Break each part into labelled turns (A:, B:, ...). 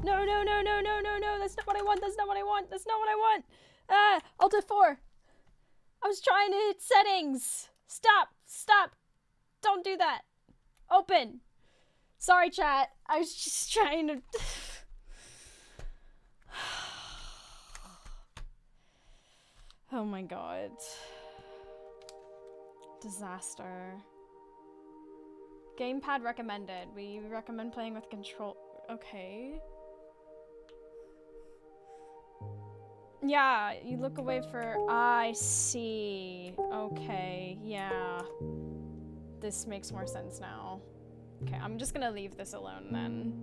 A: No, no, no, no, no, no, no. That's not what I want. That's not what I want. That's not what I want. Alt F4. I was trying to hit settings. Stop. Stop. Don't do that. Open. Sorry, chat. I was just trying to... Oh my god. Disaster. Gamepad recommended. We recommend playing with control... Okay. Yeah, you look away for... I see. Okay, yeah. This makes more sense now. Okay, I'm just gonna leave this alone then.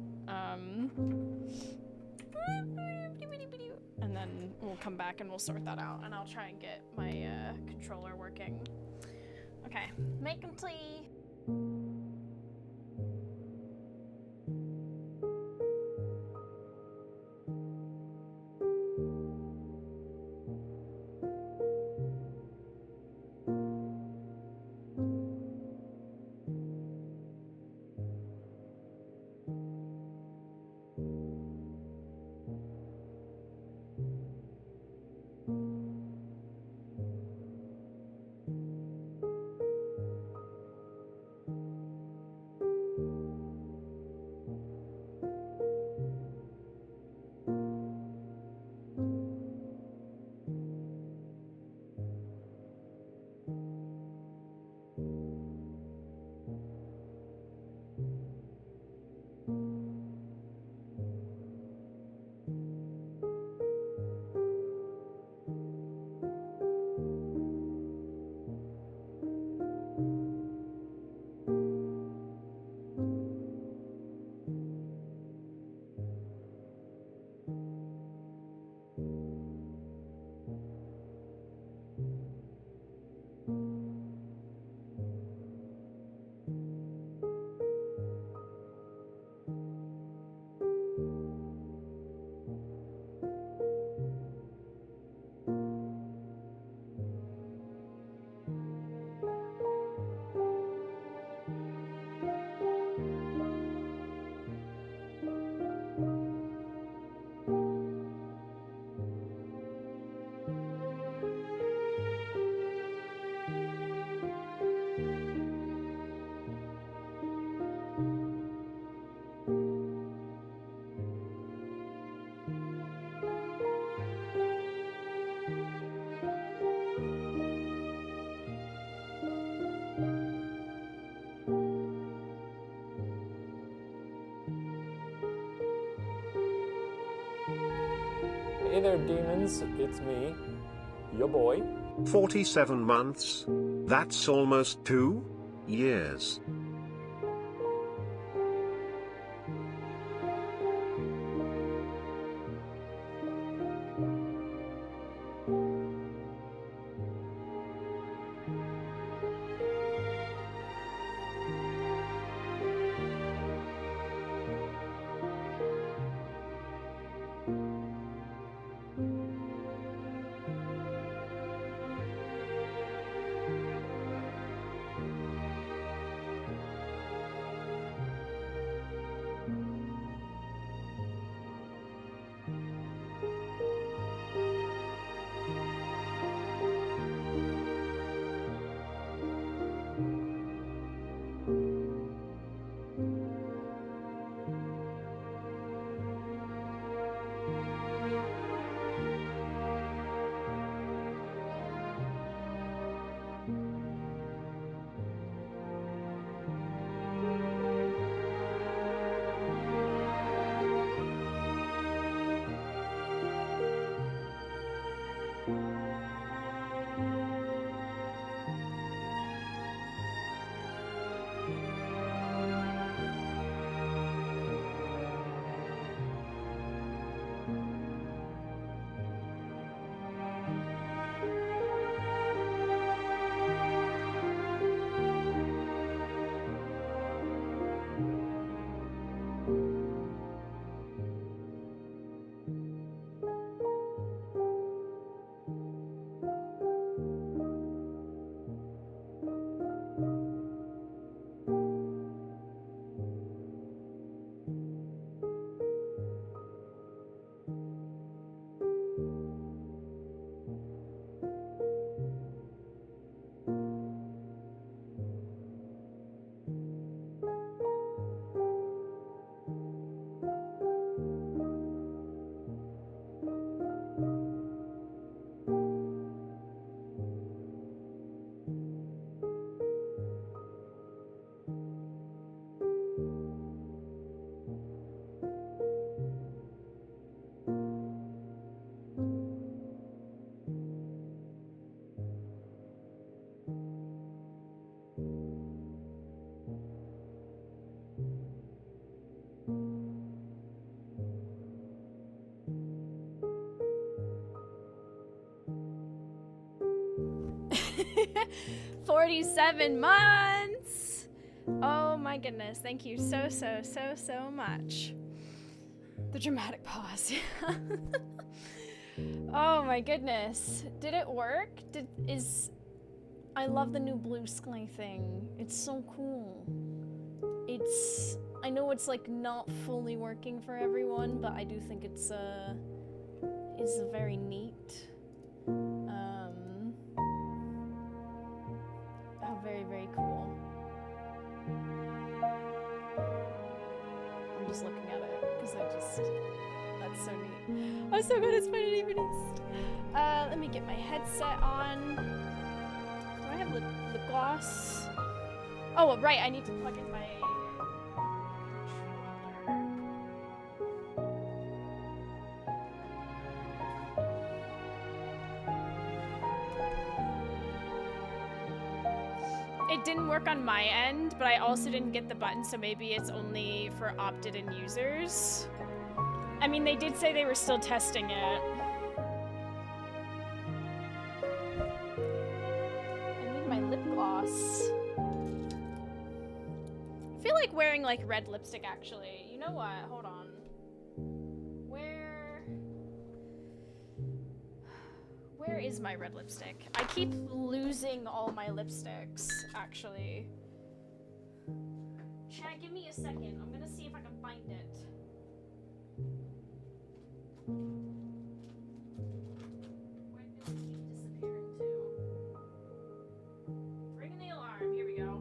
A: And then we'll come back and we'll sort that out. And I'll try and get my controller working. Okay, make them tea.
B: Hey there, demons. It's me, your boy.
C: 47 months? That's almost 2 years.
A: 47 months! Oh my goodness, thank you so much. The dramatic pause. Oh my goodness. Did it work? I love the new blue sky thing. It's so cool. I know it's like not fully working for everyone, but I do think it's very neat. Oh, very cool. I'm just looking at it because that's so neat. I'm so good at Spider Evenings. Let me get my headset on. Do I have lip gloss? Oh, right, I need to plug in my It didn't work on my end, but I also didn't get the button, so maybe it's only for opted-in users. I mean, they did say they were still testing it. I need my lip gloss. I feel like wearing, like, red lipstick, actually. You know what? Hold on. Where is my red lipstick? I keep losing all my lipsticks, actually. Chat, give me a second. I'm gonna see if I can find it. Where do I keep disappearing to? Ring the alarm. Here we go.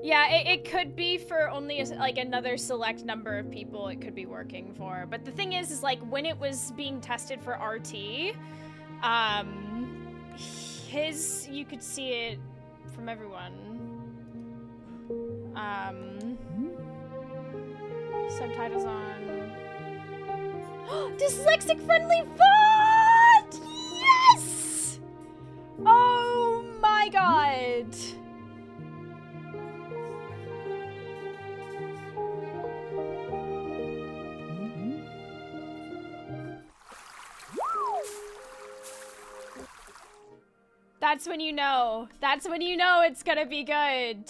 A: Yeah, it could be for only like another select number of people it could be working for. But the thing is like when it was being tested for RT, you could see it from everyone. Subtitles on. Dyslexic friendly font! Yes! Oh my god. That's when you know. That's when you know it's gonna be good.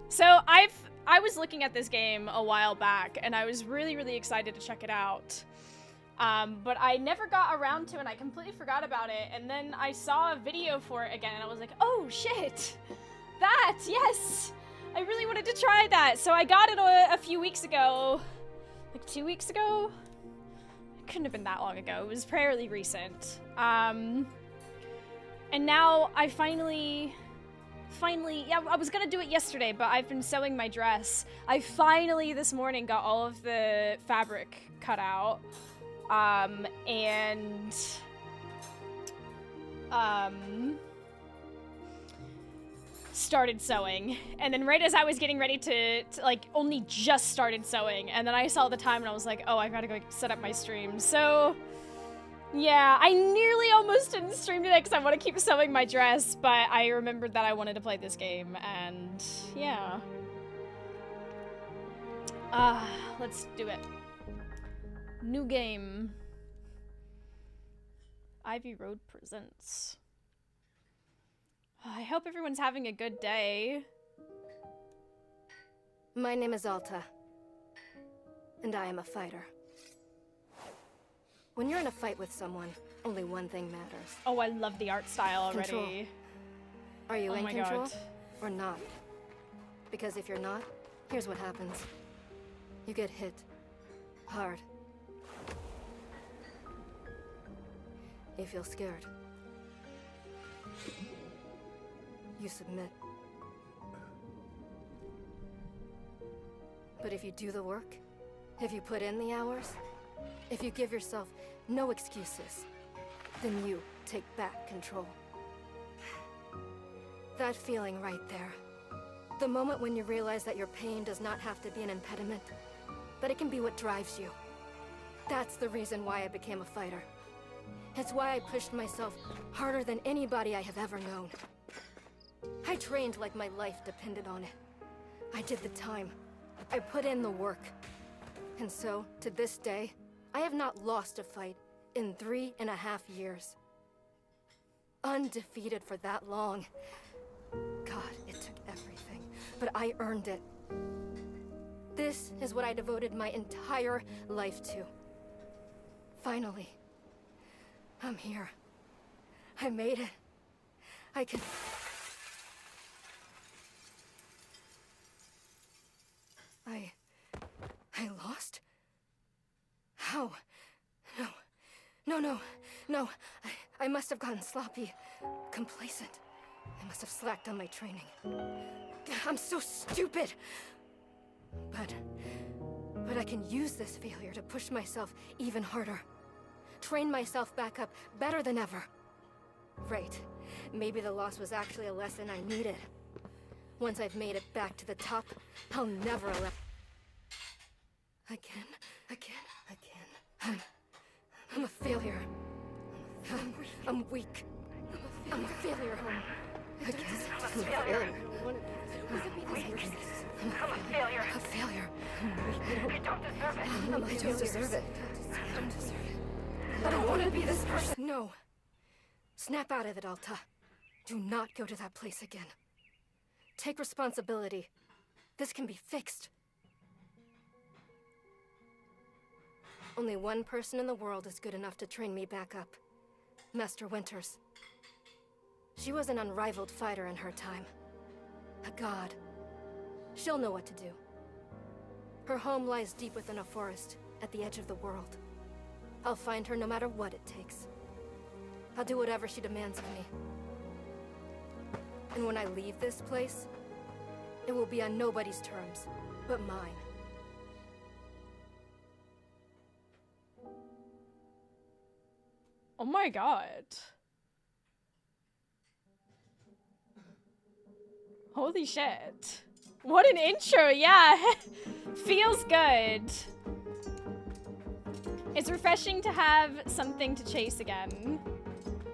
A: So I was looking at this game a while back and I was really excited to check it out. But I never got around to it and I completely forgot about it. And then I saw a video for it again and I was like, oh shit, that, yes. I really wanted to try that, so I got it a few weeks ago. Like 2 weeks ago? It couldn't have been that long ago. It was fairly recent. And now I finally, yeah, I was gonna do it yesterday, but I've been sewing my dress. I finally, this morning, got all of the fabric cut out. Started sewing, and then right as I was getting ready to like only just started sewing, and then I saw the time and I was like, oh, I gotta go set up my stream. So yeah, I nearly almost didn't stream today because I want to keep sewing my dress, but I remembered that I wanted to play this game, and yeah. Let's do it. New game. Ivy Road presents. I hope everyone's having a good day.
D: My name is Alta, and I am a fighter. When you're in a fight with someone, only one thing matters.
A: Oh, I love the art style already.
D: Control. Are you in control
A: God.
D: or not? Because if you're not, here's what happens. You get hit. Hard. You feel scared. You submit. But if you do the work, if you put in the hours, If you give yourself no excuses, then you take back control. That feeling right there. The moment when you realize that your pain does not have to be an impediment, but it can be what drives you. That's the reason why I became a fighter. It's why I pushed myself harder than anybody I have ever known. I trained like my life depended on it. I did the time. I put in the work. And so, to this day, I have not lost a fight in 3.5 years. Undefeated for that long. God, it took everything, but I earned it. This is what I devoted my entire life to. Finally, I'm here. I made it. I can... I lost? How? No. I must have gotten sloppy, complacent. I must have slacked on my training. I'm so stupid! But I can use this failure to push myself even harder. Train myself back up better than ever. Right. Maybe the loss was actually a lesson I needed. Once I've made it back to the top, I'll never allow... Again. I'm a failure. I'm weak. I'm a failure. Again. I'm a failure.
E: I'm a failure.
D: A failure.
E: You don't deserve it.
D: I don't deserve it. I don't want to be this person. No. Snap out of it, Alta. Do not go to that place again. Take responsibility. This can be fixed. Only one person in the world is good enough to train me back up. Master Winters. She was an unrivaled fighter in her time. A god. She'll know what to do. Her home lies deep within a forest, at the edge of the world. I'll find her no matter what it takes. I'll do whatever she demands of me. And when I leave this place, it will be on nobody's terms, but mine.
A: Oh my god. Holy shit. What an intro, yeah. Feels good. It's refreshing to have something to chase again.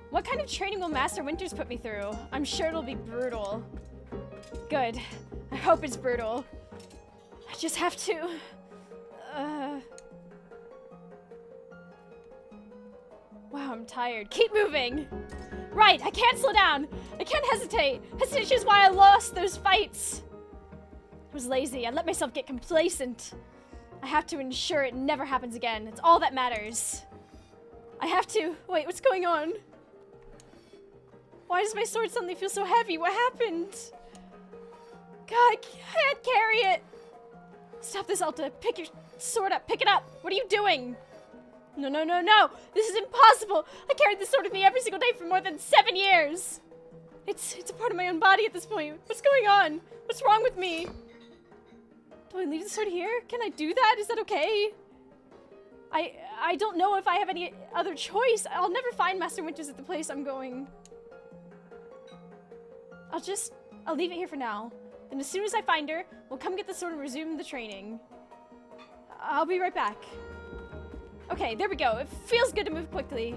A: What kind of training will Master Winters put me through? I'm sure it'll be brutal. Good. I hope it's brutal. I just have to... Wow, I'm tired. Keep moving! Right, I can't slow down! I can't hesitate! Hesitation is why I lost those fights! I was lazy. I let myself get complacent. I have to ensure it never happens again. It's all that matters. I have to... Wait, what's going on? Why does my sword suddenly feel so heavy? What happened? God, I can't carry it! Stop this, Alta. Pick your sword up. Pick it up. What are you doing? No, no, no, no! This is impossible! I carried this sword with me every single day for more than 7 years! It's a part of my own body at this point. What's going on? What's wrong with me? Do I leave the sword here? Can I do that? Is that okay? I don't know if I have any other choice. I'll never find Master Winters at the place I'm going. I'll leave it here for now. Then as soon as I find her, we'll come get the sword and resume the training. I'll be right back. Okay, there we go. It feels good to move quickly.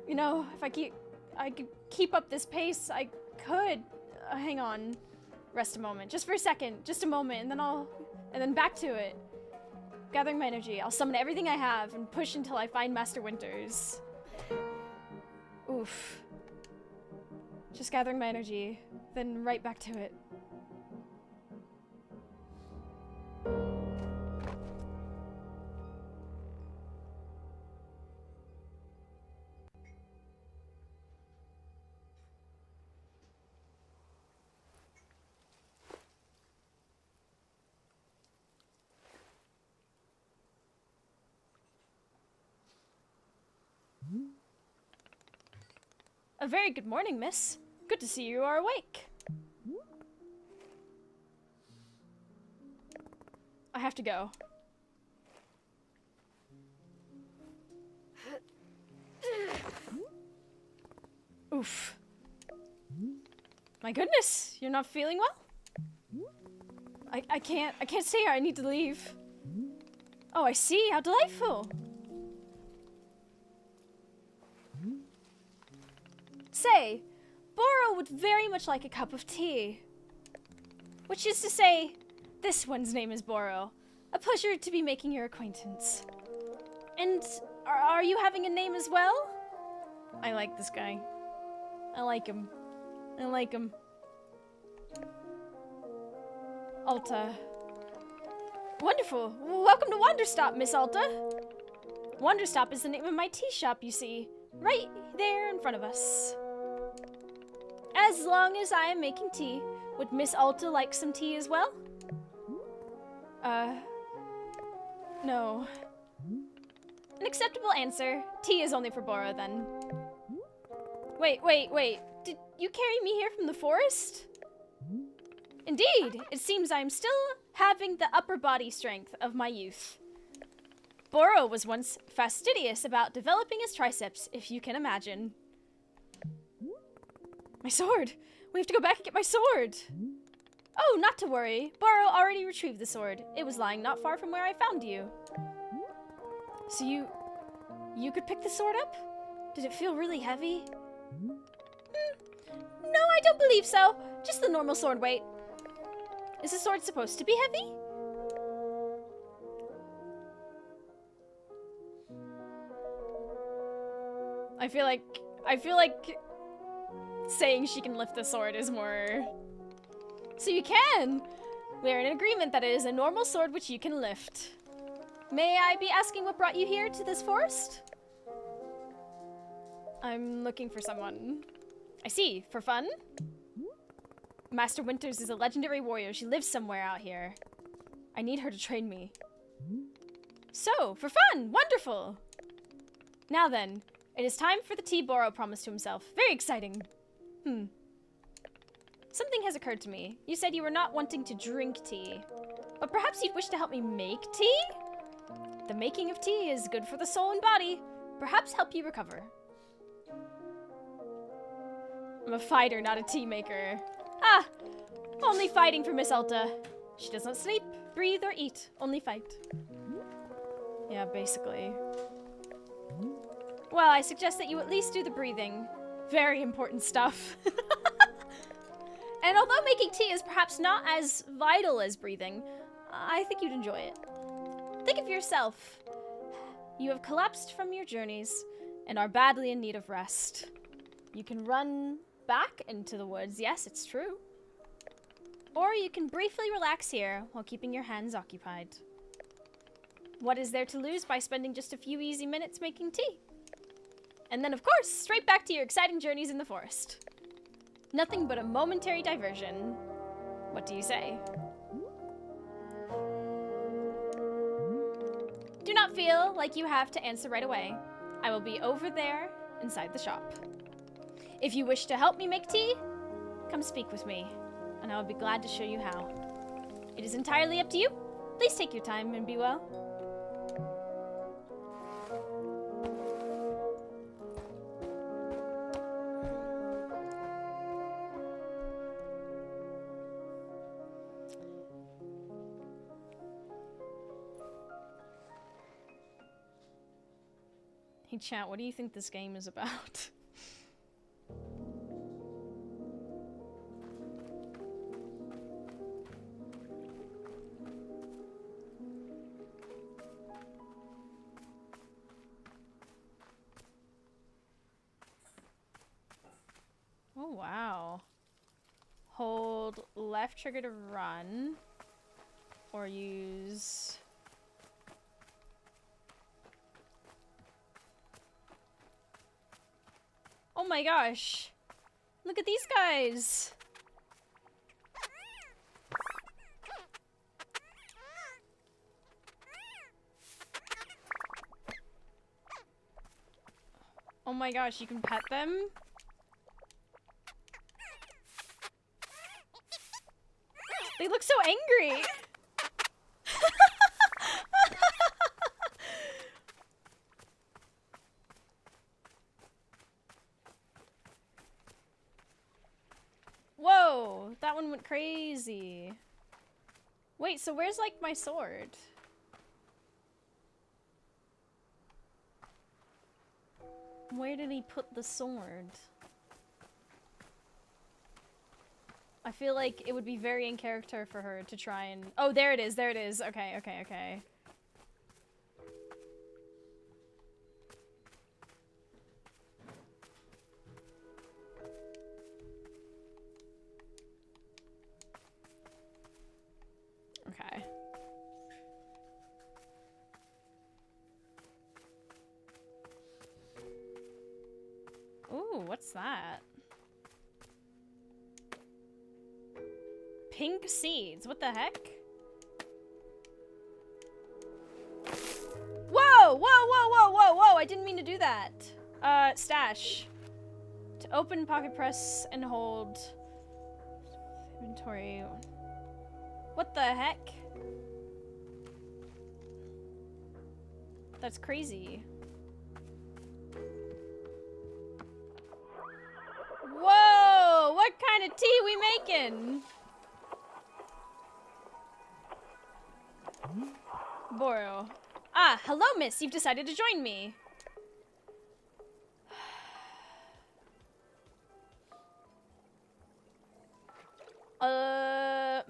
A: You know, if I could keep up this pace, I could. Hang on. Rest a moment. Just for a second. Just a moment, and then back to it. Gathering my energy. I'll summon everything I have and push until I find Master Winters. Oof. Just gathering my energy, then right back to it. A very good morning, miss. Good to see you are awake. I have to go. Oof. My goodness, you're not feeling well? I can't stay here. I need to leave. Oh, I see. How delightful. Say, Boro would very much like a cup of tea. Which is to say, this one's name is Boro. A pleasure to be making your acquaintance. And are you having a name as well? I like this guy. I like him. I like him. Alta. Wonderful. Welcome to Wanderstop, Miss Alta. Wanderstop is the name of my tea shop, you see. Right there in front of us. As long as I am making tea, would Miss Alta like some tea as well? No. An acceptable answer. Tea is only for Boro, then. Wait. Did you carry me here from the forest? Indeed. It seems I am still having the upper body strength of my youth. Boro was once fastidious about developing his triceps, if you can imagine. My sword! We have to go back and get my sword! Oh, not to worry. Boro already retrieved the sword. It was lying not far from where I found you. So you could pick the sword up? Did it feel really heavy? No, I don't believe so. Just the normal sword weight. Is the sword supposed to be heavy? I feel like saying she can lift the sword is more... So you can! We are in agreement that it is a normal sword which you can lift. May I be asking what brought you here to this forest? I'm looking for someone. I see. For fun? Master Winters is a legendary warrior. She lives somewhere out here. I need her to train me. So, for fun! Wonderful! Now then, it is time for the tea Boro promised to himself. Very exciting. Something has occurred to me. You said you were not wanting to drink tea, but perhaps you'd wish to help me make tea? The making of tea is good for the soul and body. Perhaps help you recover. I'm a fighter, not a tea maker. Ah! Only fighting for Miss Alta. She does not sleep, breathe, or eat. Only fight. Yeah, basically. Well, I suggest that you at least do the breathing. Very important stuff. And although making tea is perhaps not as vital as breathing, I think you'd enjoy it. Think of yourself. You have collapsed from your journeys and are badly in need of rest. You can run back into the woods, yes, it's true. Or you can briefly relax here while keeping your hands occupied. What is there to lose by spending just a few easy minutes making tea? And then, of course, straight back to your exciting journeys in the forest. Nothing but a momentary diversion. What do you say? Do not feel like you have to answer right away. I will be over there inside the shop. If you wish to help me make tea, come speak with me, and I will be glad to show you how. It is entirely up to you. Please take your time and be well. Hey chat, what do you think this game is about? Oh wow. Hold left trigger to run, or use... Oh my gosh. Look at these guys. Oh my gosh, you can pet them? They look so angry. crazy. Wait, so where's like my sword? Where did he put the sword? I feel like it would be very in character for her to try and... Oh, there it is, there it is. Okay, okay, okay. Okay. Ooh, what's that? Pink seeds. What the heck? Whoa! Whoa, whoa, whoa, whoa, whoa! I didn't mean to do that. Stash. To open, pocket press, and hold. Inventory. What the heck? That's crazy. Whoa! What kind of tea we making? Boro. Ah, hello, miss. You've decided to join me. I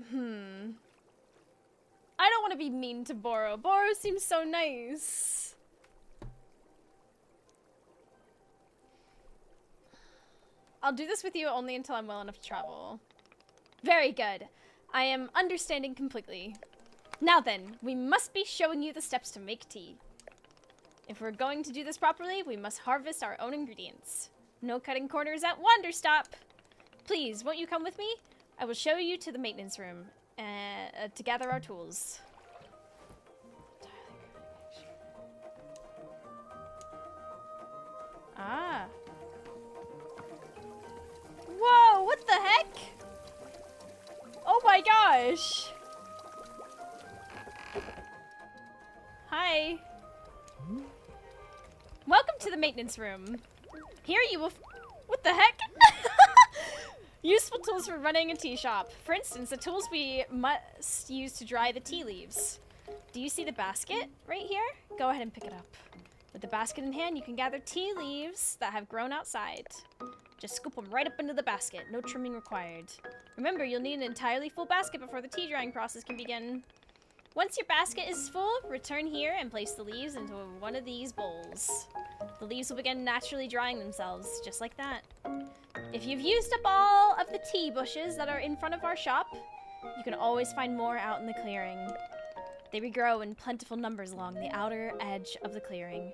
A: don't want to be mean to Boro. Boro seems so nice. I'll do this with you only until I'm well enough to travel. Very good. I am understanding completely. Now then, we must be showing you the steps to make tea. If we're going to do this properly, we must harvest our own ingredients. No cutting corners at wanderstop. Please, won't you come with me? I will show you to the maintenance room to gather our tools. Ah. Whoa, what the heck? Oh my gosh. Hi. Welcome to the maintenance room. Here you will what the heck? Useful tools for running a tea shop. For instance, the tools we must use to dry the tea leaves. Do you see the basket right here? Go ahead and pick it up. With the basket in hand, you can gather tea leaves that have grown outside. Just scoop them right up into the basket. No trimming required. Remember, you'll need an entirely full basket before the tea drying process can begin. Once your basket is full, return here and place the leaves into one of these bowls. The leaves will begin naturally drying themselves, just like that. If you've used up all of the tea bushes that are in front of our shop, you can always find more out in the clearing. They regrow in plentiful numbers along the outer edge of the clearing.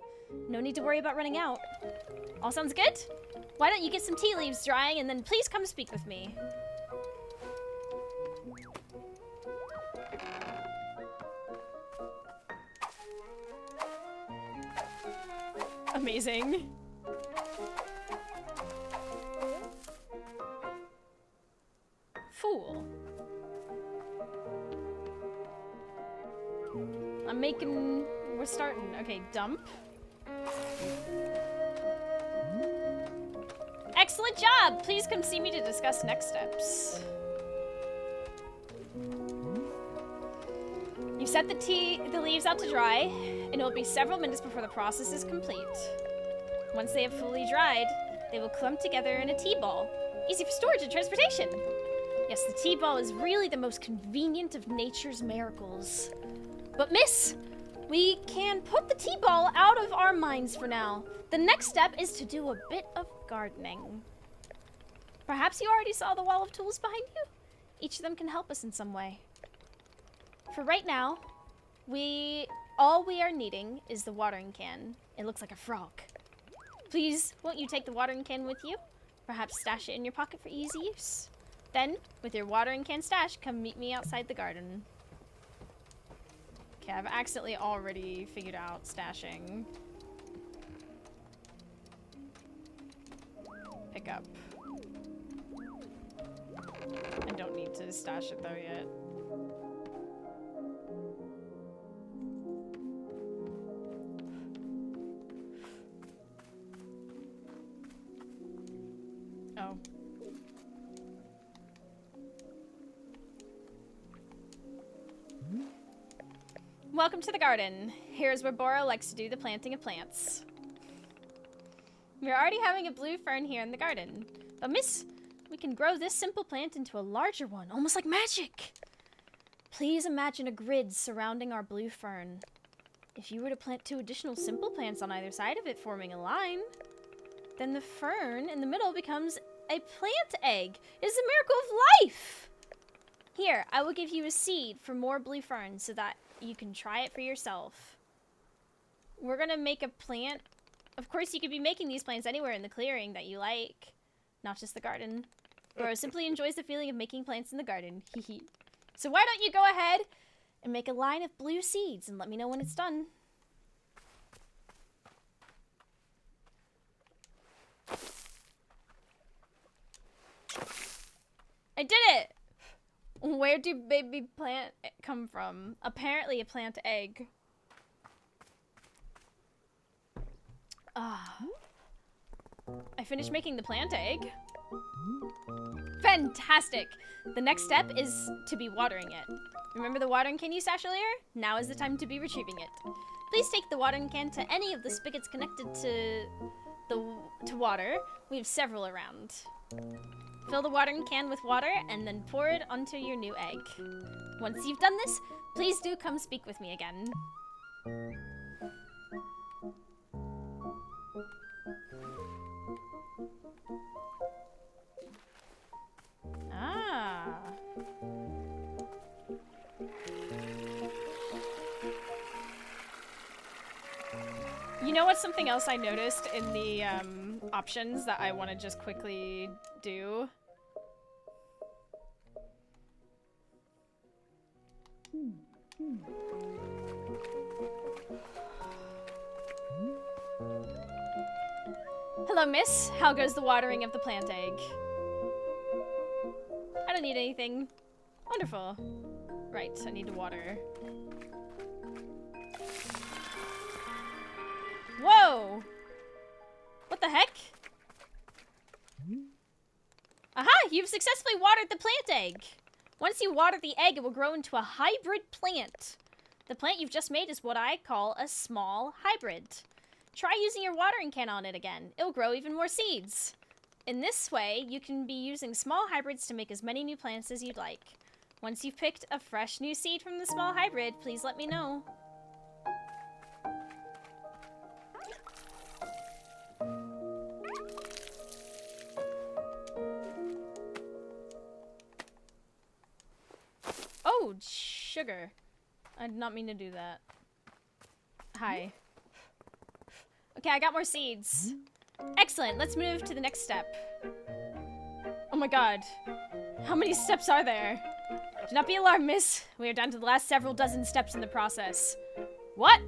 A: No need to worry about running out. All sounds good? Why don't you get some tea leaves drying and then please come speak with me. Amazing. Fool. We're starting. Okay, dump. Excellent job! Please come see me to discuss next steps. You set the leaves out to dry, and it will be several minutes before the process is complete. Once they have fully dried, they will clump together in a tea ball. Easy for storage and transportation. Yes, the tea ball is really the most convenient of nature's miracles. But miss, we can put the tea ball out of our minds for now. The next step is to do a bit of gardening. Perhaps you already saw the wall of tools behind you? Each of them can help us in some way. For right now, all we are needing is the watering can. It looks like a frog. Please, won't you take the watering can with you? Perhaps stash it in your pocket for easy use. Then, with your watering can stash, come meet me outside the garden. Okay, I've accidentally already figured out stashing. Pick up. I don't need to stash it though yet. Oh. welcome to the garden. Here's where Boro likes to do the planting of plants. We're already having a blue fern here in the garden. But miss, we can grow this simple plant into a larger one, almost like magic. Please imagine a grid surrounding our blue fern. If you were to plant 2 additional simple plants on either side of it, forming a line, then the fern in the middle becomes a plant egg. It is a miracle of life! Here, I will give you a seed for more blue fern so that you can try it for yourself. We're gonna make a plant. Of course, you could be making these plants anywhere in the clearing that you like, not just the garden. Bro simply enjoys the feeling of making plants in the garden. Hehe. So why don't you go ahead and make a line of blue seeds and let me know when it's done. I did it! Where do baby plant come from? Apparently a plant egg. Ah. I finished making the plant egg. Fantastic! The next step is to be watering it. Remember the watering can you stashed earlier? Now is the time to be retrieving it. Please take the watering can to any of the spigots connected to water. We have several around. Fill the watering can with water and then pour it onto your new egg. Once you've done this, please do come speak with me again. Ah. You know what's something else I noticed in the options that I want to just quickly do? Hello, miss. How goes the watering of the plant egg? I don't need anything. Wonderful. Right, I need to water. Whoa! What the heck? Aha! You've successfully watered the plant egg! Once you water the egg, it will grow into a hybrid plant. The plant you've just made is what I call a small hybrid. Try using your watering can on it again. It'll grow even more seeds. In this way, you can be using small hybrids to make as many new plants as you'd like. Once you've picked a fresh new seed from the small hybrid, please let me know. Oh, sugar. I did not mean to do that. Hi. Okay, I got more seeds. Excellent, let's move to the next step. Oh my god. How many steps are there? Do not be alarmed, miss. We are down to the last several dozen steps in the process. What?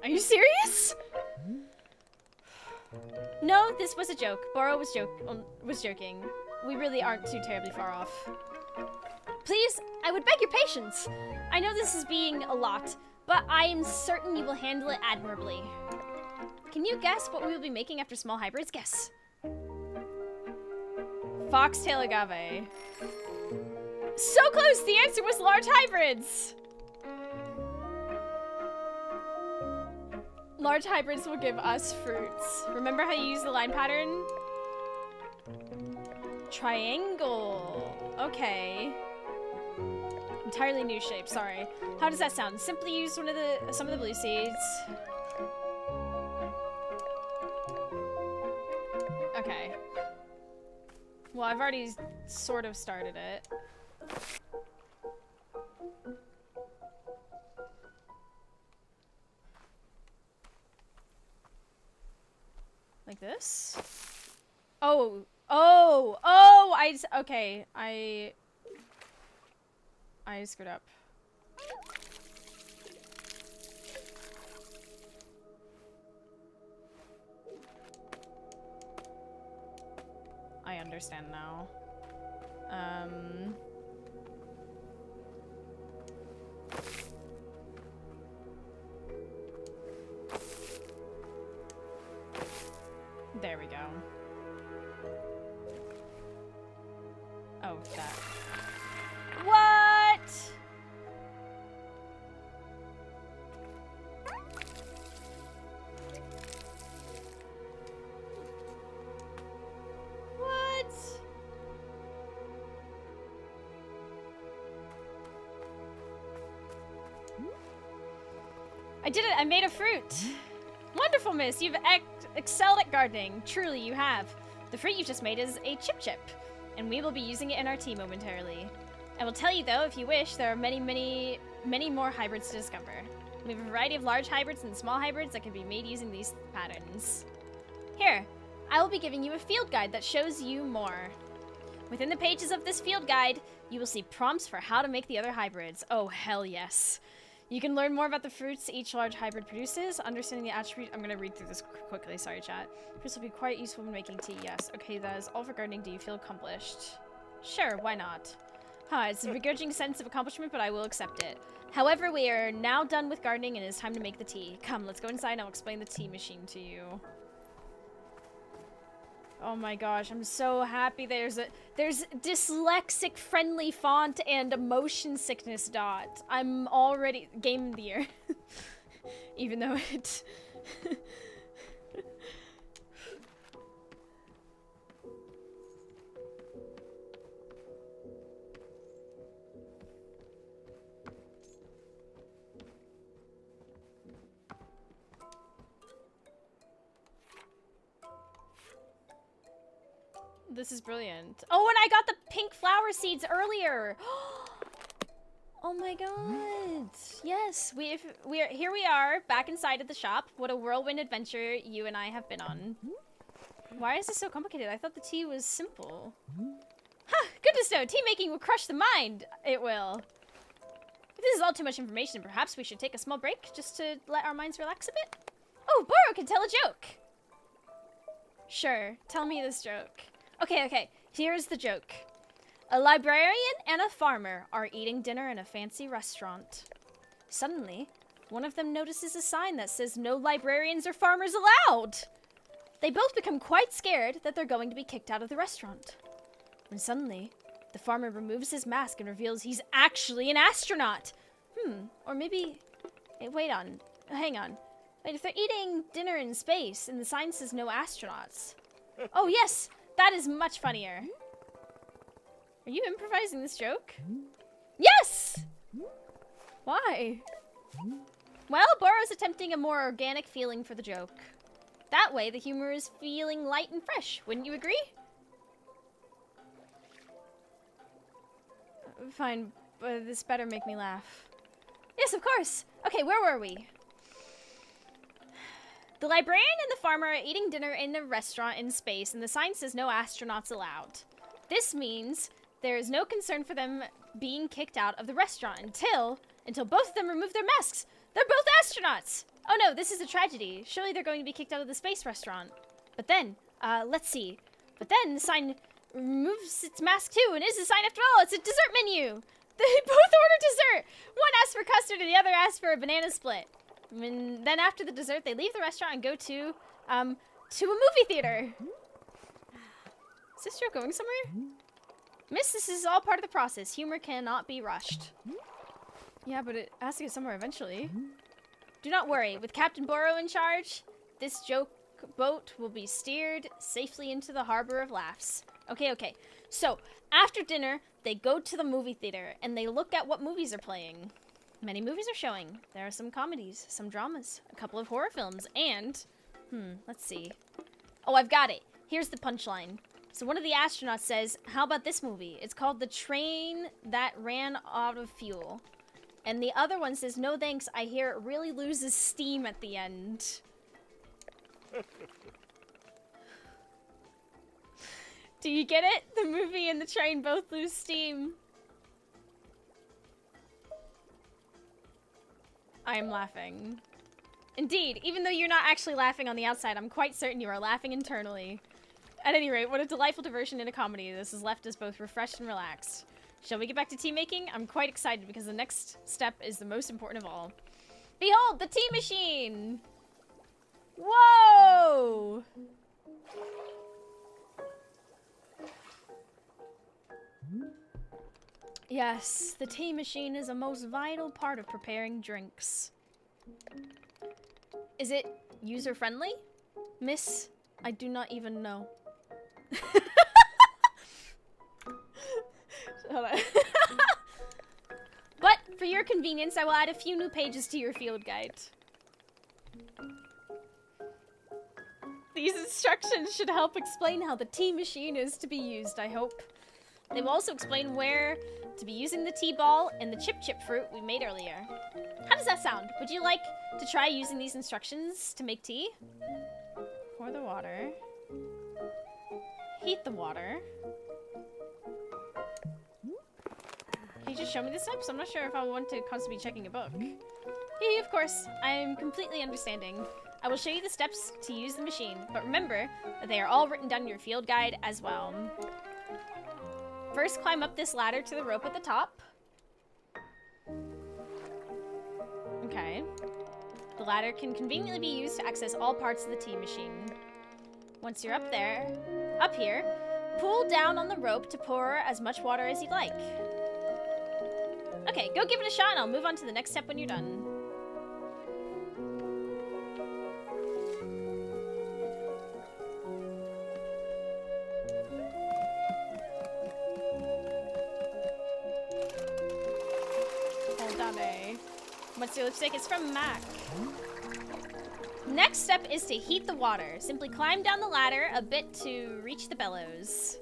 A: Are you serious? No, this was a joke. Boro was joking. We really aren't too terribly far off. Please, I would beg your patience. I know this is being a lot, but I am certain you will handle it admirably. Can you guess what we will be making after small hybrids? Guess. Foxtail agave. So close! The answer was large hybrids! Large hybrids will give us fruits. Remember how you use the line pattern? Triangle. Okay. Entirely new shape, sorry. How does that sound? Simply use some of the blue seeds. Okay. Well, I've already sort of started it. Like this? Oh, okay, I screwed up. I understand now. There we go. Oh, that. What? I did it! I made a fruit! Wonderful, miss! You've excelled at gardening. Truly, you have. The fruit you just made is a chip, and we will be using it in our tea momentarily. I will tell you, though, if you wish, there are many more hybrids to discover. We have a variety of large hybrids and small hybrids that can be made using these patterns. Here, I will be giving you a field guide that shows you more. Within the pages of this field guide, you will see prompts for how to make the other hybrids. Oh, hell yes. You can learn more about the fruits each large hybrid produces, understanding the attribute. I'm going to read through this quickly, sorry chat. Fruits will be quite useful when making tea, yes. Okay, that is all for gardening. Do you feel accomplished? Sure, why not? It's a begrudging sense of accomplishment, but I will accept it. However, we are now done with gardening and it is time to make the tea. Come, let's go inside and I'll explain the tea machine to you. Oh my gosh, I'm so happy there's dyslexic friendly font and motion sickness dot. I'm already game of the year. Even though it This is brilliant. Oh, and I got the pink flower seeds earlier. Oh my god. Yes, here we are back inside of the shop. What a whirlwind adventure you and I have been on. Why is this so complicated? I thought the tea was simple. Huh, goodness no, tea making will crush the mind. It will. If this is all too much information, perhaps we should take a small break just to let our minds relax a bit. Oh, Boro can tell a joke. Sure, tell me this joke. Okay, here's the joke. A librarian and a farmer are eating dinner in a fancy restaurant. Suddenly, one of them notices a sign that says no librarians or farmers allowed. They both become quite scared that they're going to be kicked out of the restaurant. When suddenly, the farmer removes his mask and reveals he's actually an astronaut. Or maybe... hang on. Wait, if they're eating dinner in space and the sign says no astronauts... Oh, yes! That is much funnier. Are you improvising this joke? Yes! Why? Well, Boro's attempting a more organic feeling for the joke. That way, the humor is feeling light and fresh. Wouldn't you agree? Fine, but this better make me laugh. Yes, of course. Okay, where were we? The librarian and the farmer are eating dinner in a restaurant in space, and the sign says no astronauts allowed. This means there is no concern for them being kicked out of the restaurant until both of them remove their masks. They're both astronauts! Oh no, this is a tragedy. Surely they're going to be kicked out of the space restaurant. But then, let's see. But then the sign removes its mask too, and is a sign after all. It's a dessert menu. They both order dessert. One asks for custard and the other asks for a banana split. And then after the dessert, they leave the restaurant and go to a movie theater. Is this joke going somewhere? Miss, this is all part of the process. Humor cannot be rushed. Yeah, but it has to get somewhere eventually. Do not worry. With Captain Boro in charge, this joke boat will be steered safely into the harbor of laughs. Okay. So, after dinner, they go to the movie theater, and they look at what movies are playing. Many movies are showing. There are some comedies, some dramas, a couple of horror films, and... let's see. Oh, I've got it. Here's the punchline. So one of the astronauts says, how about this movie? It's called The Train That Ran Out of Fuel. And the other one says, no thanks, I hear it really loses steam at the end. Do you get it? The movie and the train both lose steam. I am laughing. Indeed, even though you're not actually laughing on the outside, I'm quite certain you are laughing internally. At any rate, what a delightful diversion in a comedy. This has left us both refreshed and relaxed. Shall we get back to tea making? I'm quite excited because the next step is the most important of all. Behold, the tea machine! Whoa! Yes, the tea machine is a most vital part of preparing drinks. Is it user-friendly? Miss, I do not even know. Hold on. But, for your convenience, I will add a few new pages to your field guide. These instructions should help explain how the tea machine is to be used, I hope. They will also explain where to be using the tea ball and the chip fruit we made earlier. How does that sound? Would you like to try using these instructions to make tea? Pour the water. Heat the water. Can you just show me the steps? I'm not sure if I want to constantly be checking a book. Yeah, of course. I'm completely understanding. I will show you the steps to use the machine, but remember that they are all written down in your field guide as well. First, climb up this ladder to the rope at the top. Okay. The ladder can conveniently be used to access all parts of the tea machine. Once you're up here, pull down on the rope to pour as much water as you'd like. Okay, go give it a shot and I'll move on to the next step when you're done. Hold on, eh? What's your lipstick? It's from Mac. Next step is to heat the water. Simply climb down the ladder a bit to reach the bellows.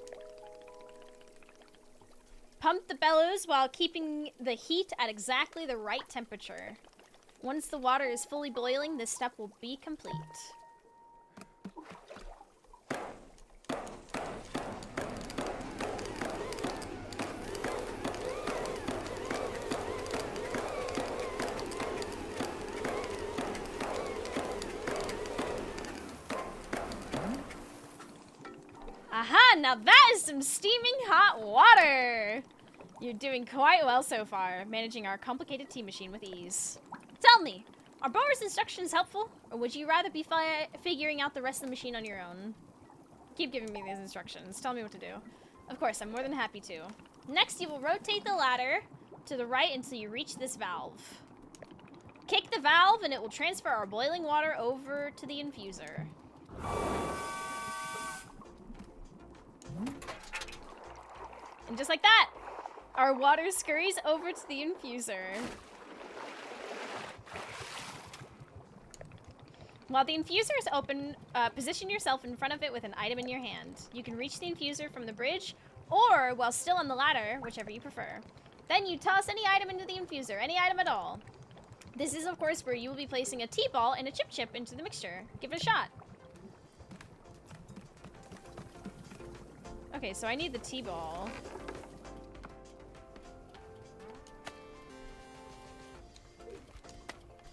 A: Pump the bellows while keeping the heat at exactly the right temperature. Once the water is fully boiling, this step will be complete. Aha! Now that is some steaming hot water! You're doing quite well so far, managing our complicated tea machine with ease. Tell me, are Bower's instructions helpful, or would you rather be figuring out the rest of the machine on your own? Keep giving me these instructions. Tell me what to do. Of course, I'm more than happy to. Next, you will rotate the ladder to the right until you reach this valve. Kick the valve, and it will transfer our boiling water over to the infuser. And just like that, our water scurries over to the infuser. While the infuser is open, position yourself in front of it with an item in your hand. You can reach the infuser from the bridge or while still on the ladder, whichever you prefer. Then you toss any item into the infuser, any item at all. This is, of course, where you will be placing a tea ball and a chip into the mixture. Give it a shot. Okay, so I need the tea ball.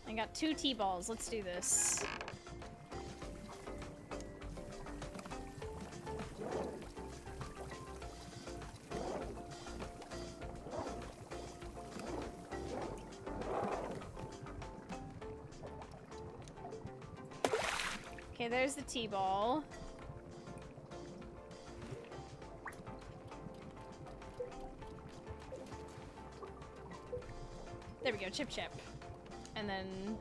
A: I got 2 tea balls. Let's do this. Okay, there's the tea ball. There we go, chip. And then...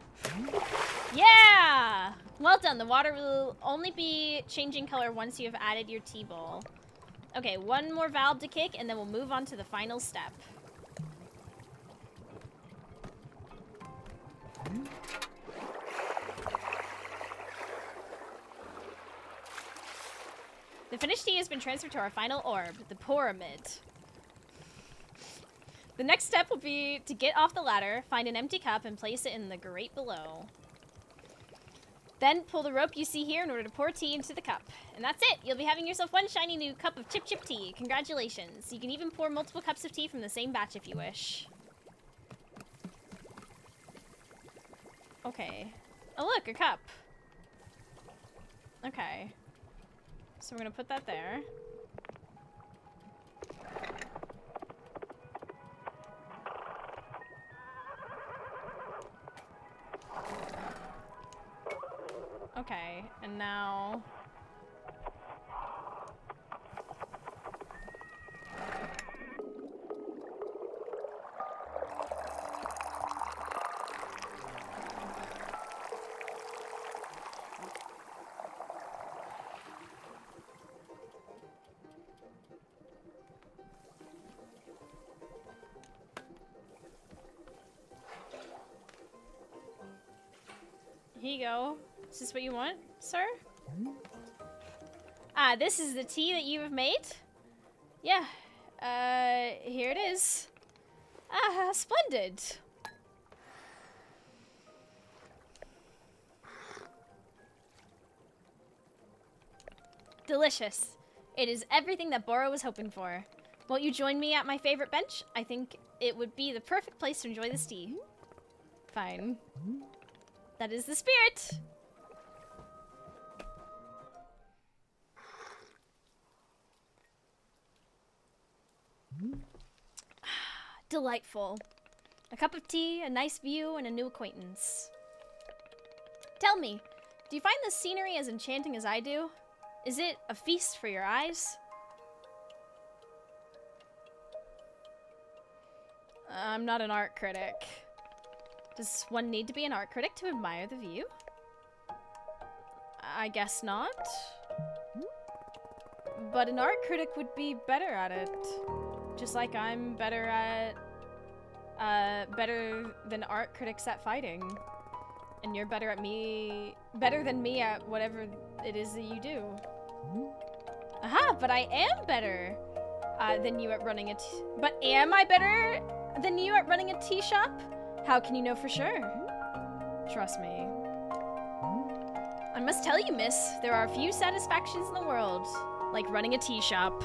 A: Yeah! Well done, the water will only be changing color once you have added your tea ball. Okay, 1 more valve to kick, and then we'll move on to the final step. The finished tea has been transferred to our final orb, the pyramid. The next step will be to get off the ladder, find an empty cup, and place it in the grate below. Then pull the rope you see here in order to pour tea into the cup. And that's it! You'll be having yourself one shiny new cup of chip tea. Congratulations. You can even pour multiple cups of tea from the same batch if you wish. Okay. Oh look, a cup. Okay. So we're gonna put that there. Okay, and now... Here you go. Is this what you want, sir? This is the tea that you have made? Yeah. Here it is. Splendid. Delicious. It is everything that Boro was hoping for. Won't you join me at my favorite bench? I think it would be the perfect place to enjoy this tea. Fine. That is the spirit. Delightful. A cup of tea, a nice view, and a new acquaintance. Tell me, do you find the scenery as enchanting as I do? Is it a feast for your eyes? I'm not an art critic. Does one need to be an art critic to admire the view? I guess not. But an art critic would be better at it. Just like I'm better than art critics at fighting. And you're better than me at whatever it is that you do. Aha, but I am better than you at running but am I better than you at running a tea shop? How can you know for sure? Trust me. I must tell you, miss, there are few satisfactions in the world, like running a tea shop.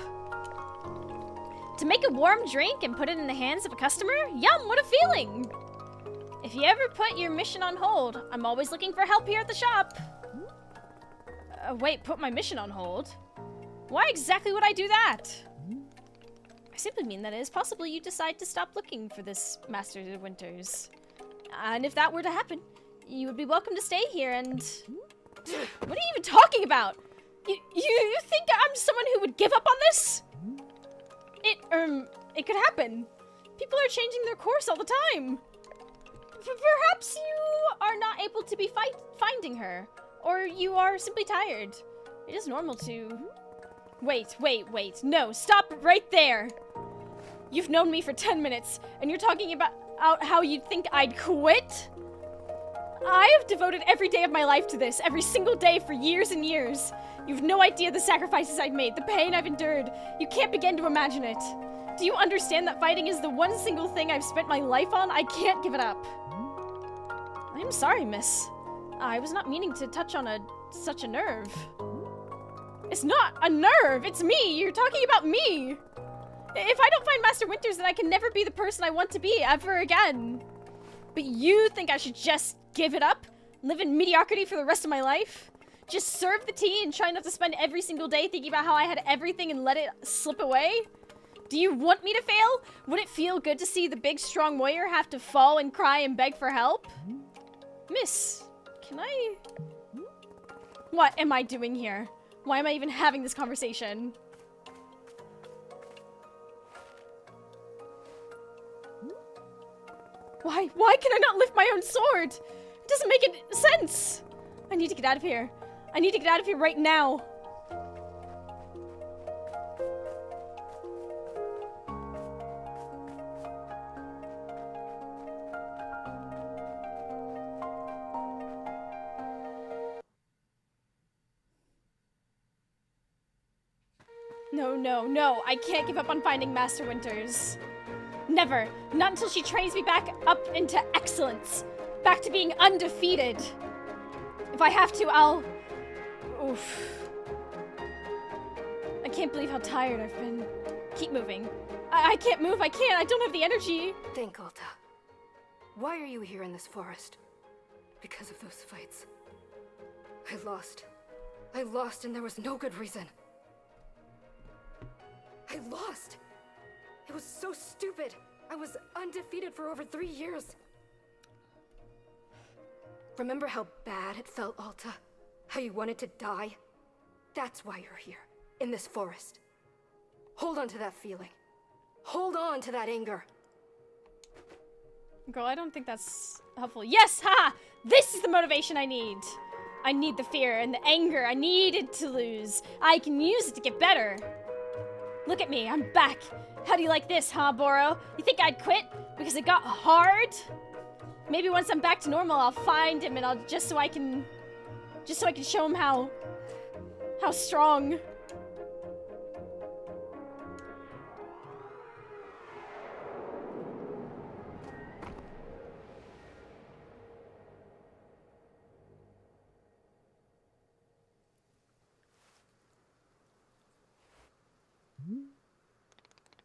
A: To make a warm drink and put it in the hands of a customer? Yum, what a feeling! If you ever put your mission on hold, I'm always looking for help here at the shop. Wait, put my mission on hold? Why exactly would I do that? I simply mean that it is possible you decide to stop looking for this Master Winters. And if that were to happen, you would be welcome to stay here and... What are you even talking about? You think I'm someone who would give up on this? It could happen. People are changing their course all the time. Perhaps you are not able to be finding her. Or you are simply tired. It is normal to... Wait. No, stop right there. You've known me for 10 minutes, and you're talking about how you think I'd quit? I have devoted every day of my life to this, every single day for years and years. You've no idea the sacrifices I've made, the pain I've endured. You can't begin to imagine it. Do you understand that fighting is the one single thing I've spent my life on? I can't give it up. I'm sorry, miss. I was not meaning to touch on such a nerve. It's not a nerve, it's me! You're talking about me! If I don't find Master Winters, then I can never be the person I want to be ever again. But you think I should just give it up? Live in mediocrity for the rest of my life? Just serve the tea and try not to spend every single day thinking about how I had everything and let it slip away? Do you want me to fail? Would it feel good to see the big strong warrior have to fall and cry and beg for help? Miss, can I... What am I doing here? Why am I even having this conversation? Why can I not lift my own sword? It doesn't make any sense. I need to get out of here. I need to get out of here right now. No, I can't give up on finding Master Winters. Never. Not until she trains me back up into excellence. Back to being undefeated. If I have to, I'll... Oof. I can't believe how tired I've been. Keep moving. I can't move, I can't. I don't have the energy.
D: Think, Alta. Why are you here in this forest? Because of those fights. I lost and there was no good reason. I lost! It was so stupid! I was undefeated for over 3 years! Remember how bad it felt, Alta? How you wanted to die? That's why you're here, in this forest. Hold on to that feeling. Hold on to that anger.
A: Girl, I don't think that's helpful. Yes! Ha! This is the motivation I need! I need the fear and the anger I needed to lose. I can use it to get better. Look at me, I'm back. How do you like this, huh, Boro? You think I'd quit because it got hard? Maybe once I'm back to normal, I'll find him and just so I can show him how strong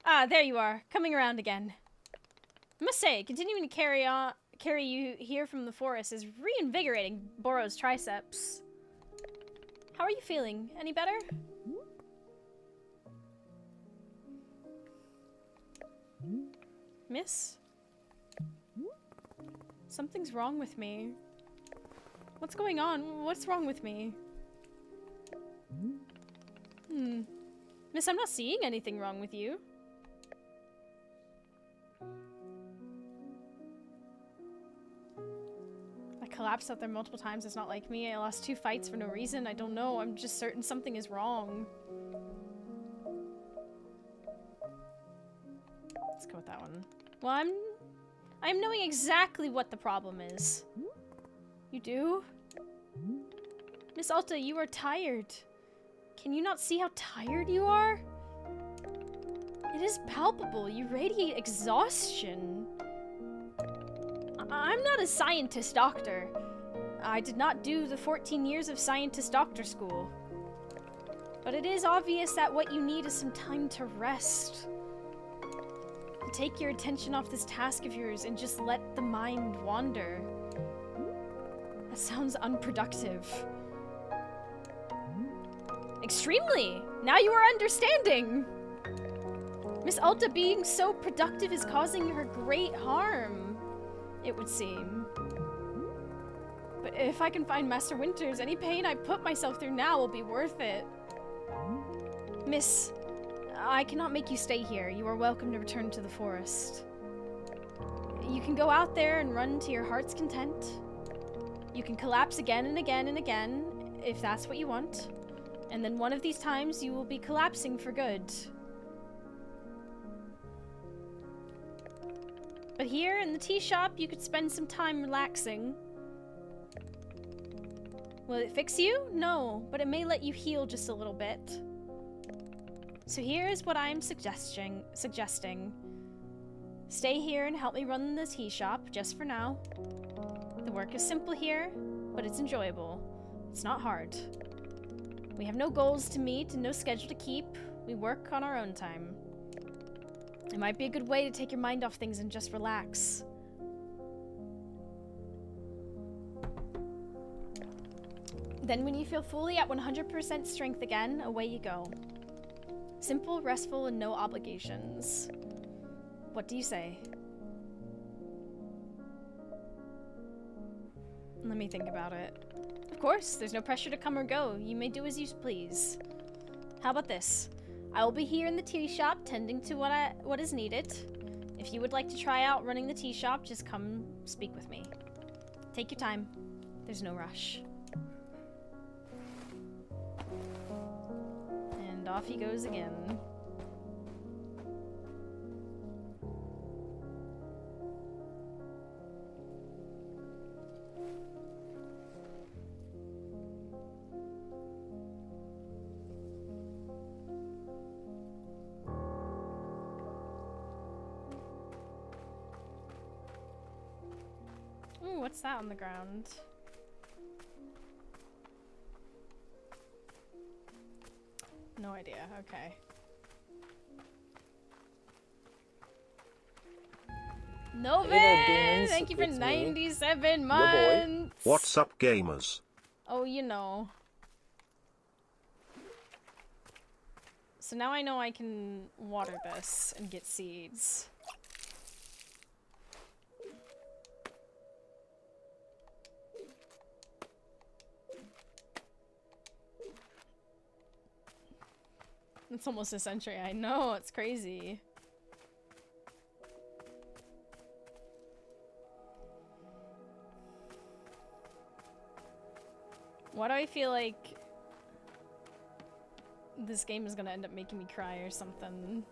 A: Ah, there you are, coming around again. I must say, continuing to carry you here from the forest is reinvigorating Boro's triceps. How are you feeling? Any better? Miss? Something's wrong with me. What's going on? What's wrong with me? Miss, I'm not seeing anything wrong with you. I collapsed out there multiple times. It's not like me. I lost 2 fights for no reason. I don't know. I'm just certain something is wrong. Let's go with that one. Well, I'm knowing exactly what the problem is. You do? Miss Alta, you are tired. Can you not see how tired you are? It is palpable. You radiate exhaustion. I'm not a scientist doctor. I did not do the 14 years of scientist doctor school. But it is obvious that what you need is some time to rest. To take your attention off this task of yours and just let the mind wander. That sounds unproductive. Extremely! Now you are understanding! Miss Alta being so productive is causing her great harm, it would seem. But if I can find Master Winters, any pain I put myself through now will be worth it. Miss, I cannot make you stay here. You are welcome to return to the forest. You can go out there and run to your heart's content. You can collapse again and again and again, if that's what you want. And then one of these times you will be collapsing for good. But here in the tea shop, you could spend some time relaxing. Will it fix you? No, but it may let you heal just a little bit. So here's what I'm suggesting. Stay here and help me run the tea shop, just for now. The work is simple here, but it's enjoyable. It's not hard. We have no goals to meet and no schedule to keep. We work on our own time. It might be a good way to take your mind off things and just relax. Then when you feel fully at 100% strength again, away you go. Simple, restful, and no obligations. What do you say? Let me think about it. Of course, there's no pressure to come or go. You may do as you please. How about this? I will be here in the tea shop tending to what is needed. If you would like to try out running the tea shop, just come speak with me. Take your time. There's no rush. And off he goes again. Ooh, what's that on the ground? No idea, okay. Novin!
B: Demons,
A: Thank you for
B: it's me,
A: 97
B: your boy.
A: months!
C: What's up, gamers?
A: Oh, you know. So now I know I can water this and get seeds. It's almost a century. I know, it's crazy. Why do I feel like this game is gonna end up making me cry or something?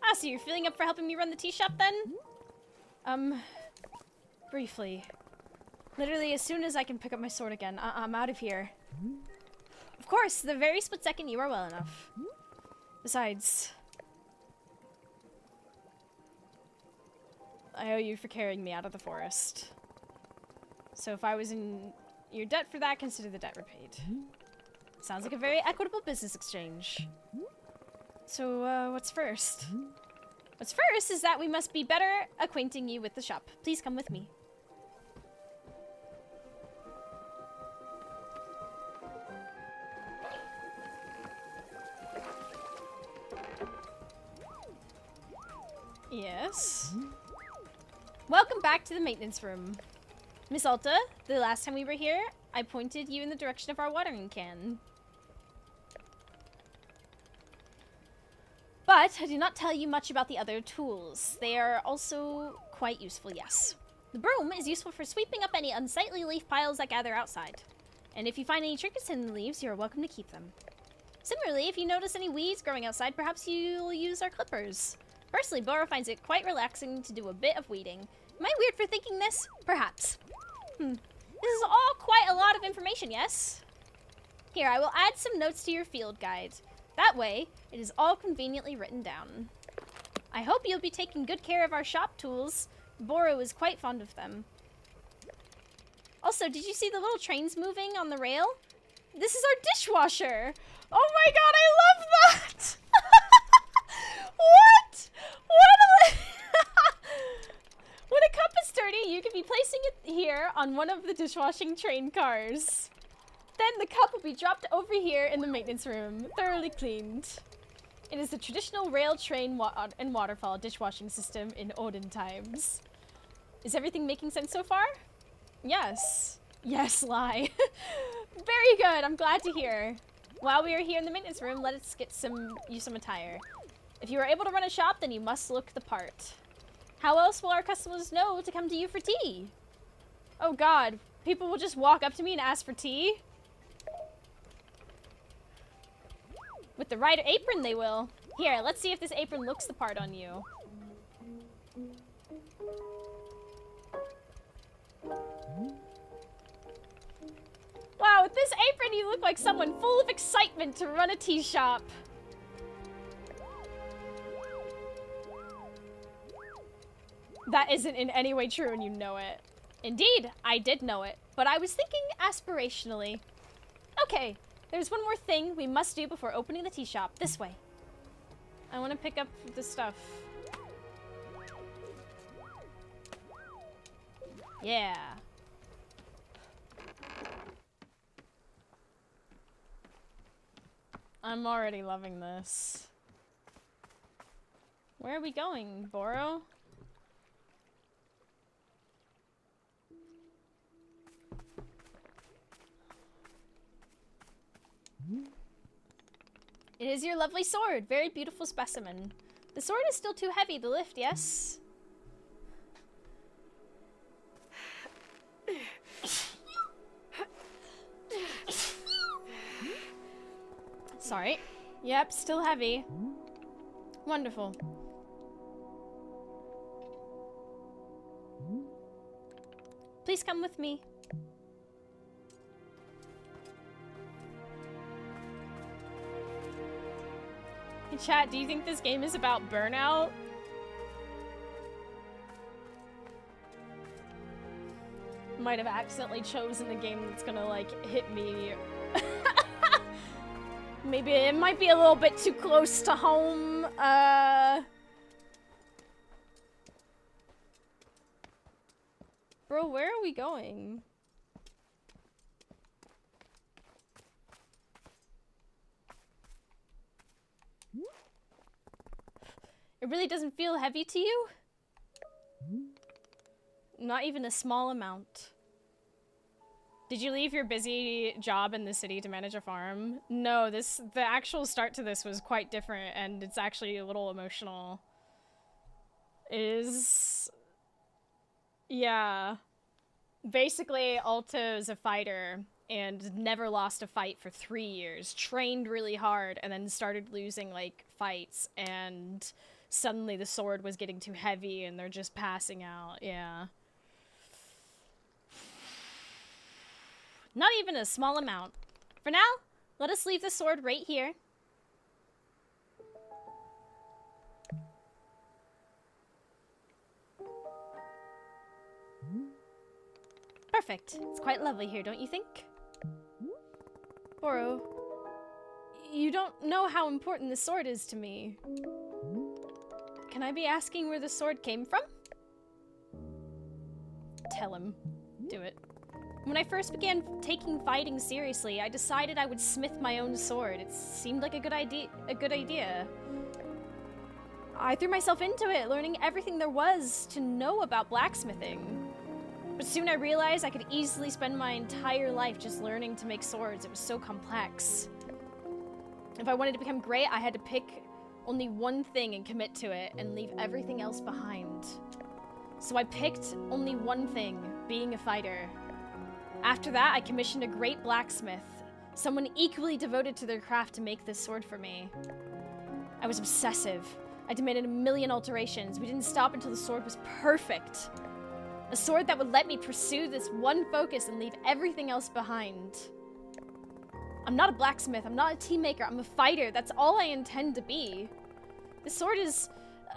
A: Ah, so you're feeling up for helping me run the tea shop then? Briefly. Literally, as soon as I can pick up my sword again, I'm out of here. Of course, the very split second you are well enough. Besides, I owe you for carrying me out of the forest. So if I was in your debt for that, consider the debt repaid. Sounds like a very equitable business exchange. So, what's first? What's first is that we must be better acquainting you with the shop. Please come with me. Yes. Welcome back to the maintenance room. Miss Alta, the last time we were here, I pointed you in the direction of our watering can. But I did not tell you much about the other tools. They are also quite useful, yes. The broom is useful for sweeping up any unsightly leaf piles that gather outside. And if you find any trinkets in the leaves, you are welcome to keep them. Similarly, if you notice any weeds growing outside, perhaps you'll use our clippers. Personally, Boro finds it quite relaxing to do a bit of weeding. Am I weird for thinking this? Perhaps. This is all quite a lot of information, yes? Here, I will add some notes to your field guide. That way, it is all conveniently written down. I hope you'll be taking good care of our shop tools. Boro is quite fond of them. Also, did you see the little trains moving on the rail? This is our dishwasher! Oh my god, I love that! What? What? When a cup is dirty, you can be placing it here on one of the dishwashing train cars. Then the cup will be dropped over here in the maintenance room, thoroughly cleaned. It is the traditional rail train and waterfall dishwashing system in olden times. Is everything making sense so far? Yes. Yes, lie. Very good, I'm glad to hear. While we are here in the maintenance room, let us get you some attire. If you are able to run a shop, then you must look the part. How else will our customers know to come to you for tea? Oh god, people will just walk up to me and ask for tea? With the right apron, they will. Here, let's see if this apron looks the part on you. Wow, with this apron, you look like someone full of excitement to run a tea shop. That isn't in any way true and you know it. Indeed, I did know it, but I was thinking aspirationally. Okay, there's one more thing we must do before opening the tea shop. This way. I want to pick up the stuff. Yeah. I'm already loving this. Where are we going, Boro? It is your lovely sword. Very beautiful specimen. The sword is still too heavy to lift, yes? Sorry. Yep, still heavy. Wonderful. Please come with me. Hey, chat, do you think this game is about burnout? Might have accidentally chosen the game that's gonna, like, hit me. Maybe it might be a little bit too close to home. Bro, where are we going? It really doesn't feel heavy to you? Not even a small amount. Did you leave your busy job in the city to manage a farm? No, the actual start to this was quite different, and it's actually a little emotional. Yeah. Basically, Alta is a fighter and never lost a fight for 3 years. Trained really hard and then started losing, like, fights, and suddenly the sword was getting too heavy and they're just passing out. Yeah. Not even a small amount. For now, let us leave the sword right here. Perfect. perfect. It's quite lovely here, don't you think? Boro, you don't know how important this sword is to me. Can I be asking where the sword came from? Tell him. Do it. When I first began taking fighting seriously, I decided I would smith my own sword. It seemed like a good idea. I threw myself into it, learning everything there was to know about blacksmithing. But soon I realized I could easily spend my entire life just learning to make swords. It was so complex. If I wanted to become great, I had to pick only one thing and commit to it and leave everything else behind. So I picked only one thing, being a fighter. After that, I commissioned a great blacksmith, someone equally devoted to their craft to make this sword for me. I was obsessive. I demanded a million alterations. We didn't stop until the sword was perfect. A sword that would let me pursue this one focus and leave everything else behind. I'm not a blacksmith, I'm not a tea maker, I'm a fighter. That's all I intend to be. This sword is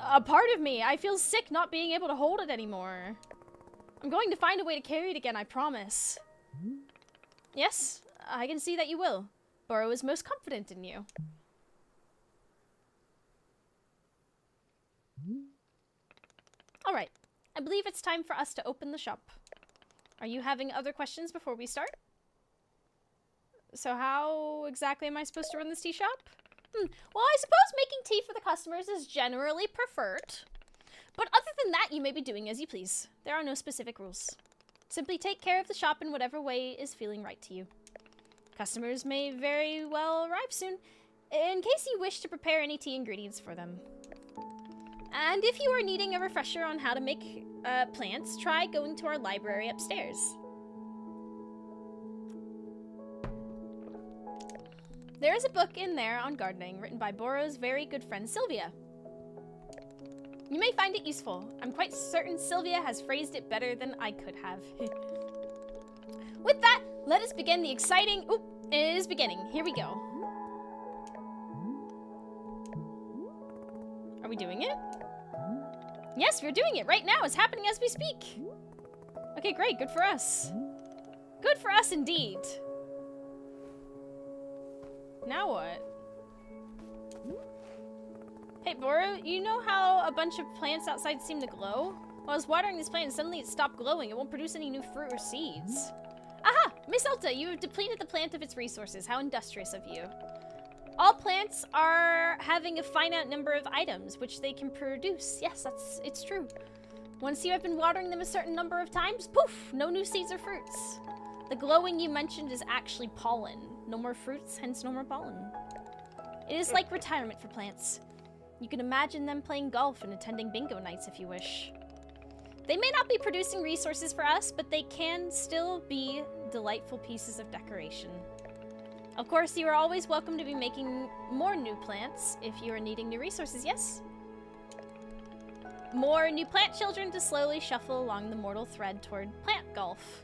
A: a part of me. I feel sick not being able to hold it anymore. I'm going to find a way to carry it again, I promise. Yes, I can see that you will. Boro is most confident in you. Alright, I believe it's time for us to open the shop. Are you having other questions before we start? So how exactly am I supposed to run this tea shop? Well, I suppose making tea for the customers is generally preferred. But other than that, you may be doing as you please. There are no specific rules. Simply take care of the shop in whatever way is feeling right to you. Customers may very well arrive soon, in case you wish to prepare any tea ingredients for them. And if you are needing a refresher on how to make plants, try going to our library upstairs. There is a book in there on gardening written by Boro's very good friend Sylvia. You may find it useful. I'm quite certain Sylvia has phrased it better than I could have. With that, let us begin the exciting... Oop, it is beginning. Here we go. Are we doing it? Yes, we're doing it right now. It's happening as we speak. Okay, great. Good for us. Good for us indeed. Now what? Hey, Boro, you know how a bunch of plants outside seem to glow? While I was watering this plant and suddenly it stopped glowing. It won't produce any new fruit or seeds. Aha! Miss Elta, you have depleted the plant of its resources. How industrious of you. All plants are having a finite number of items which they can produce. Yes, it's true. Once you have been watering them a certain number of times, poof, no new seeds or fruits. The glowing you mentioned is actually pollen. No more fruits, hence no more pollen. It is like retirement for plants. You can imagine them playing golf and attending bingo nights if you wish. They may not be producing resources for us, but they can still be delightful pieces of decoration. Of course, you are always welcome to be making more new plants if you are needing new resources, yes? More new plant children to slowly shuffle along the mortal thread toward plant golf.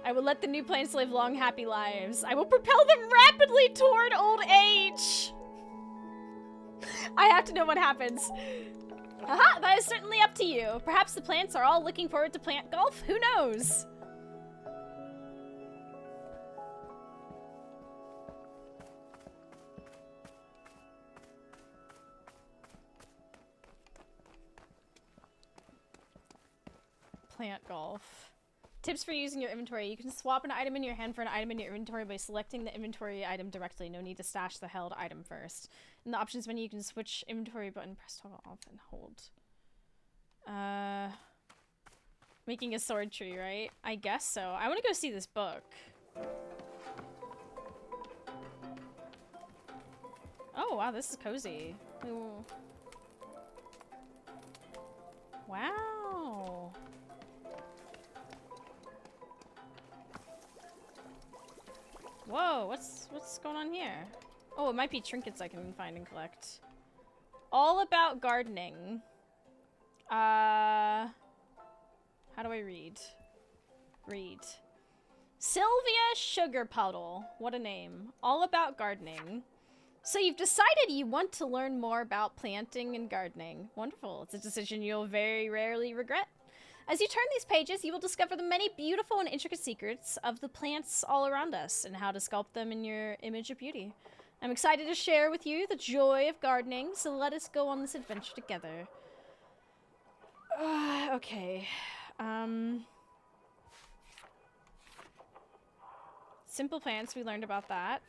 A: I will let the new plants live long, happy lives. I will propel them rapidly toward old age. I have to know what happens. Aha, that is certainly up to you. Perhaps the plants are all looking forward to plant golf. Who knows? Plant golf. Tips for using your inventory. You can swap an item in your hand for an item in your inventory by selecting the inventory item directly. No need to stash the held item first. In the options menu, you can switch inventory button, press toggle off, and hold. Making a sword tree, right? I guess so. I want to go see this book. Oh, wow, this is cozy. Ooh. Wow. Whoa, what's going on here? Oh, it might be trinkets I can find and collect. All about gardening. How do I read? Read. Sylvia Sugar Puddle. What a name. All about gardening. So you've decided you want to learn more about planting and gardening. Wonderful. It's a decision you'll very rarely regret. As you turn these pages, you will discover the many beautiful and intricate secrets of the plants all around us and how to sculpt them in your image of beauty. I'm excited to share with you the joy of gardening, so let us go on this adventure together. Okay. Simple plants, we learned about that.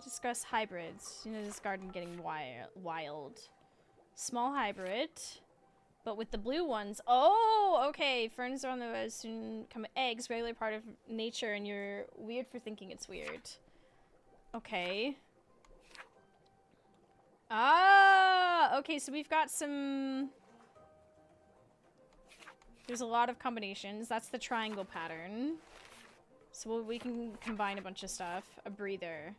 A: Discuss hybrids. You know, this garden getting wild. Small hybrid, but with the blue ones. Oh, okay. Ferns are on the way, soon come eggs, regular part of nature, and you're weird for thinking it's weird. Okay. Ah, okay, so we've got some... There's a lot of combinations. That's the triangle pattern. So we can combine a bunch of stuff. A breather.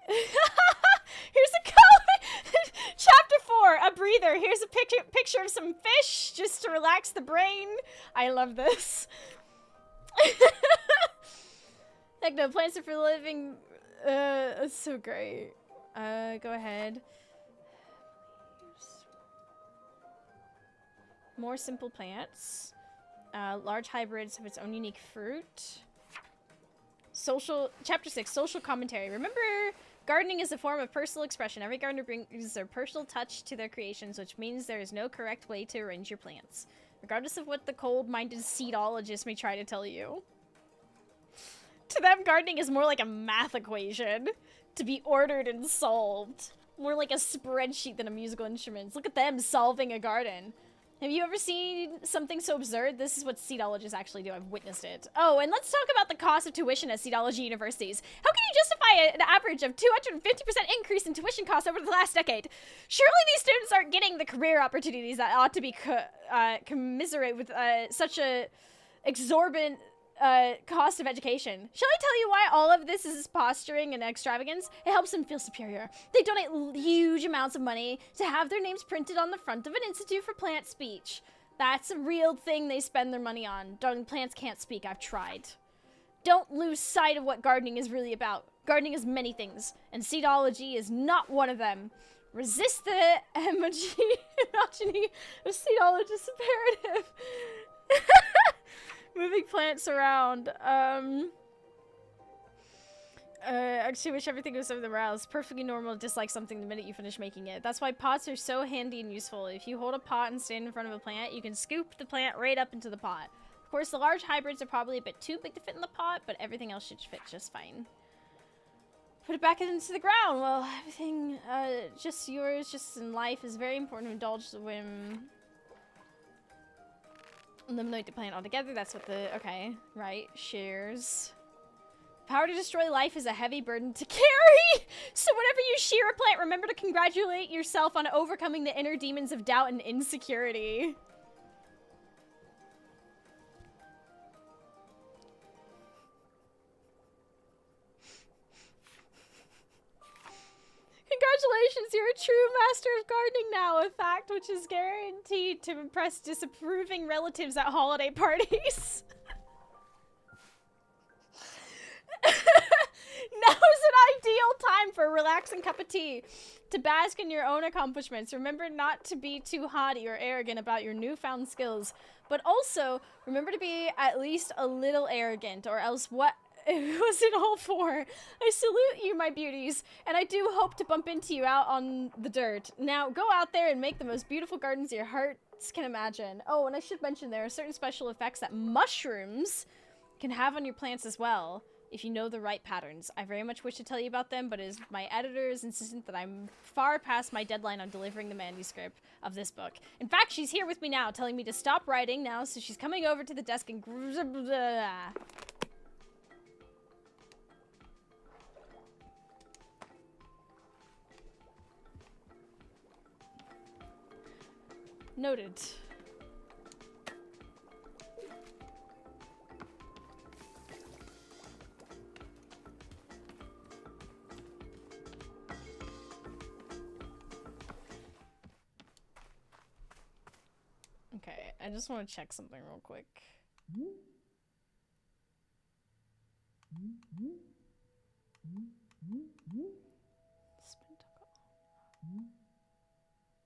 A: Here's a color. Chapter 4, a breather. Here's a picture of some fish just to relax the brain. I love this. Heck no, plants are for living. That's so great. Go ahead. More simple plants. Large hybrids have its own unique fruit. Chapter 6, social commentary. Remember, gardening is a form of personal expression. Every gardener brings their personal touch to their creations, which means there is no correct way to arrange your plants, regardless of what the cold-minded seedologist may try to tell you. To them, gardening is more like a math equation to be ordered and solved. More like a spreadsheet than a musical instrument. Look at them solving a garden. Have you ever seen something so absurd? This is what seedologists actually do. I've witnessed it. Oh, and let's talk about the cost of tuition at seedology universities. How can you justify an average of 250% increase in tuition costs over the last decade? Surely these students aren't getting the career opportunities that ought to be commiserate with such a exorbitant cost of education. Shall I tell you why all of this is posturing and extravagance? It helps them feel superior. They donate huge amounts of money to have their names printed on the front of an institute for plant speech. That's a real thing they spend their money on. Darling, plants can't speak. I've tried. Don't lose sight of what gardening is really about. Gardening is many things, and seedology is not one of them. Resist the misogyny of seedologist imperative. Moving plants around. I actually wish everything was over the rails. Perfectly normal to dislike something the minute you finish making it. That's why pots are so handy and useful. If you hold a pot and stand in front of a plant, you can scoop the plant right up into the pot. Of course, the large hybrids are probably a bit too big to fit in the pot, but everything else should fit just fine. Put it back into the ground. Well, everything just yours, just in life, is very important to indulge the whim. Eliminate the plant altogether. That's what the... Okay, right. Shares. Power to destroy life is a heavy burden to carry! So whenever you shear a plant, remember to congratulate yourself on overcoming the inner demons of doubt and insecurity. Congratulations, you're a true master of gardening now, a fact which is guaranteed to impress disapproving relatives at holiday parties. Now's an ideal time for a relaxing cup of tea. To bask in your own accomplishments. Remember not to be too haughty or arrogant about your newfound skills, but also remember to be at least a little arrogant, or else what was it all for? I salute you, my beauties, and I do hope to bump into you out on the dirt. Now, go out there and make the most beautiful gardens your hearts can imagine. Oh, and I should mention there are certain special effects that mushrooms can have on your plants as well, if you know the right patterns. I very much wish to tell you about them, but as my editor is insistent that I'm far past my deadline on delivering the manuscript of this book. In fact, she's here with me now, telling me to stop writing now, so she's coming over to the desk and... Noted. Okay, I just want to check something real quick.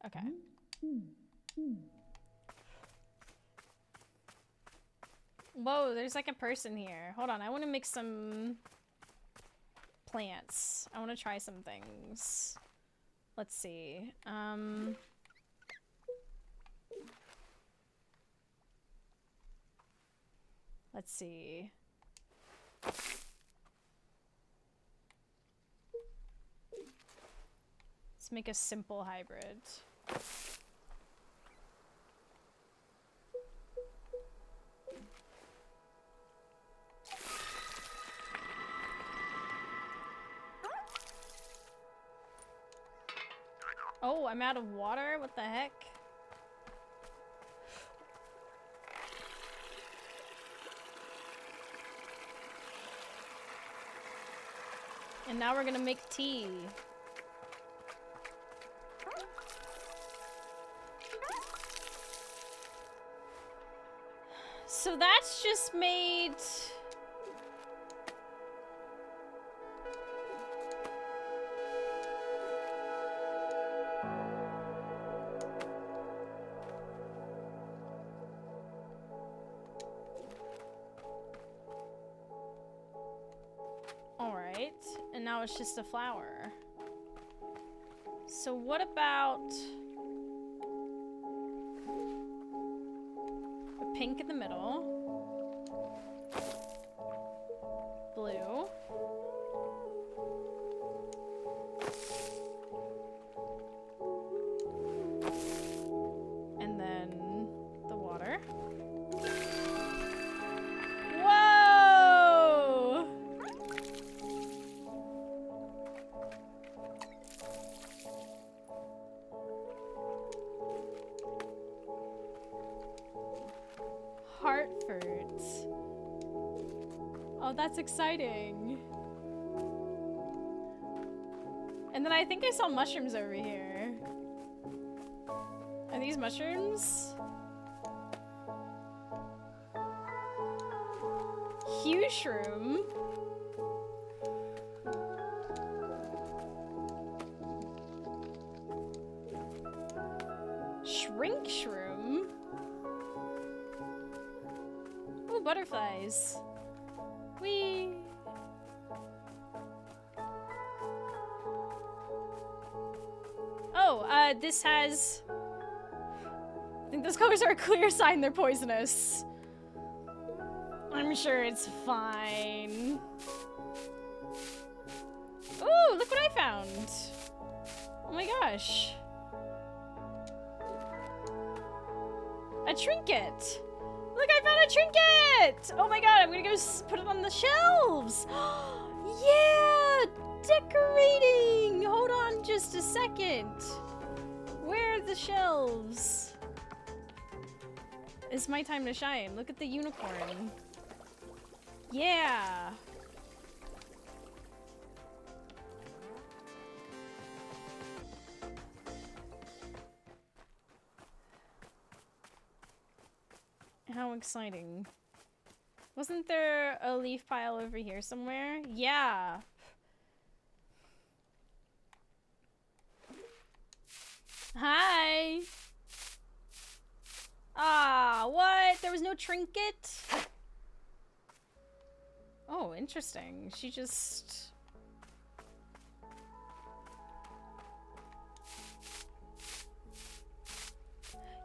A: Okay. Whoa, there's like a person here. Hold on, I want to make some plants. I want to try some things. Let's see. Let's see. Let's make a simple hybrid. Oh, I'm out of water? What the heck? And now we're gonna make tea. So that's just made... Alright, and now it's just a flower. So what about a pink in the middle, blue, and then the water. Whoa! Hartford. Oh, that's exciting. And then I think I saw mushrooms over here. Are these mushrooms? Huge shroom. Shrink shroom. Ooh, butterflies. Whee! Oh, this has... I think those colors are a clear sign they're poisonous. I'm sure it's fine. Ooh, look what I found! Oh my gosh. A trinket! Look, I found a trinket! Oh my god, I'm gonna go put it on the shelves! Yeah! Decorating! Hold on just a second. Where are the shelves? It's my time to shine. Look at the unicorn. Yeah! How exciting. Wasn't there a leaf pile over here somewhere? Yeah. Hi. Ah, what? There was no trinket? Oh, interesting. She just...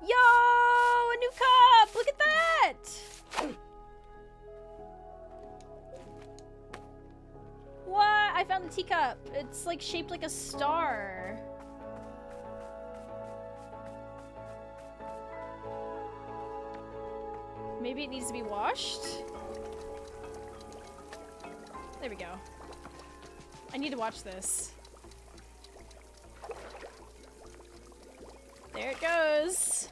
A: Yo! A new cup! Look at that! What? I found a teacup. It's like shaped like a star. Maybe it needs to be washed? There we go. I need to watch this. There it goes.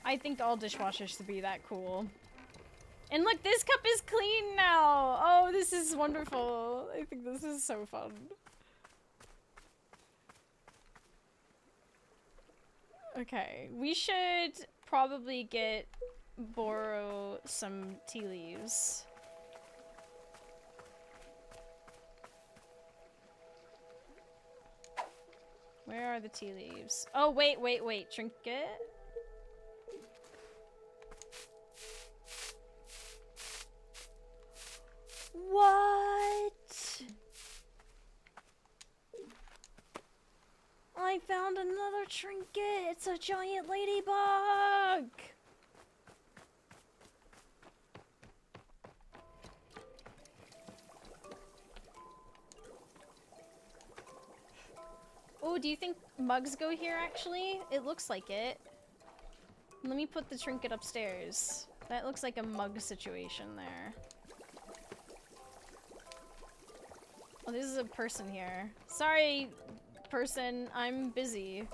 A: I think all dishwashers should be that cool. And look, this cup is clean now. Oh, this is wonderful. I think this is so fun. Okay, we should probably borrow some tea leaves. Where are the tea leaves? Oh, wait, trinket? What? I found another trinket! It's a giant ladybug! Oh, do you think mugs go here, actually? It looks like it. Let me put the trinket upstairs. That looks like a mug situation there. Oh, this is a person here. Sorry, person, I'm busy.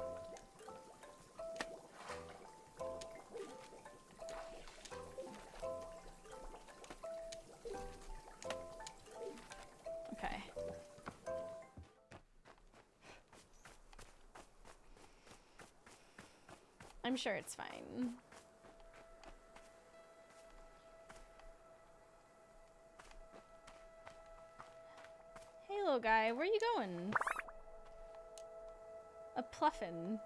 A: Okay. I'm sure it's fine. Hey, little guy, where are you going? A pluffin.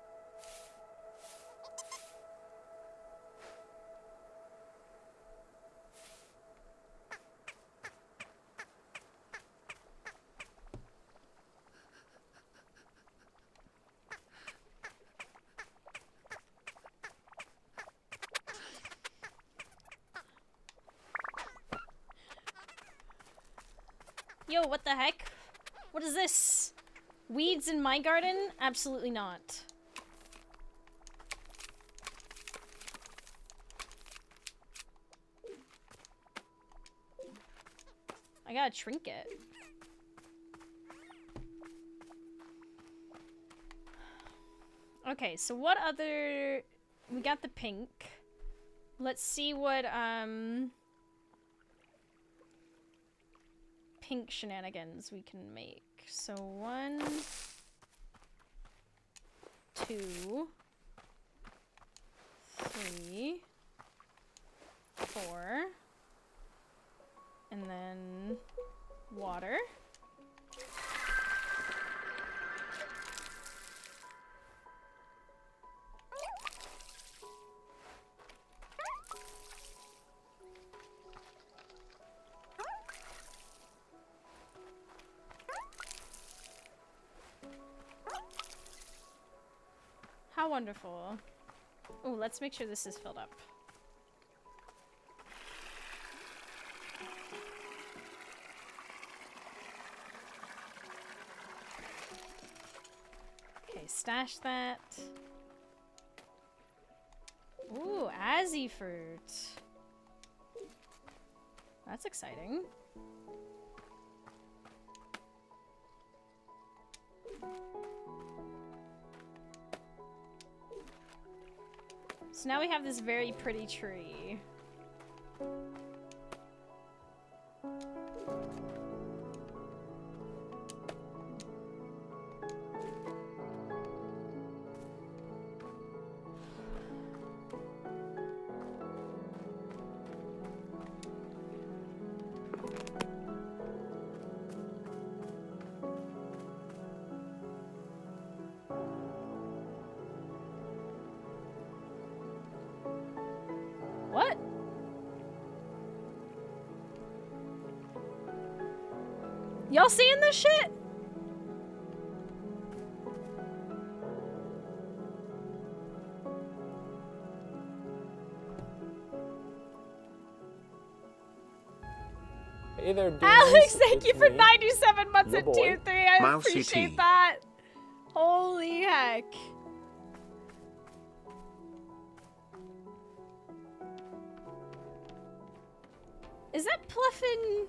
A: Yo, what the heck? What is this? Weeds in my garden? Absolutely not. I got a trinket. Okay, so what other... We got the pink. Let's see what, pink shenanigans we can make. So 1, 2, 3, 4, and then water. How wonderful. Oh, let's make sure this is filled up. Okay, stash that. Ooh, Azzy fruit. That's exciting. So now we have this very pretty tree. What? Y'all seeing this shit?
B: Hey there, demons.
A: Alex, thank you
B: It's
A: for
B: me.
A: 97 months
B: Your
A: and
B: boy.
A: tier 3. I
C: Mousy
A: appreciate
C: T.
A: that. Holy heck. Is that Pluffin?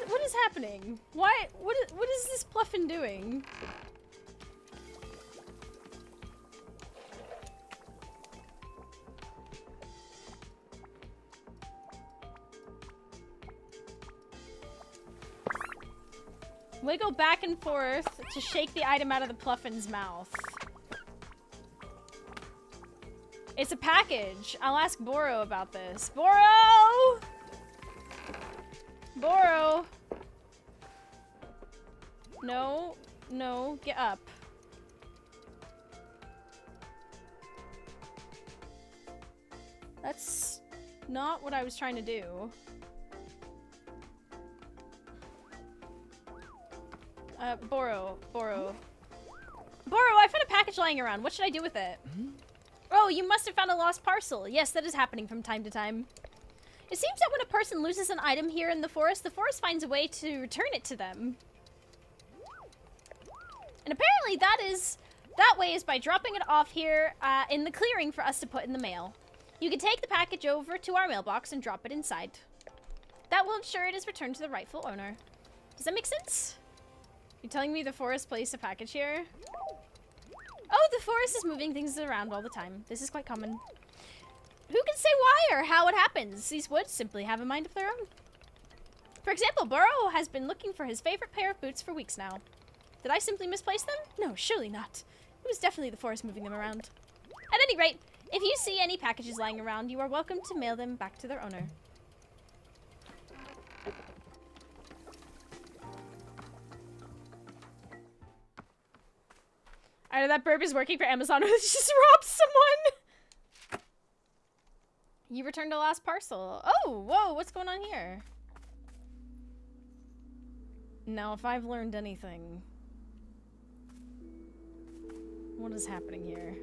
A: What is happening? Why? What is this Pluffin doing? Wiggle back and forth to shake the item out of the Pluffin's mouth. It's a package. I'll ask Boro about this. Boro! Boro! No, no, get up. That's not what I was trying to do. Boro. Boro, I found a package lying around. What should I do with it? Oh, you must have found a lost parcel. Yes, that is happening from time to time. It seems that when a person loses an item here in the forest finds a way to return it to them. And apparently that way is by dropping it off here in the clearing for us to put in the mail. You can take the package over to our mailbox and drop it inside. That will ensure it is returned to the rightful owner. Does that make sense? You're telling me the forest placed a package here? Oh, the forest is moving things around all the time. This is quite common. Who can say why or how it happens? These woods simply have a mind of their own. For example, Burrow has been looking for his favorite pair of boots for weeks now. Did I simply misplace them? No, surely not. It was definitely the forest moving them around. At any rate, if you see any packages lying around, you are welcome to mail them back to their owner. Either that burp is working for Amazon or it's just robbed someone. You returned a lost parcel. Oh, whoa, what's going on here? Now, if I've learned anything, what is happening here?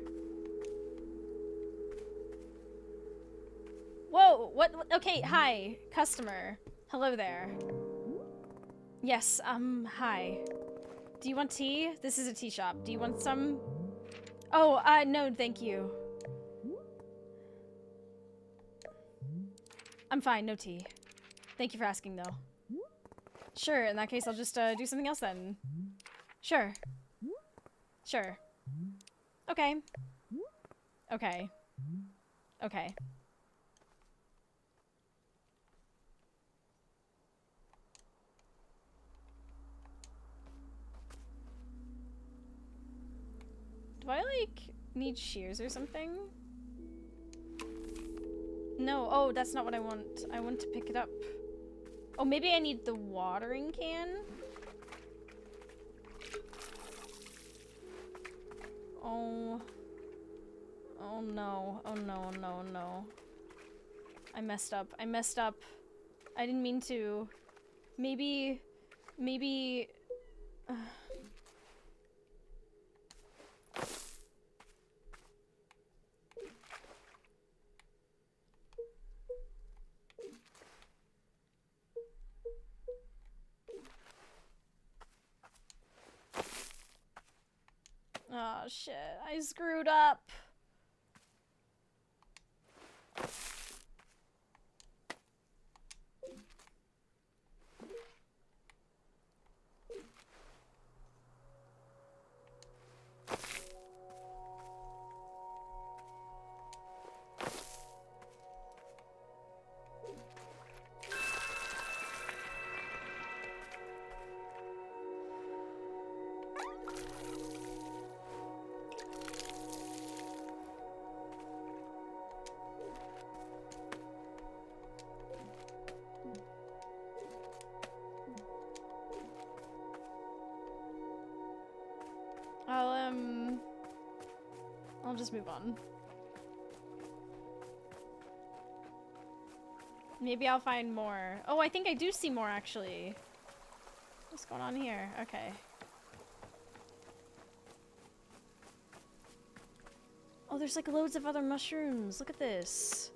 A: Whoa, what? Okay, hi, customer. Hello there. Yes, hi. Do you want tea? This is a tea shop. Do you want some? Oh, no, thank you. I'm fine, no tea. Thank you for asking, though. Sure, in that case, I'll just, do something else then. Sure. Sure. Okay. Okay. Okay. Do I, like, need shears or something? No, oh, that's not what I want. I want to pick it up. Oh, maybe I need the watering can? Oh. Oh no. Oh no, no, no. I messed up. I messed up. I didn't mean to. Maybe... Oh shit, I screwed up. I'll just move on. Maybe I'll find more. Oh, I think I do see more, actually. What's going on here? Okay. Oh, there's like loads of other mushrooms. Look at this.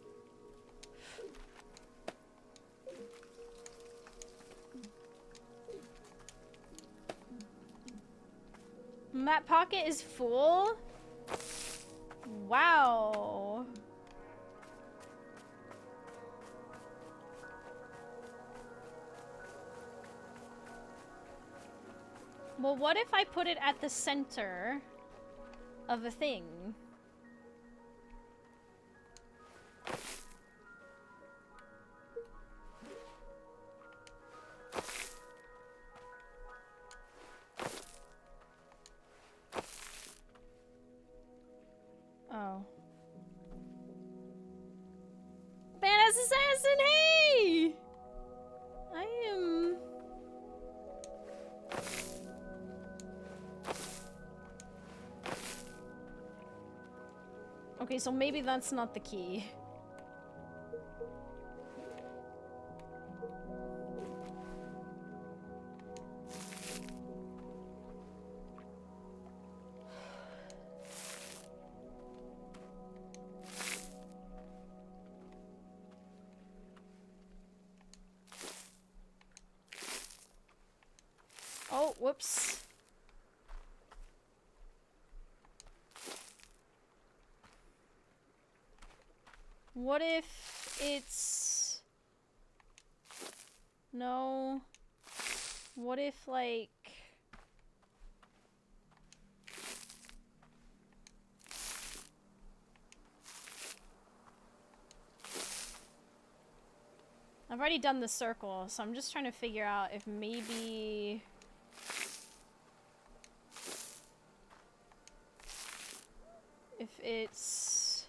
A: That pocket is full? Wow. Well, what if I put it at the center of a thing? assassin, hey! I am... Okay, so maybe that's not the key. Oh, whoops. What if it's... No. What if, like... I've already done the circle, so I'm just trying to figure out if maybe... If it's...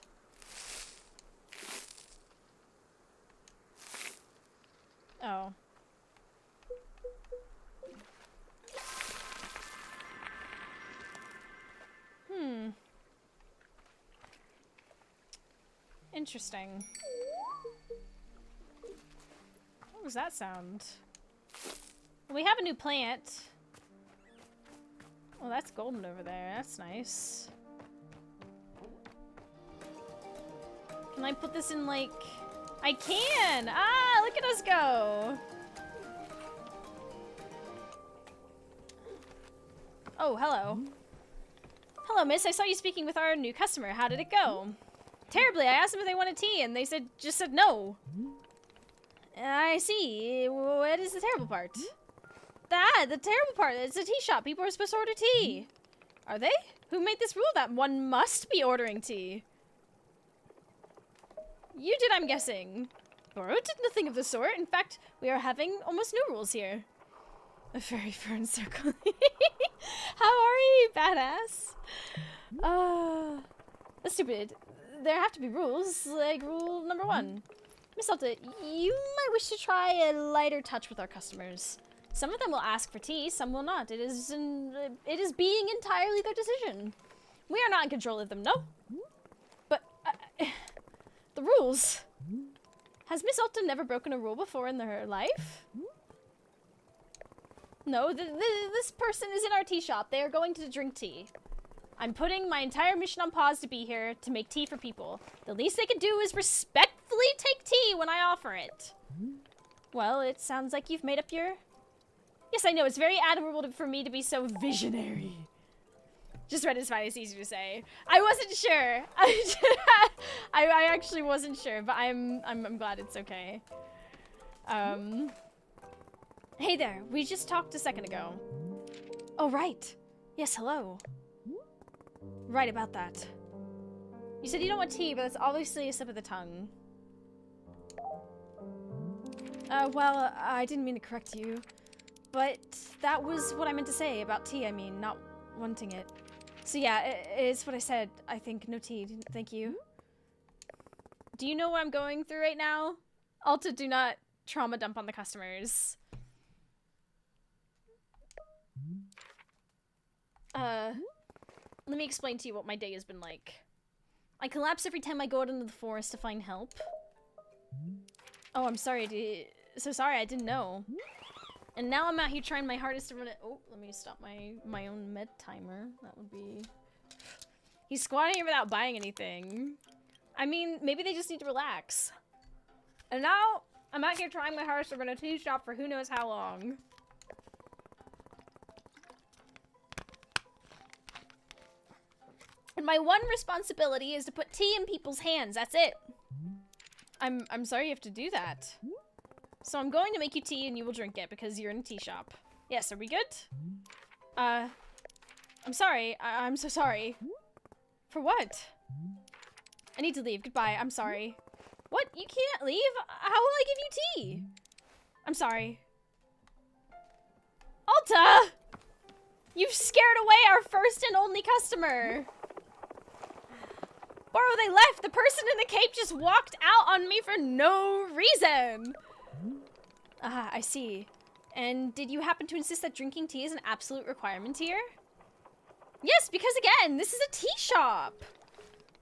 A: Oh. Interesting. What was that sound? We have a new plant. Oh, that's golden over there. That's nice. Can I put this in, like... I can! Ah, look at us go! Oh, hello. Hello, miss. I saw you speaking with our new customer. How did it go? Terribly. I asked them if they wanted tea, and they just said no. I see. What is the terrible part? The terrible part. It's a tea shop. People are supposed to order tea. Are they? Who made this rule that one must be ordering tea? You did, I'm guessing. Boro did nothing of the sort. In fact, we are having almost new rules here. A fairy fern circle. How are you, badass? That's stupid. There have to be rules, like rule number 1. Miss Alta, you might wish to try a lighter touch with our customers. Some of them will ask for tea, some will not. It is being entirely their decision. We are not in control of them, no? But, the rules. Has Miss Alta never broken a rule before in her life? No, this person is in our tea shop. They are going to drink tea. I'm putting my entire mission on pause to be here to make tea for people. The least they can do is respectfully take tea when I offer it. Well, it sounds like you've made up your... Yes, I know, it's very admirable for me to be so visionary. Just read it's fine, it's easy to say. I wasn't sure. I actually wasn't sure, but I'm glad it's okay. Hey there, we just talked a second ago. Oh, right. Yes, hello. Right about that. You said you don't want tea, but that's obviously a slip of the tongue. Well, I didn't mean to correct you. But that was what I meant to say about tea, I mean, not wanting it. So yeah, it's what I said. I think no tea, thank you. Do you know what I'm going through right now? Alta, do not trauma dump on the customers. Let me explain to you what my day has been like. I collapse every time I go out into the forest to find help. Oh, I'm sorry, so sorry, I didn't know. And now I'm out here trying my hardest to run it. Oh, let me stop my own med timer. That would be... He's squatting here without buying anything. I mean, maybe they just need to relax. And now, I'm out here trying my hardest to run a tea shop for who knows how long. And my one responsibility is to put tea in people's hands. That's it. I'm sorry you have to do that. So I'm going to make you tea and you will drink it because you're in a tea shop. Yes, are we good? I'm sorry. I'm so sorry. For what? I need to leave. Goodbye. I'm sorry. What? You can't leave? How will I give you tea? I'm sorry. Alta! You've scared away our first and only customer. Boro, they left! The person in the cape just walked out on me for no reason! Ah, I see. And did you happen to insist that drinking tea is an absolute requirement here? Yes, because again, this is a tea shop!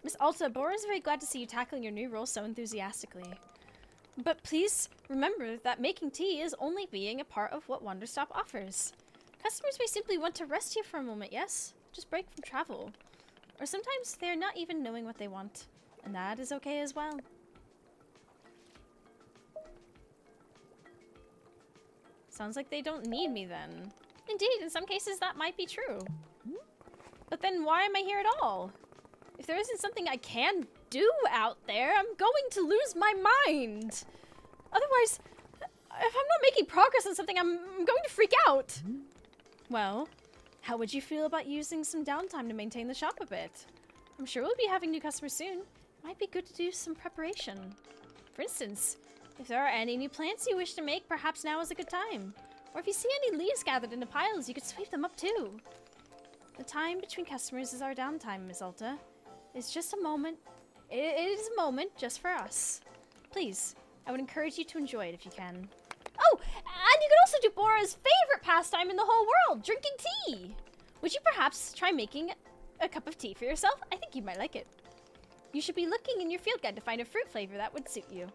A: Miss Alta, Boro is very glad to see you tackling your new role so enthusiastically. But please remember that making tea is only being a part of what Wanderstop offers. Customers may simply want to rest here for a moment, yes? Just break from travel. Or sometimes they're not even knowing what they want. And that is okay as well. Sounds like they don't need me then. Indeed, in some cases that might be true. But then why am I here at all? If there isn't something I can do out there, I'm going to lose my mind. Otherwise, if I'm not making progress on something, I'm going to freak out. Well, how would you feel about using some downtime to maintain the shop a bit? I'm sure we'll be having new customers soon. Might be good to do some preparation. For instance, if there are any new plants you wish to make, perhaps now is a good time. Or if you see any leaves gathered into piles, you could sweep them up too. The time between customers is our downtime, Miss Alta. It's just a moment. It is a moment just for us. Please, I would encourage you to enjoy it if you can. Oh, and you could also do Bora's favorite pastime in the whole world, drinking tea. Would you perhaps try making a cup of tea for yourself? I think you might like it. You should be looking in your field guide to find a fruit flavor that would suit you.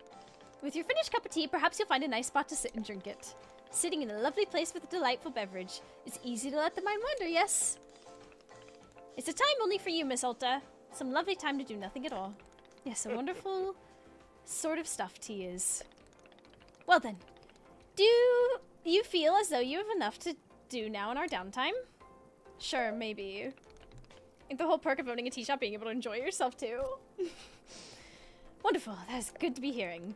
A: With your finished cup of tea, perhaps you'll find a nice spot to sit and drink it. Sitting in a lovely place with a delightful beverage. It's easy to let the mind wander, yes? It's a time only for you, Miss Alta. Some lovely time to do nothing at all. Yes, a wonderful sort of stuff tea is. Well then, do you feel as though you have enough to do now in our downtime? Sure, maybe. I think the whole perk of owning a tea shop being able to enjoy yourself too. Wonderful, that's good to be hearing.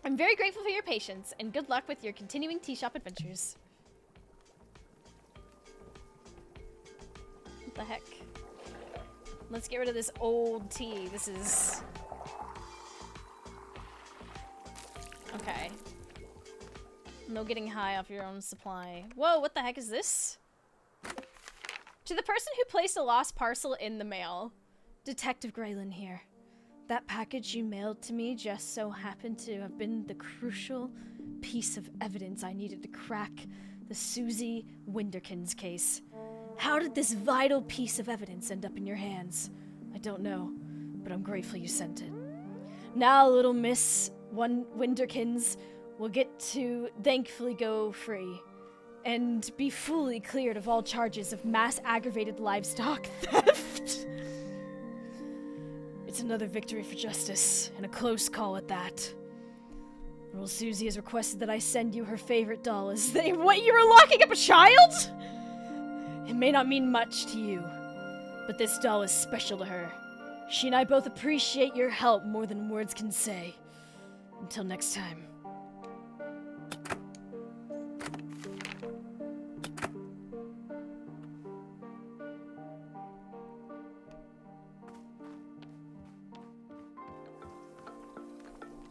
A: I'm very grateful for your patience, and good luck with your continuing tea shop adventures. What the heck? Let's get rid of this old tea. This is... Okay. No getting high off your own supply. Whoa, what the heck is this? To the person who placed a lost parcel in the mail. Detective Graylin here. That package you mailed to me just so happened to have been the crucial piece of evidence I needed to crack the Susie Winderkins case. How did this vital piece of evidence end up in your hands? I don't know, but I'm grateful you sent it. Now, little Miss Winderkins will get to thankfully go free and be fully cleared of all charges of mass aggravated livestock theft. It's another victory for justice, and a close call at that. Little Susie has requested that I send you her favorite doll as they— What, you were locking up a child? It may not mean much to you, but this doll is special to her. She and I both appreciate your help more than words can say. Until next time.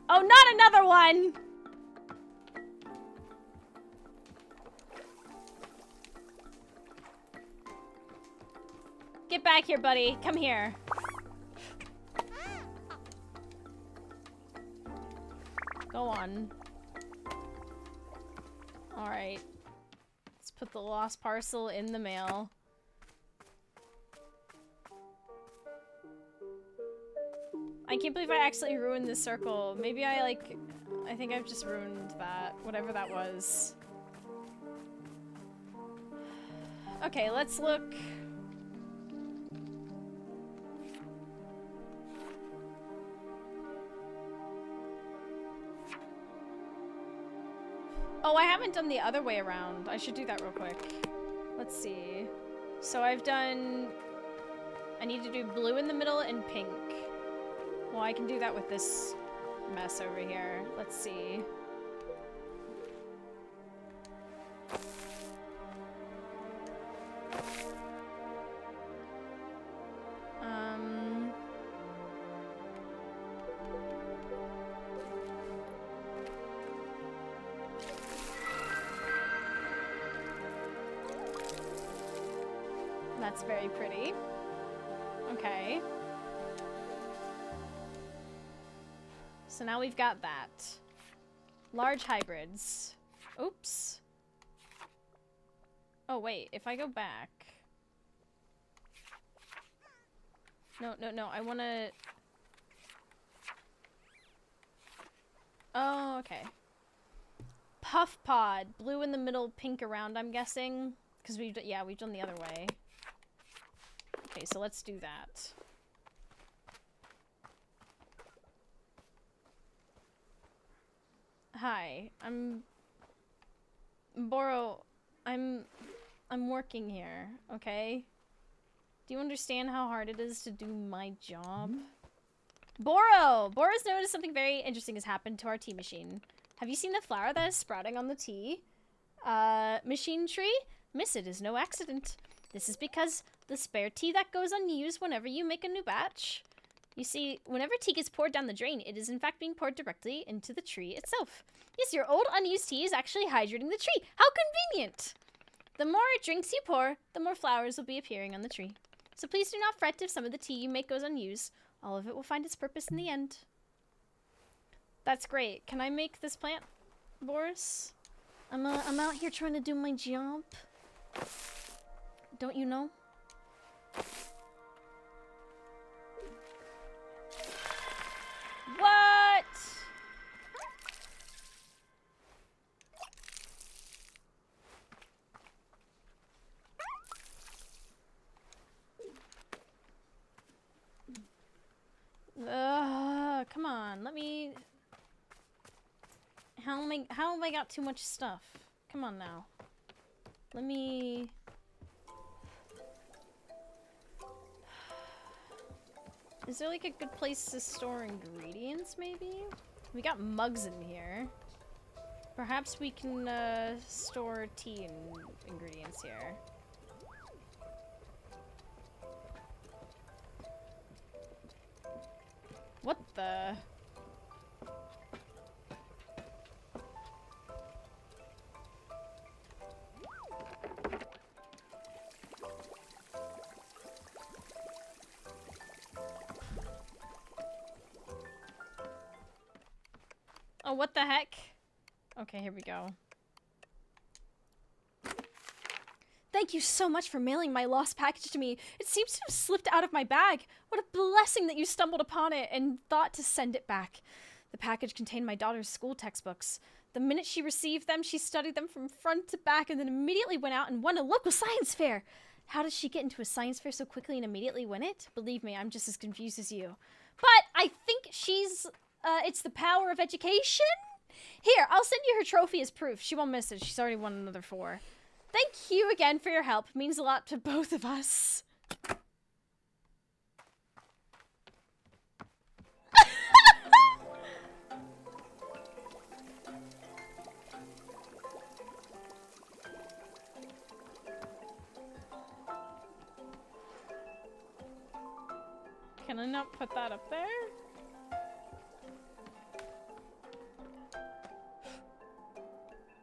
A: Oh, not another one! Get back here, buddy. Come here. Go on. Alright. Let's put the lost parcel in the mail. I can't believe I actually ruined this circle. Maybe I think I've just ruined that. Whatever that was. Okay, let's look. Oh, I haven't done the other way around. I should do that real quick. Let's see. So I've done... I need to do blue in the middle and pink. Well, I can do that with this mess over here. Let's see. That's very pretty. Okay. So now we've got that. Large hybrids. Oops. Oh, wait. If I go back... No. I want to... Oh, okay. Puff pod. Blue in the middle, pink around, I'm guessing. Because we've done the other way. Okay, so let's do that. Hi, I'm Boro. I'm working here, okay? Do you understand how hard it is to do my job? Boro's noticed something very interesting has happened to our tea machine. Have you seen the flower that is sprouting on the tea machine tree? Miss, it is no accident. This is because the spare tea that goes unused whenever you make a new batch. You see, whenever tea gets poured down the drain, it is in fact being poured directly into the tree itself. Yes, your old unused tea is actually hydrating the tree. How convenient! The more drinks you pour, the more flowers will be appearing on the tree. So please do not fret if some of the tea you make goes unused. All of it will find its purpose in the end. That's great. Can I make this plant, Boris? I'm out here trying to do my job. Don't you know? What? Come on, let me... How have I got too much stuff? Come on now. Let me... Is there like a good place to store ingredients, maybe? We got mugs in here. Perhaps we can store tea and ingredients here. What the? Oh, what the heck? Okay, here we go. Thank you so much for mailing my lost package to me. It seems to have slipped out of my bag. What a blessing that you stumbled upon it and thought to send it back. The package contained my daughter's school textbooks. The minute she received them, she studied them from front to back and then immediately went out and won a local science fair. How did she get into a science fair so quickly and immediately win it? Believe me, I'm just as confused as you. But I think she's... it's the power of education? Here, I'll send you her trophy as proof. She won't miss it. She's already won another 4. Thank you again for your help. It means a lot to both of us. Can I not put that up there?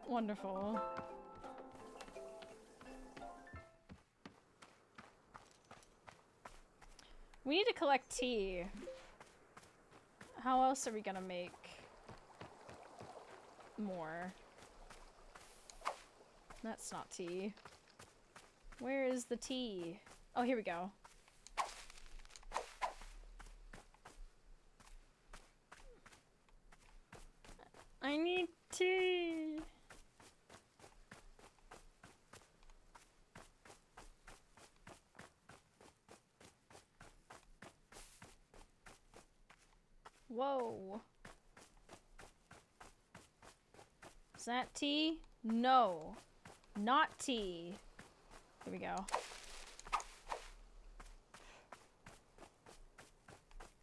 A: Wonderful. We need to collect tea. How else are we gonna make more? That's not tea. Where is the tea? Oh, here we go. I need tea. Whoa. Is that tea? No. Not tea. Here we go.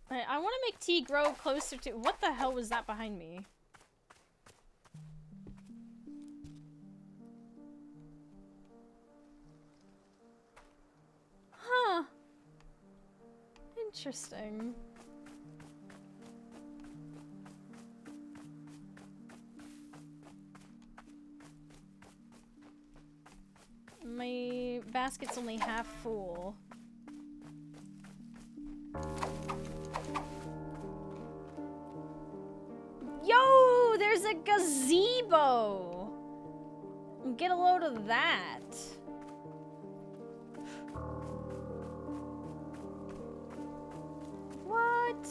A: I want to make tea grow closer to... What the hell was that behind me? Huh. Interesting. My basket's only half full. a gazebo! Get a load of that. What?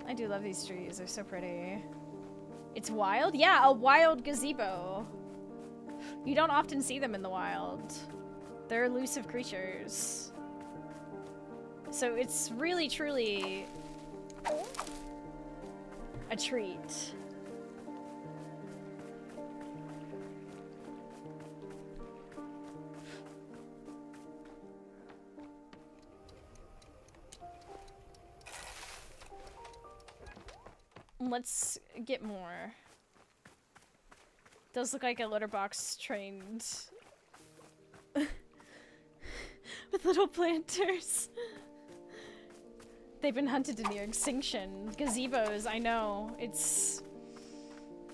A: I do love these trees. They're so pretty. It's wild? Yeah, a wild gazebo. You don't often see them in the wild. They're elusive creatures. So it's really, truly a treat. Let's get more. Does look like a litter box trained with little planters. They've been hunted to near extinction. Gazebos, I know. It's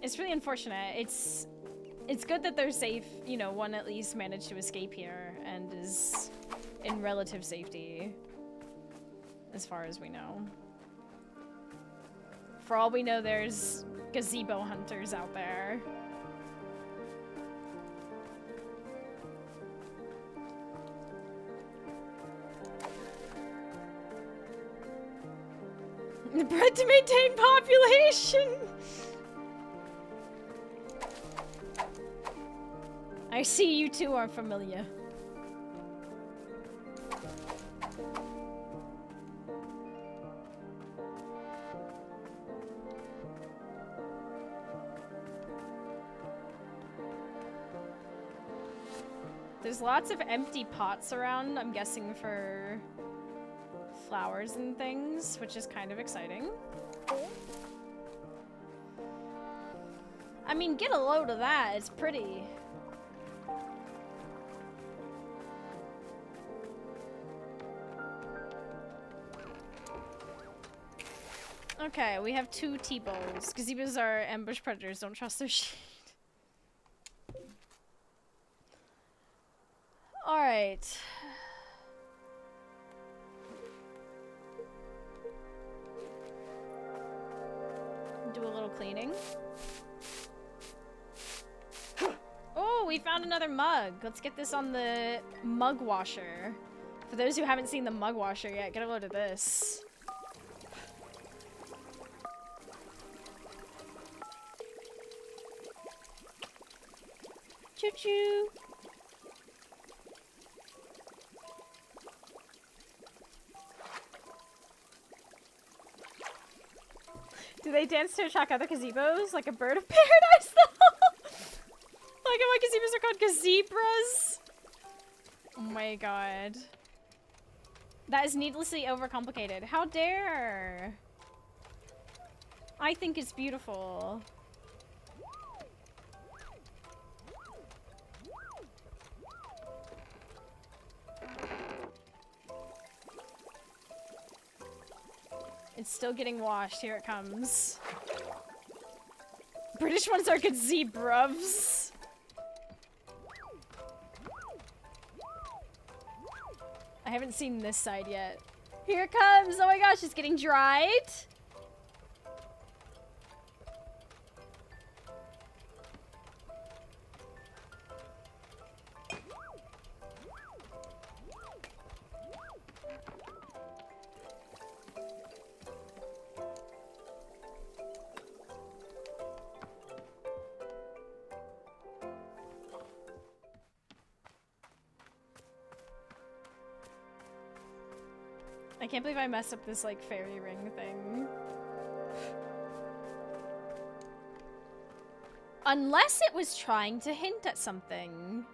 A: really unfortunate. It's good that they're safe. You know, one at least managed to escape here and is in relative safety, as far as we know. For all we know, there's gazebo hunters out there. Bred to maintain population! I see you two are familiar. There's lots of empty pots around, I'm guessing for flowers and things, which is kind of exciting. I mean, get a load of that, it's pretty. Okay, we have 2 T-bows. Gazebos are ambush predators, don't trust their shade. Alright. Do a little cleaning. Oh, we found another mug. Let's get this on the mug washer. For those who haven't seen the mug washer yet, get a load of this. Choo-choo. Do they dance to attract other gazebos? Like a bird of paradise, though? Like my gazebos are called gazebras? Oh my god. That is needlessly overcomplicated. How dare! I think it's beautiful. It's still getting washed. Here it comes. British ones are gazebrovs. I haven't seen this side yet. Here it comes! Oh my gosh, it's getting dried. I can't believe I messed up this, like, fairy ring thing. Unless it was trying to hint at something.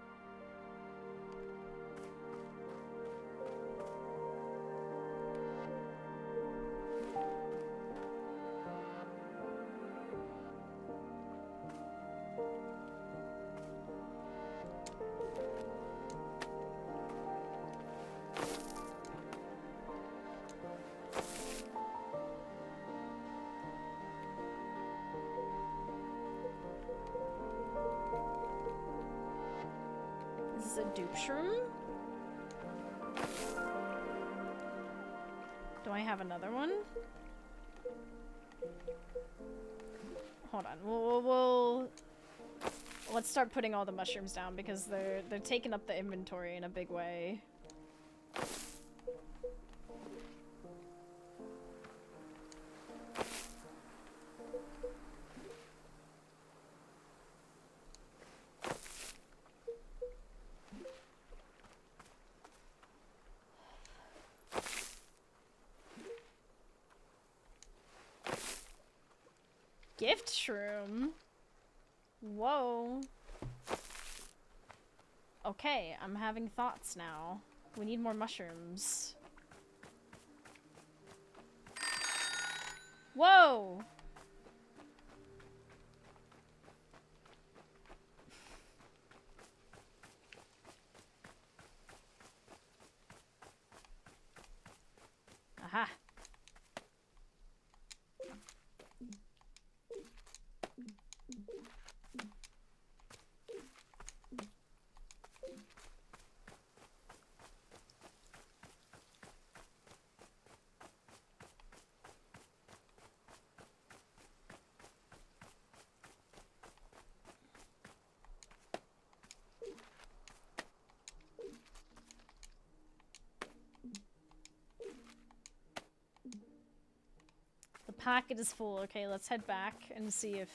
A: This is a dupe shroom? Do I have another one? hold on. Let's start putting all the mushrooms down because they're taking up the inventory in a big way. Gift shroom? Whoa. Okay, I'm having thoughts now. We need more mushrooms. Whoa! Aha. The packet is full. Okay, let's head back and see if...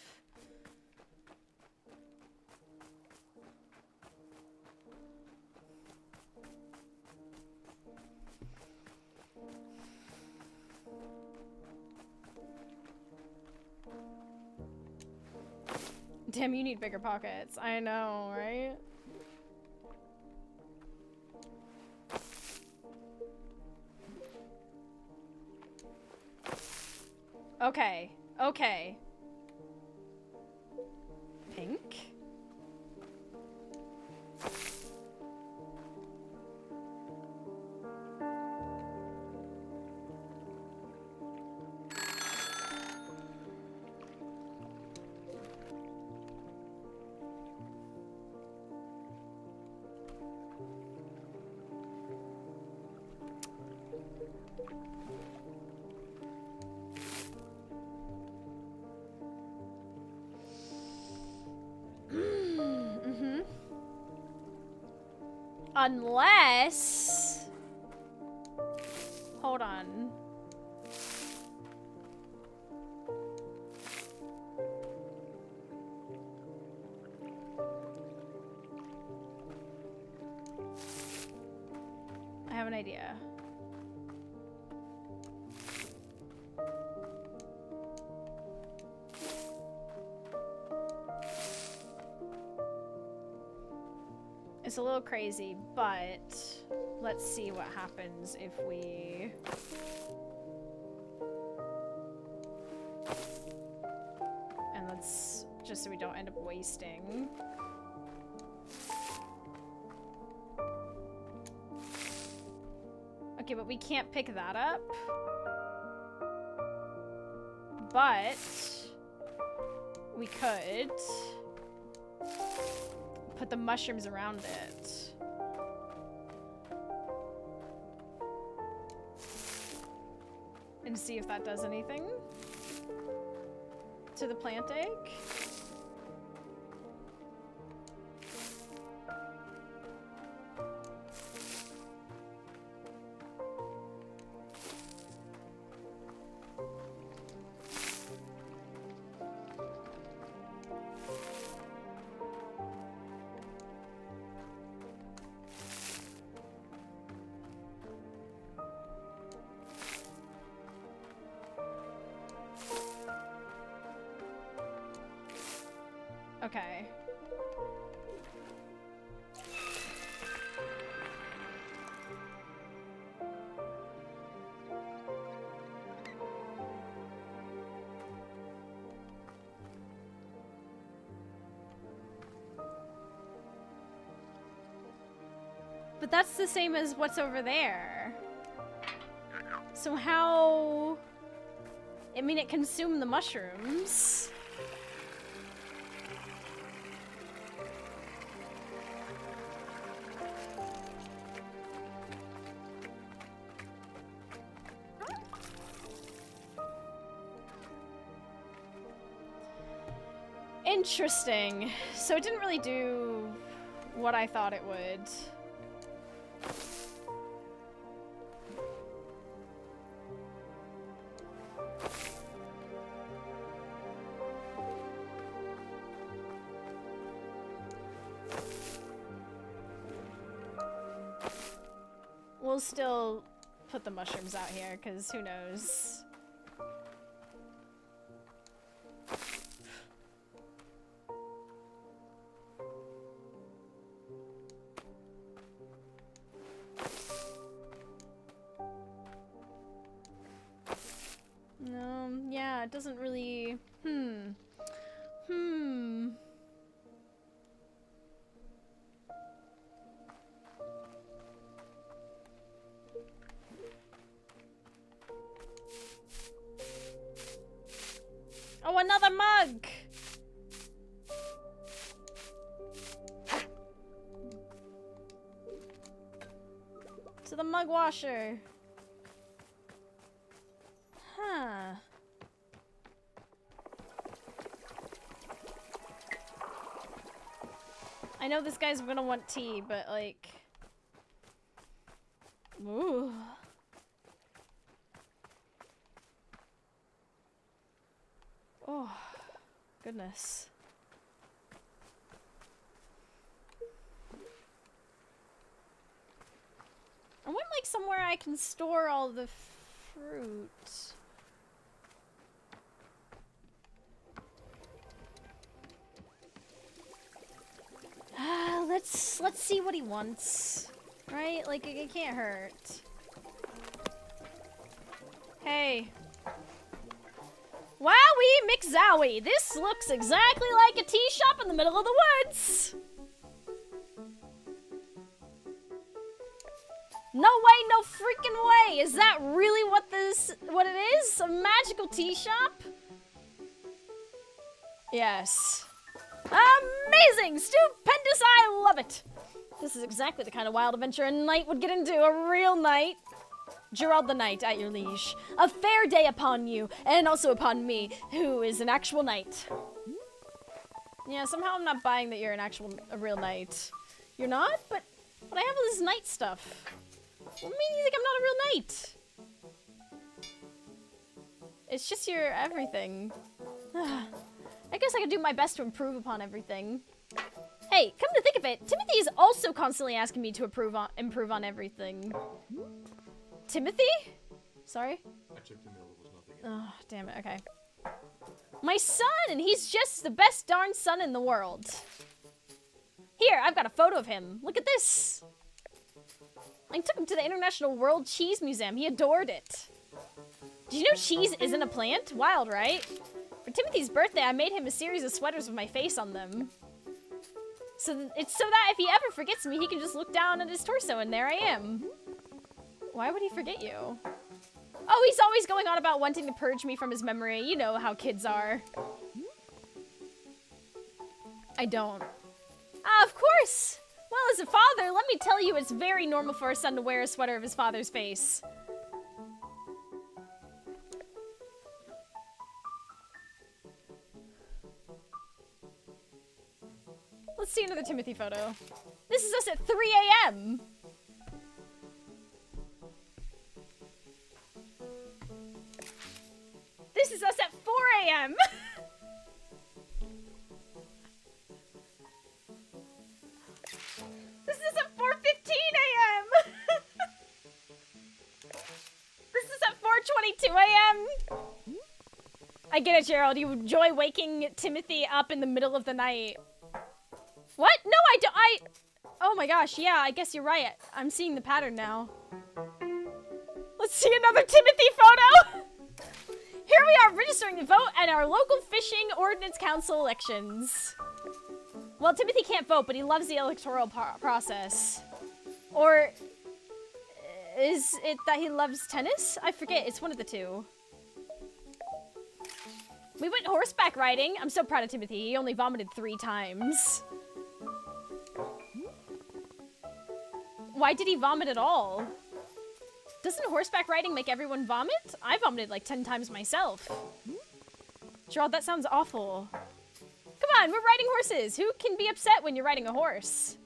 A: Damn, you need bigger pockets. I know, right? Okay. Okay. Pink? Unless... Hold on. I have an idea. It's a little crazy, but let's see what happens if we... And let's... just so we don't end up wasting. Okay, but we can't pick that up. But... we could... put the mushrooms around it. And see if that does anything to the plant egg. Okay. But that's the same as what's over there. So how... I mean, it consumed the mushrooms. Interesting. So it didn't really do what I thought it would. We'll still put the mushrooms out here, because who knows. Yeah, it doesn't really... Oh, another mug! To the mug washer. Huh. I know this guy's gonna want tea, but like... Ooh. Oh, goodness. I want like somewhere I can store all the fruit. Let's see what he wants. Right? Like it can't hurt. Hey. Wowie McZowie! This looks exactly like a tea shop in the middle of the woods! No way, no freaking way! Is that really what it is? A magical tea shop? Yes. Amazing! Stupendous! I love it! This is exactly the kind of wild adventure a knight would get into. A real knight. Gerald the Knight, at your liege. A fair day upon you, and also upon me, who is an actual knight. Yeah, somehow I'm not buying that you're a real knight. You're not? But I have all this knight stuff. What do you mean you think I'm not a real knight? It's just your everything. I guess I could do my best to improve upon everything. Hey, come to think of it, Timothy is also constantly asking me to improve on everything. Timothy? Sorry?
F: I checked the mail, there was nothing.
A: Oh, damn it, okay. My son, and he's just the best darn son in the world. Here, I've got a photo of him. Look at this. I took him to the International World Cheese Museum. He adored it. Did you know cheese isn't a plant? Wild, right? For Timothy's birthday, I made him a series of sweaters with my face on them. So it's so that if he ever forgets me, he can just look down at his torso and there I am. Why would he forget you? Oh, he's always going on about wanting to purge me from his memory. You know how kids are. I don't. Of course! Well, as a father, let me tell you it's very normal for a son to wear a sweater of his father's face. Let's see another Timothy photo. This is us at 3 a.m. This is us at 4 a.m. This is at 4:15 a.m. This is at 4:22 a.m. I get it, Gerald. You enjoy waking Timothy up in the middle of the night. What? No, I don't. Oh my gosh, yeah, I guess you're right. I'm seeing the pattern now. Let's see another Timothy photo. Here we are registering to vote at our local fishing ordinance council elections. Well, Timothy can't vote, but he loves the electoral process. Or is it that he loves tennis? I forget, it's one of the two. We went horseback riding. I'm so proud of Timothy. He only vomited 3 times. Why did he vomit at all? Doesn't horseback riding make everyone vomit? I vomited like 10 times myself. Gerald, that sounds awful. Come on, we're riding horses. Who can be upset when you're riding a horse?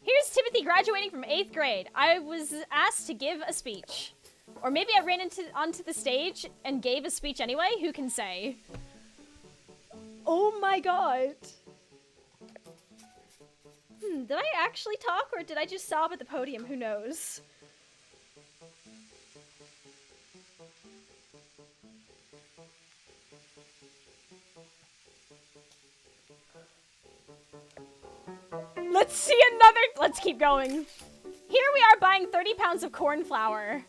A: Here's Timothy graduating from 8th grade. I was asked to give a speech. Or maybe I ran onto the stage and gave a speech anyway. Who can say? Oh my god. Did I actually talk or did I just sob at the podium? Who knows? Let's see another. Let's keep going. Here we are buying 30 pounds of corn flour.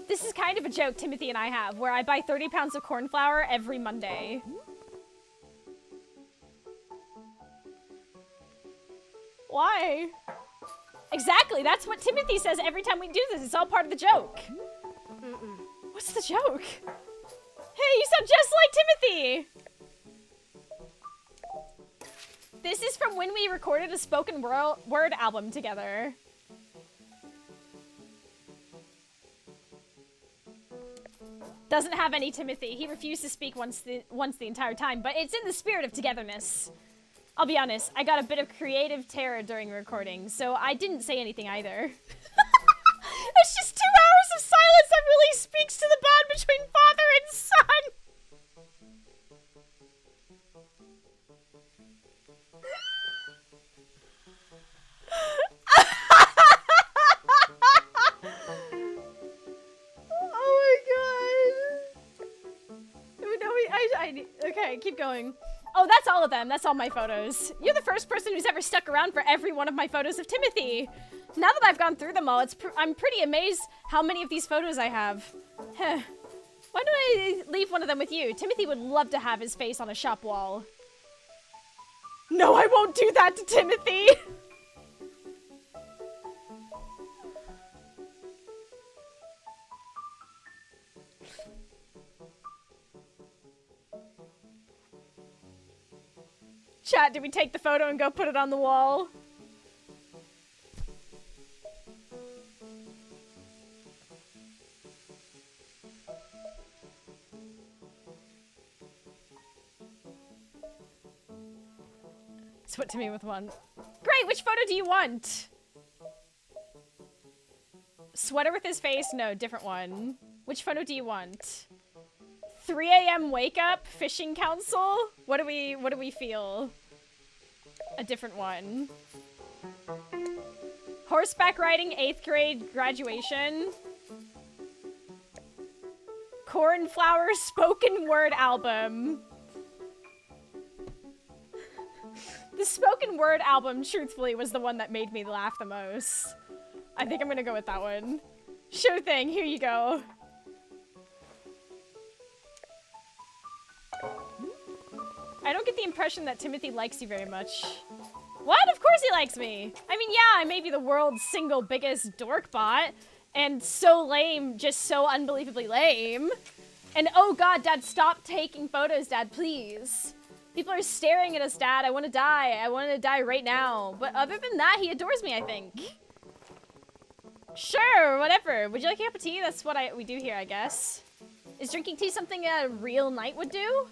A: This is kind of a joke Timothy and I have, where I buy 30 pounds of corn flour every Monday. Why? Exactly, that's what Timothy says every time we do this. It's all part of the joke. What's the joke? Hey, you sound just like Timothy! This is from when we recorded a spoken word album together. Doesn't have any Timothy. He refused to speak once the entire time, but it's in the spirit of togetherness. I'll be honest, I got a bit of creative terror during recording, so I didn't say anything either. It's just 2 hours of silence that really speaks to the bond between father and son. Okay, keep going. Oh, that's all of them. That's all my photos. You're the first person who's ever stuck around for every one of my photos of Timothy. Now that I've gone through them all, I'm pretty amazed how many of these photos I have. Why don't I leave one of them with you? Timothy would love to have his face on a shop wall. No, I won't do that to Timothy! Chat, did we take the photo and go put it on the wall? Split to me with one. Great, which photo do you want? Sweater with his face? No, different one. Which photo do you want? 3 a.m. wake up, fishing council? What do we feel? A different one. Horseback riding, 8th grade graduation. Cornflower spoken word album. The spoken word album, truthfully, was the one that made me laugh the most. I think I'm gonna go with that one. Sure thing, here you go. I don't get the impression that Timothy likes you very much. What? Of course he likes me! I mean, yeah, I may be the world's single biggest dork bot, and so lame, just so unbelievably lame. And oh god, Dad, stop taking photos, Dad, please. People are staring at us, Dad. I want to die. I want to die right now. But other than that, he adores me, I think. Sure, whatever. Would you like a cup of tea? That's what we do here, I guess. Is drinking tea something a real knight would do?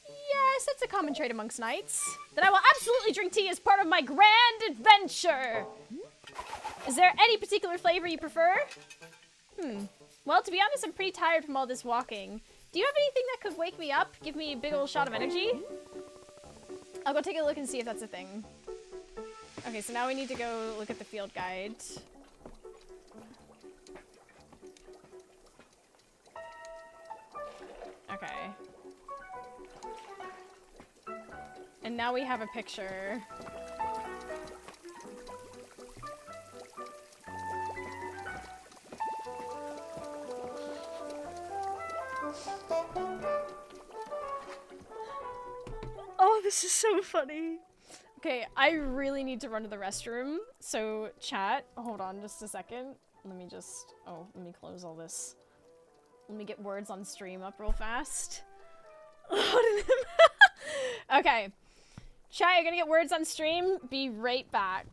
A: Yes, that's a common trait amongst knights. Then I will absolutely drink tea as part of my grand adventure. Is there any particular flavor you prefer? Well, to be honest, I'm pretty tired from all this walking. Do you have anything that could wake me up? Give me a big old shot of energy? I'll go take a look and see if that's a thing. Okay, so now we need to go look at the field guide. Okay. And now we have a picture. Oh, this is so funny. Okay, I really need to run to the restroom. So, chat, hold on just a second. Let me just, let me close all this. Let me get words on stream up real fast. Okay. Chat, you're gonna get words on stream. Be right back.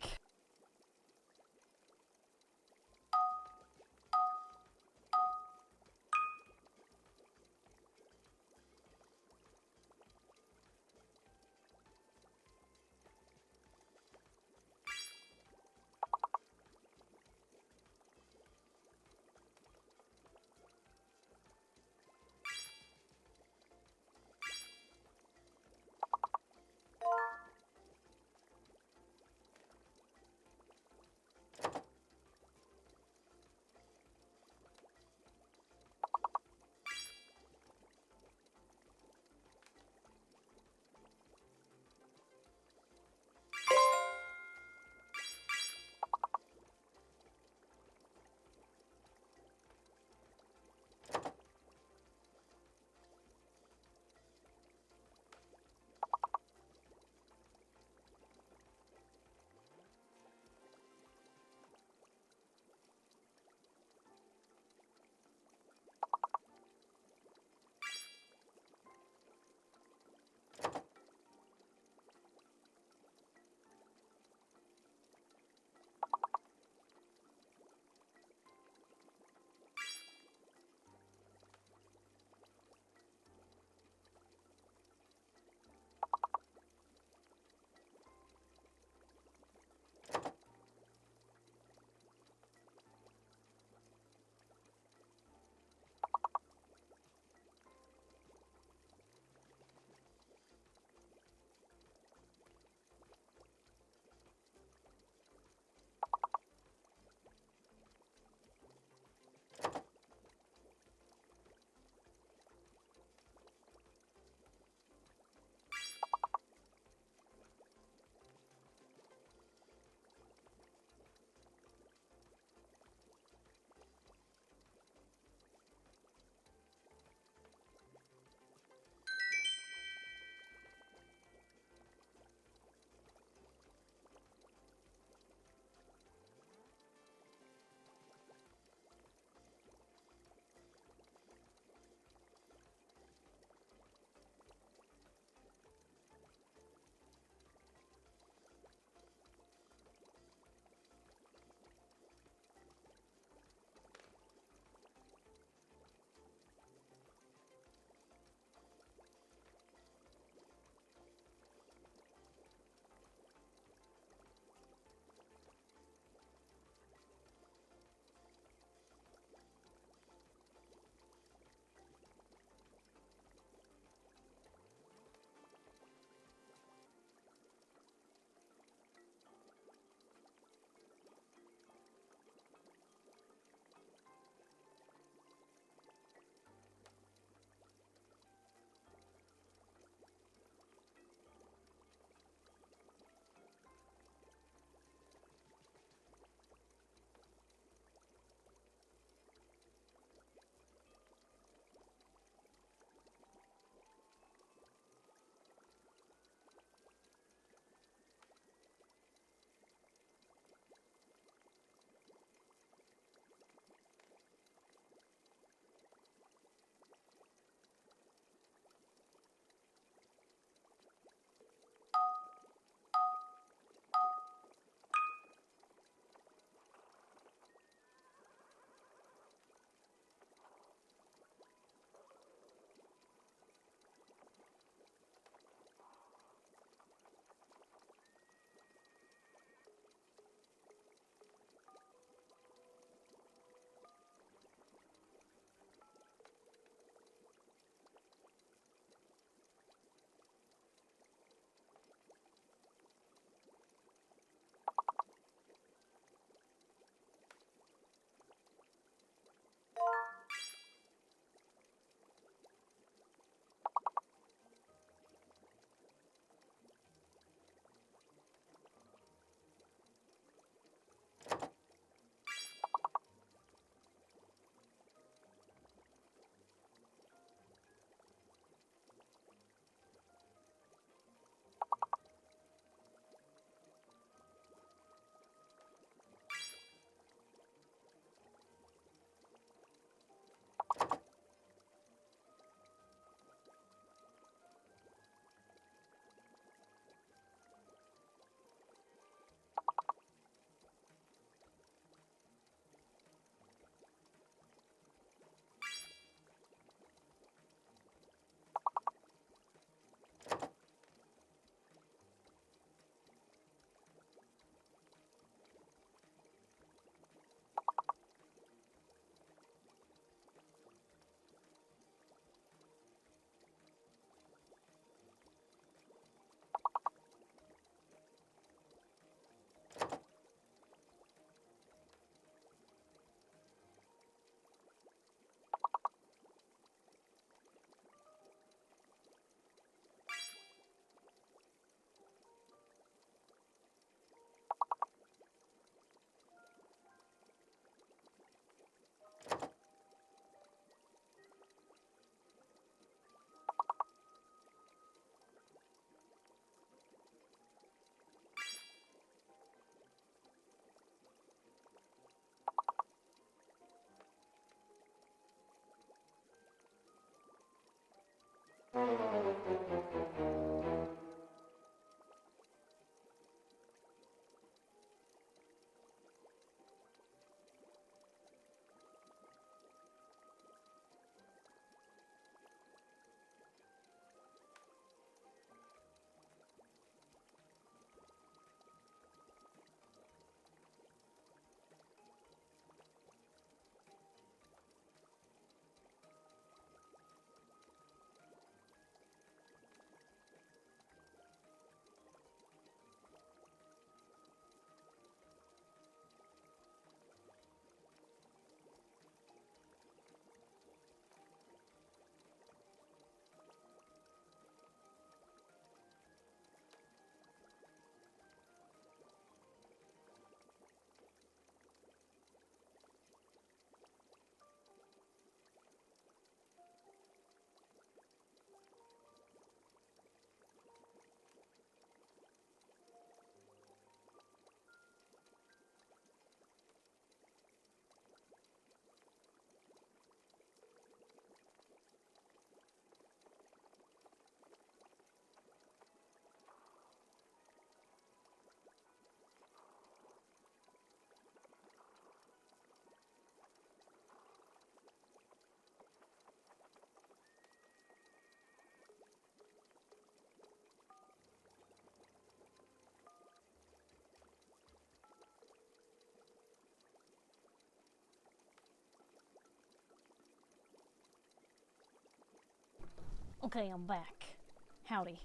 A: Okay, I'm back. Howdy.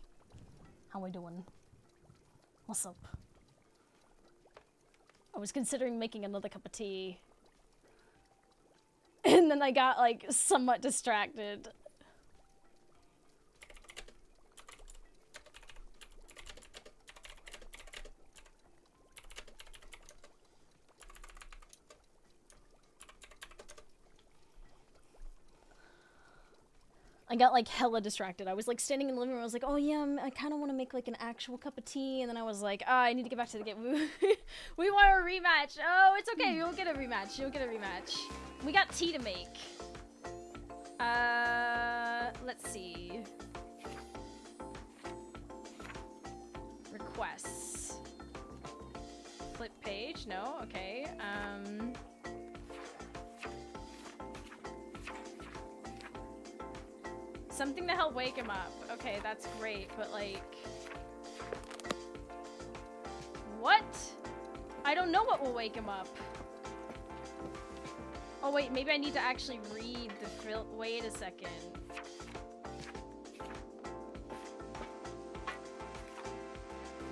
A: How we doing? What's up? I was considering making another cup of tea. And then I got, like, somewhat distracted. I got like hella distracted. I was like standing in the living room. I was like, oh yeah, I kind of want to make like an actual cup of tea. And then I was like, I need to get back to the game. We want a rematch. Oh, it's okay. You'll get a rematch. You'll get a rematch. We got tea to make. Let's see. Requests. Flip page. No. Okay. Something to help wake him up. Okay, that's great, but like... What? I don't know what will wake him up. Oh wait, maybe I need to actually read the... Wait a second.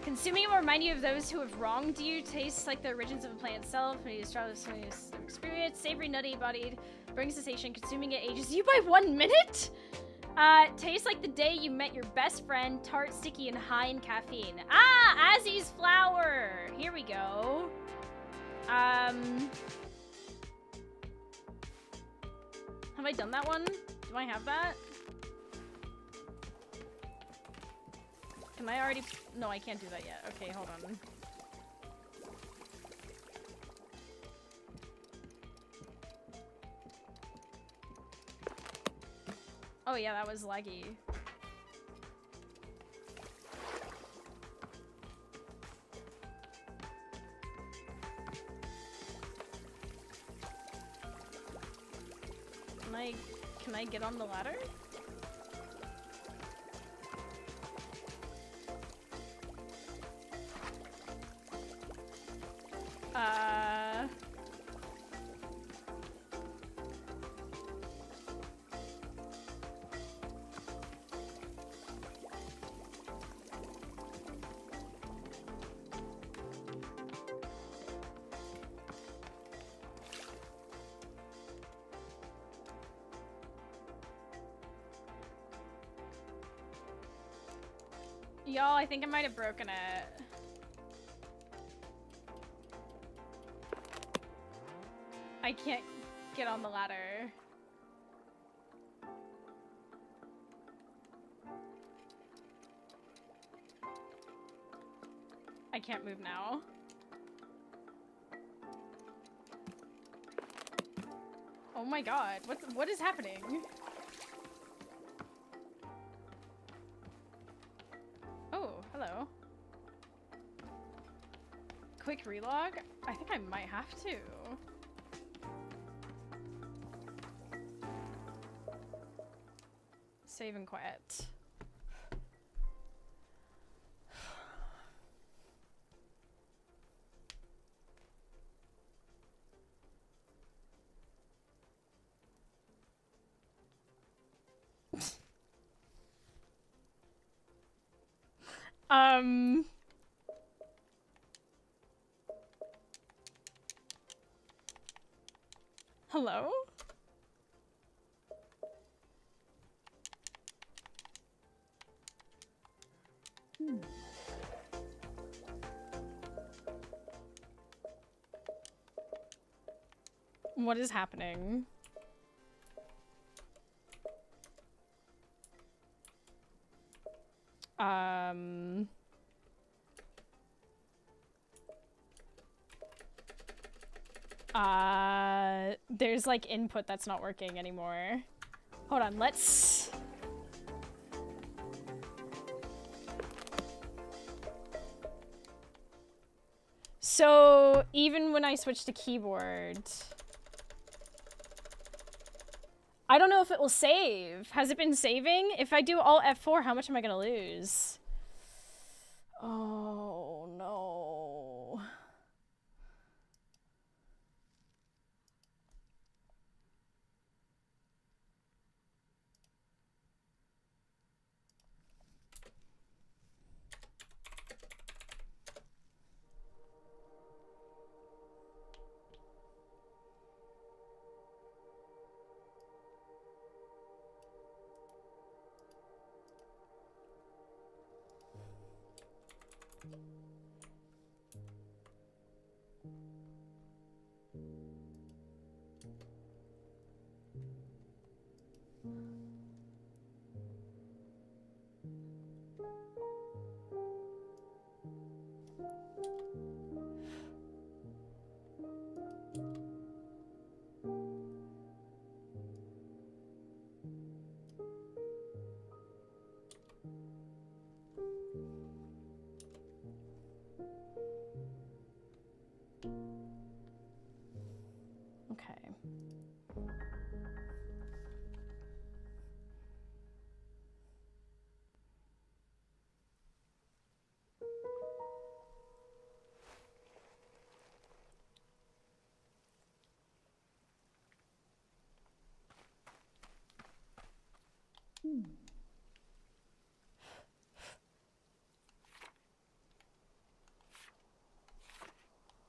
A: Consuming will remind you of those who have wronged you. Tastes like the origins of a plant itself. Maybe you start with experience. Savory, nutty, bodied. Brings sensation. Consuming it ages you by 1 minute? Tastes like the day you met your best friend, tart, sticky, and high in caffeine. Ah, Azzy's flower. Here we go. Have I done that one? Do I have that? Can I already? No, I can't do that yet. Okay, hold on. Oh yeah, that was laggy. Can I get on the ladder? Y'all, I think I might have broken it. I can't get on the ladder. I can't move now. Oh my god, what is happening? quick relog? I think I might have to. Save and quiet. Hello? What is happening? There's like input that's not working anymore. Hold on, let's... So, even when I switch to keyboard... I don't know if it will save. Has it been saving? If I do Alt F4, how much am I gonna lose? Oh, no. Okay.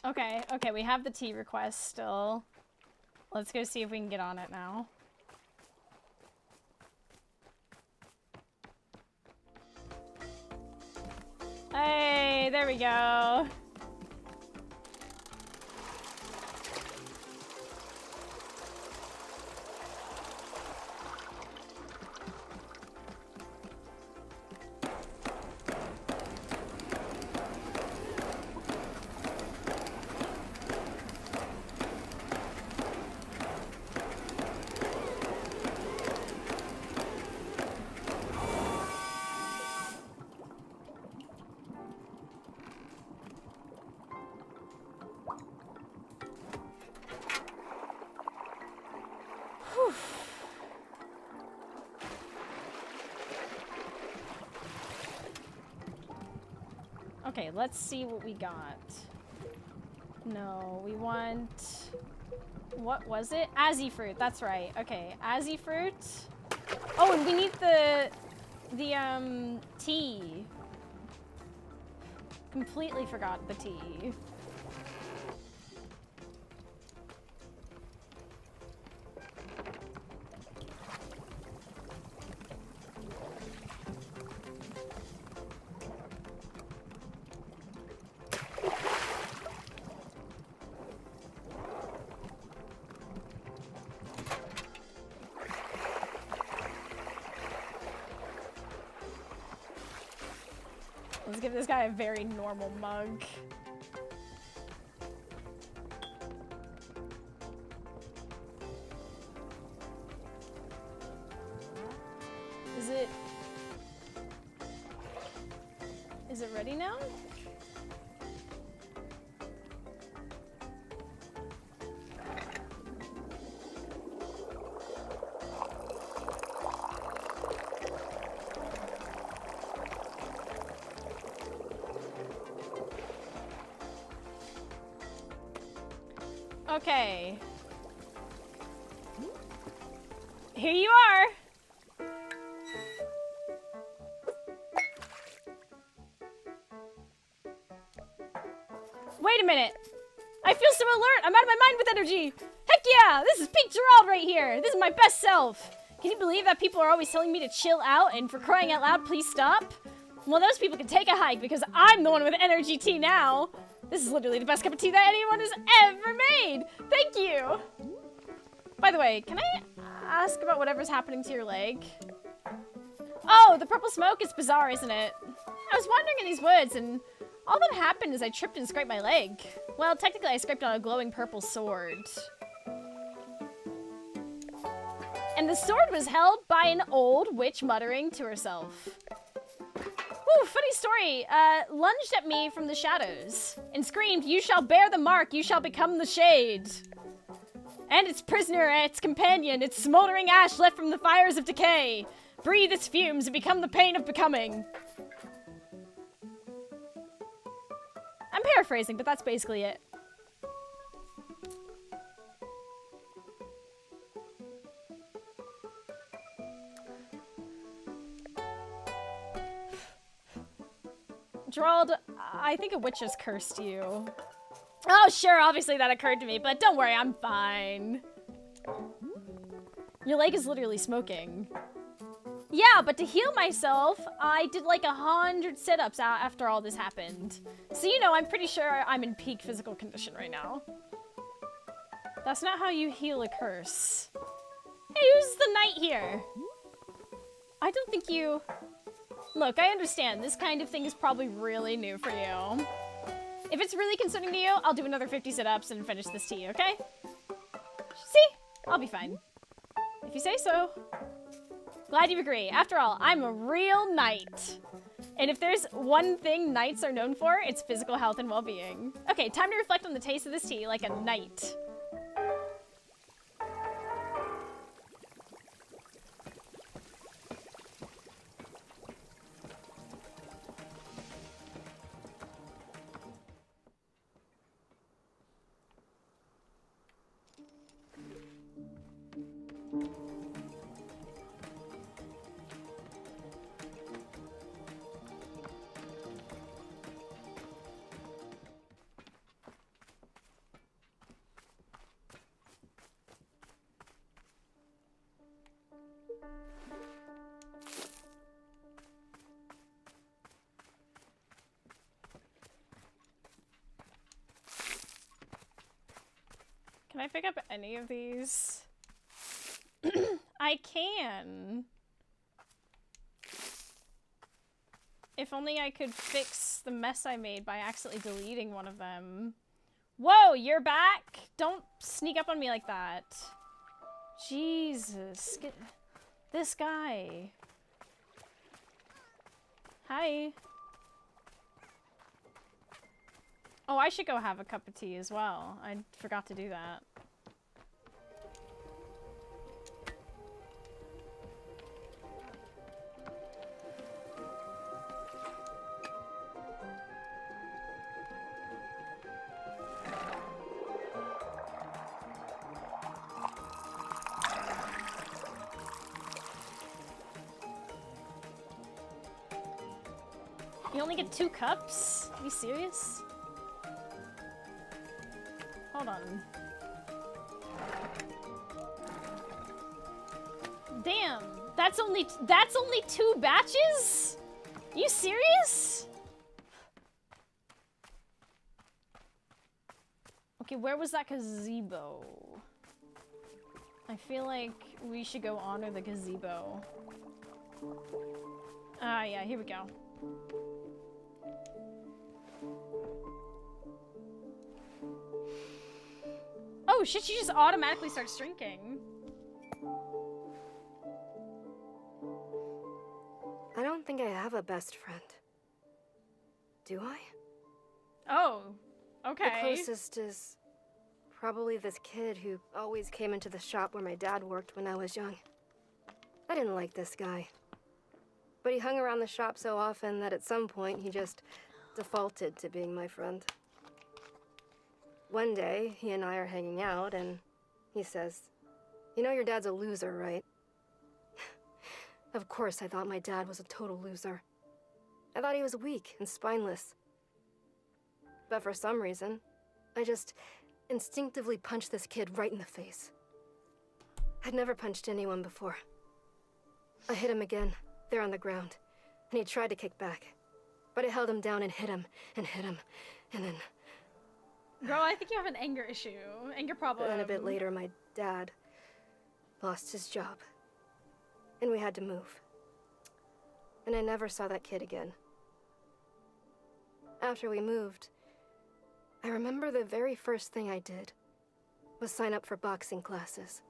A: Okay, okay, we have the tea request still. Let's go see if we can get on it now. Hey, there we go. Okay, let's see what we got. No, we want... What was it? Azzy fruit, that's right. Okay, Azzy fruit. Oh, and we need the tea. Completely forgot the tea. Let's give this guy a very normal mug. Is it ready now? Okay. Here you are. Wait a minute. I feel so alert. I'm out of my mind with energy. Heck yeah, this is Pete Gerald right here. This is my best self. Can you believe that people are always telling me to chill out and for crying out loud, please stop? Well, those people can take a hike because I'm the one with energy tea now. This is literally the best cup of tea that anyone has ever made. Thank you. By the way, can I ask about whatever's happening to your leg? Oh, the purple smoke is bizarre, isn't it? I was wandering in these woods and all that happened is I tripped and scraped my leg. Well, technically I scraped on a glowing purple sword. And the sword was held by an old witch muttering to herself. Ooh, funny story. Lunged at me from the shadows and screamed, "You shall bear the mark, you shall become the shade." And its prisoner, its companion, its smoldering ash left from the fires of decay. Breathe its fumes and become the pain of becoming. I'm paraphrasing, but that's basically it. Gerald, I think a witch has cursed you. Oh, sure, obviously that occurred to me, but don't worry, I'm fine. Your leg is literally smoking. Yeah, but to heal myself, I did like 100 sit-ups after all this happened. So, you know, I'm pretty sure I'm in peak physical condition right now. That's not how you heal a curse. Hey, who's the knight here? I don't think you... Look, I understand. This kind of thing is probably really new for you. If it's really concerning to you, I'll do another 50 sit-ups and finish this tea, okay? See? I'll be fine. If you say so. Glad you agree. After all, I'm a real knight. And if there's one thing knights are known for, it's physical health and well-being. Okay, time to reflect on the taste of this tea like a knight. Can I pick up any of these? I can. If only I could fix the mess I made by accidentally deleting one of them. Whoa, you're back? Don't sneak up on me like that. Jesus. Get this guy. Hi. Oh, I should go have a cup of tea as well. I forgot to do that. You only get 2 cups? Are you serious? Hold on. Damn, that's only 2 batches? Are you serious? Okay, where was that gazebo? I feel like we should go honor the gazebo. Ah, yeah, here we go. Oh shit, she just automatically starts drinking.
D: I don't think I have a best friend. Do I?
A: Oh, okay.
D: The closest is probably this kid who always came into the shop where my dad worked when I was young. I didn't like this guy. But he hung around the shop so often that at some point he just defaulted to being my friend. One day, he and I are hanging out, and he says, "You know your dad's a loser, right?" Of course, I thought my dad was a total loser. I thought he was weak and spineless. But for some reason, I just instinctively punched this kid right in the face. I'd never punched anyone before. I hit him again, there on the ground, and he tried to kick back. But I held him down and hit him, and then...
A: Girl, I think you have an anger issue. Anger problem.
D: Then a bit later, my dad lost his job. And we had to move. And I never saw that kid again. After we moved, I remember the very first thing I did was sign up for boxing classes.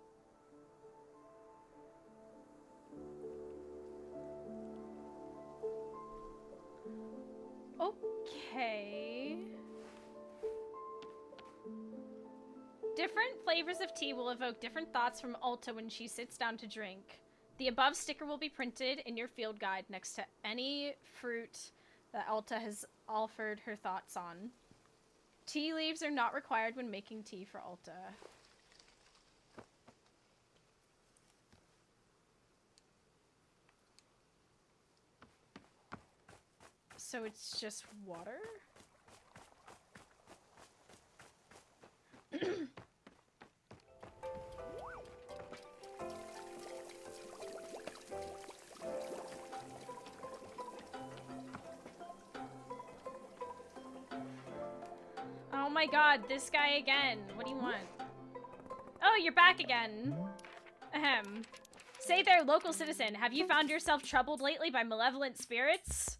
A: Okay. Different flavors of tea will evoke different thoughts from Ulta when she sits down to drink. The above sticker will be printed in your field guide next to any fruit that Ulta has offered her thoughts on. Tea leaves are not required when making tea for Ulta. So it's just water? Oh my god, this guy again. What do you want? Oh, you're back again. Ahem. Say there, local citizen, have you found yourself troubled lately by malevolent spirits?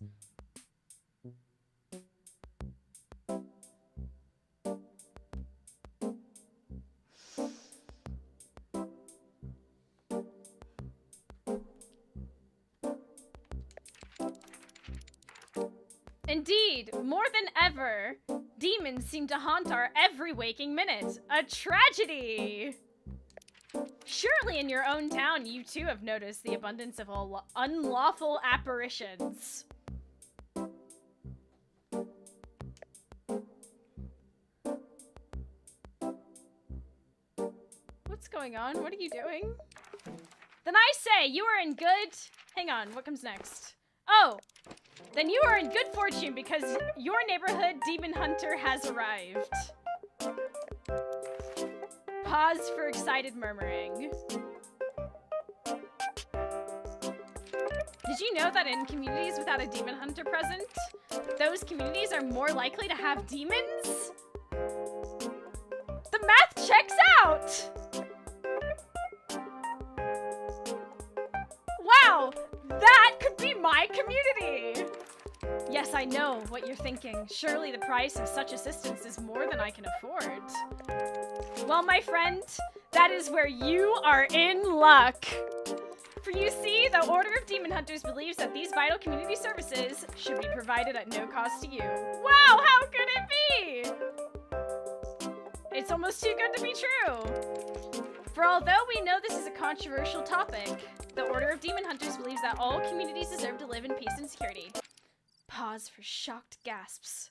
A: Indeed, more than ever, demons seem to haunt our every waking minute. A tragedy! Surely in your own town, you too have noticed the abundance of unlawful apparitions. What's going on? What are you doing? Then I say, you are in good... Hang on, what comes next? Oh! Then you are in good fortune because your neighborhood demon hunter has arrived. Pause for excited murmuring. Did you know that in communities without a demon hunter present, those communities are more likely to have demons? The math checks out! Wow! That could be my community! Yes, I know what you're thinking. Surely the price of such assistance is more than I can afford. Well, my friend, that is where you are in luck. For you see, the Order of Demon Hunters believes that these vital community services should be provided at no cost to you. Wow, how could it be? It's almost too good to be true. For although we know this is a controversial topic, the Order of Demon Hunters believes that all communities deserve to live in peace and security. Pause for shocked gasps.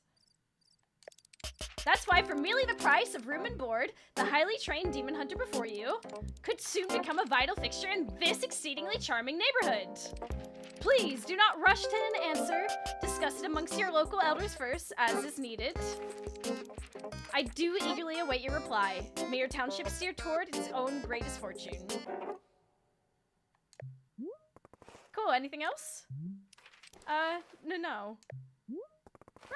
A: That's why for merely the price of room and board, the highly trained demon hunter before you could soon become a vital fixture in this exceedingly charming neighborhood. Please do not rush to an answer. Discuss it amongst your local elders first, as is needed. I do eagerly await your reply. May your township steer toward its own greatest fortune. Cool, anything else? No.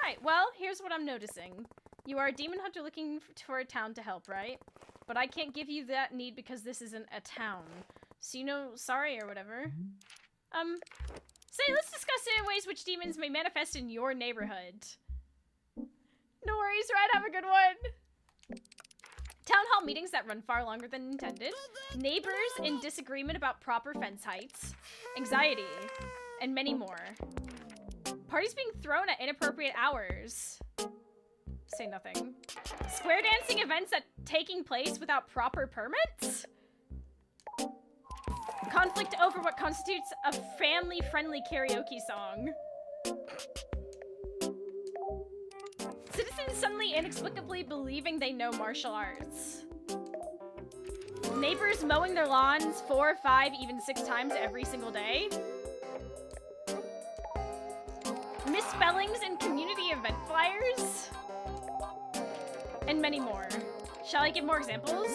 A: Right, well, here's what I'm noticing. You are a demon hunter looking for a town to help, right? But I can't give you that need because this isn't a town. So, you know, sorry or whatever. Say, let's discuss it in ways which demons may manifest in your neighborhood. No worries, right? Have a good one. Town hall meetings that run far longer than intended. Neighbors in disagreement about proper fence heights. Anxiety. And many more. Parties being thrown at inappropriate hours. Say nothing. Square dancing events that taking place without proper permits? Conflict over what constitutes a family-friendly karaoke song. Citizens suddenly inexplicably believing they know martial arts. Neighbors mowing their lawns 4, 5, even 6 times every single day. Misspellings in community event flyers. And many more. Shall I give more examples?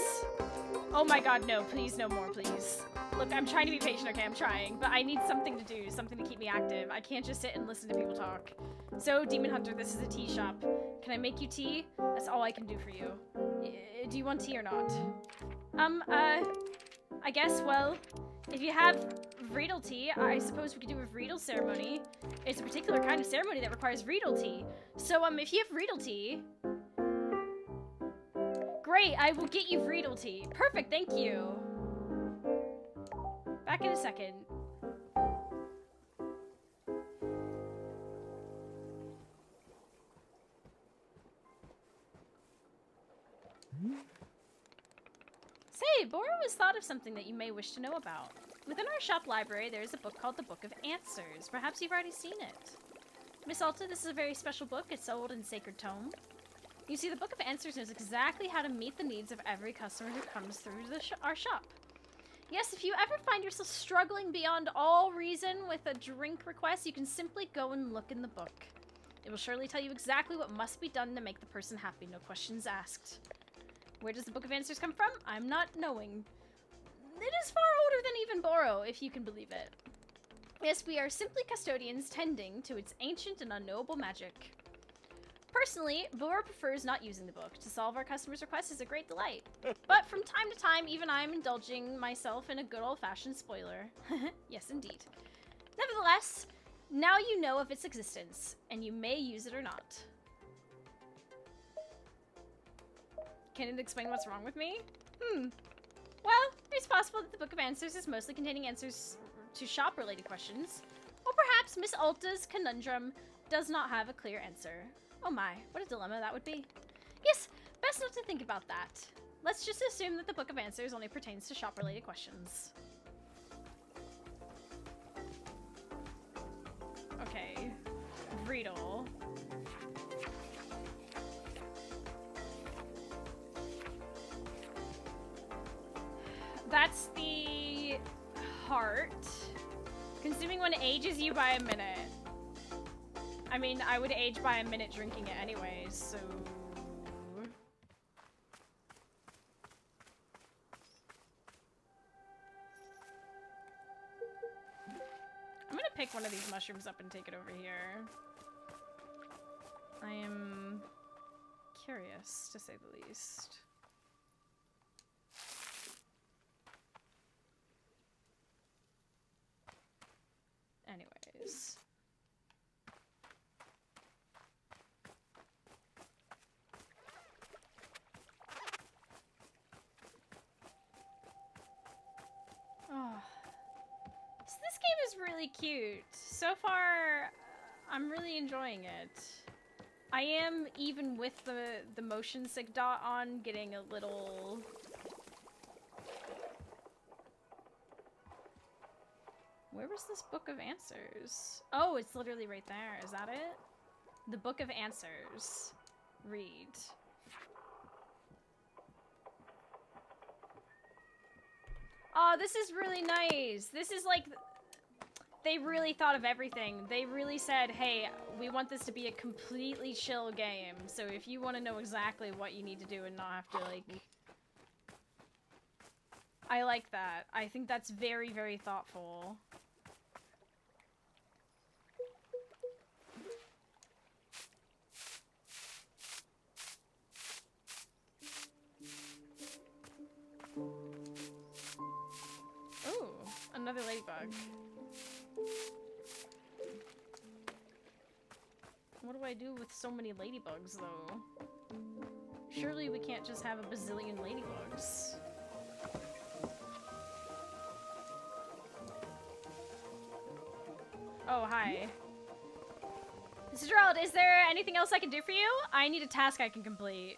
A: Oh my god, no, please, no more, please. Look, I'm trying to be patient, okay, I'm trying, but I need something to do, something to keep me active. I can't just sit and listen to people talk. So, Demon Hunter, this is a tea shop. Can I make you tea? That's all I can do for you. Do you want tea or not? I guess, well, if you have Vreedle tea, I suppose we could do a Vreedle ceremony. It's a particular kind of ceremony that requires Vreedle tea. So, if you have Vreedle tea... Great, I will get you Vreedle tea. Perfect, thank you. Back in a second. Say, Bora has thought of something that you may wish to know about. Within our shop library, there is a book called the Book of Answers. Perhaps you've already seen it. Miss Alta, this is a very special book. It's old and sacred tome. You see, the Book of Answers knows exactly how to meet the needs of every customer who comes through our shop. Yes, if you ever find yourself struggling beyond all reason with a drink request, you can simply go and look in the book. It will surely tell you exactly what must be done to make the person happy, no questions asked. Where does the Book of Answers come from? I'm not knowing. It is far older than even Boro, if you can believe it. Yes, we are simply custodians tending to its ancient and unknowable magic. Personally, Boro prefers not using the book. To solve our customers' requests is a great delight. But from time to time, even I'm indulging myself in a good old-fashioned spoiler. Yes, indeed. Nevertheless, now you know of its existence, and you may use it or not. Can it explain what's wrong with me? Well, it's possible that the Book of Answers is mostly containing answers to shop-related questions. Or perhaps Miss Alta's conundrum does not have a clear answer. Oh my, what a dilemma that would be. Yes, best not to think about that. Let's just assume that the Book of Answers only pertains to shop-related questions. Okay, Vreedle. That's the heart. Consuming one ages you by a minute. I mean, I would age by a minute drinking it anyways, so... I'm gonna pick one of these mushrooms up and take it over here. I am curious, to say the least. Anyways. Oh. So this game is really cute. So far, I'm really enjoying it. I am, even with the motion sig dot on, getting a little... Where was this Book of Answers? Oh, it's literally right there. Is that it? The Book of Answers. Read. Oh, this is really nice. This is like... They really thought of everything. They really said, hey, we want this to be a completely chill game. So if you want to know exactly what you need to do and not have to, like... I like that. I think that's very, very thoughtful. Ooh, another ladybug. What do I do with so many ladybugs, though? Surely we can't just have a bazillion ladybugs. Oh, hi. Mr. Gerald, is there anything else I can do for you? I need a task I can complete.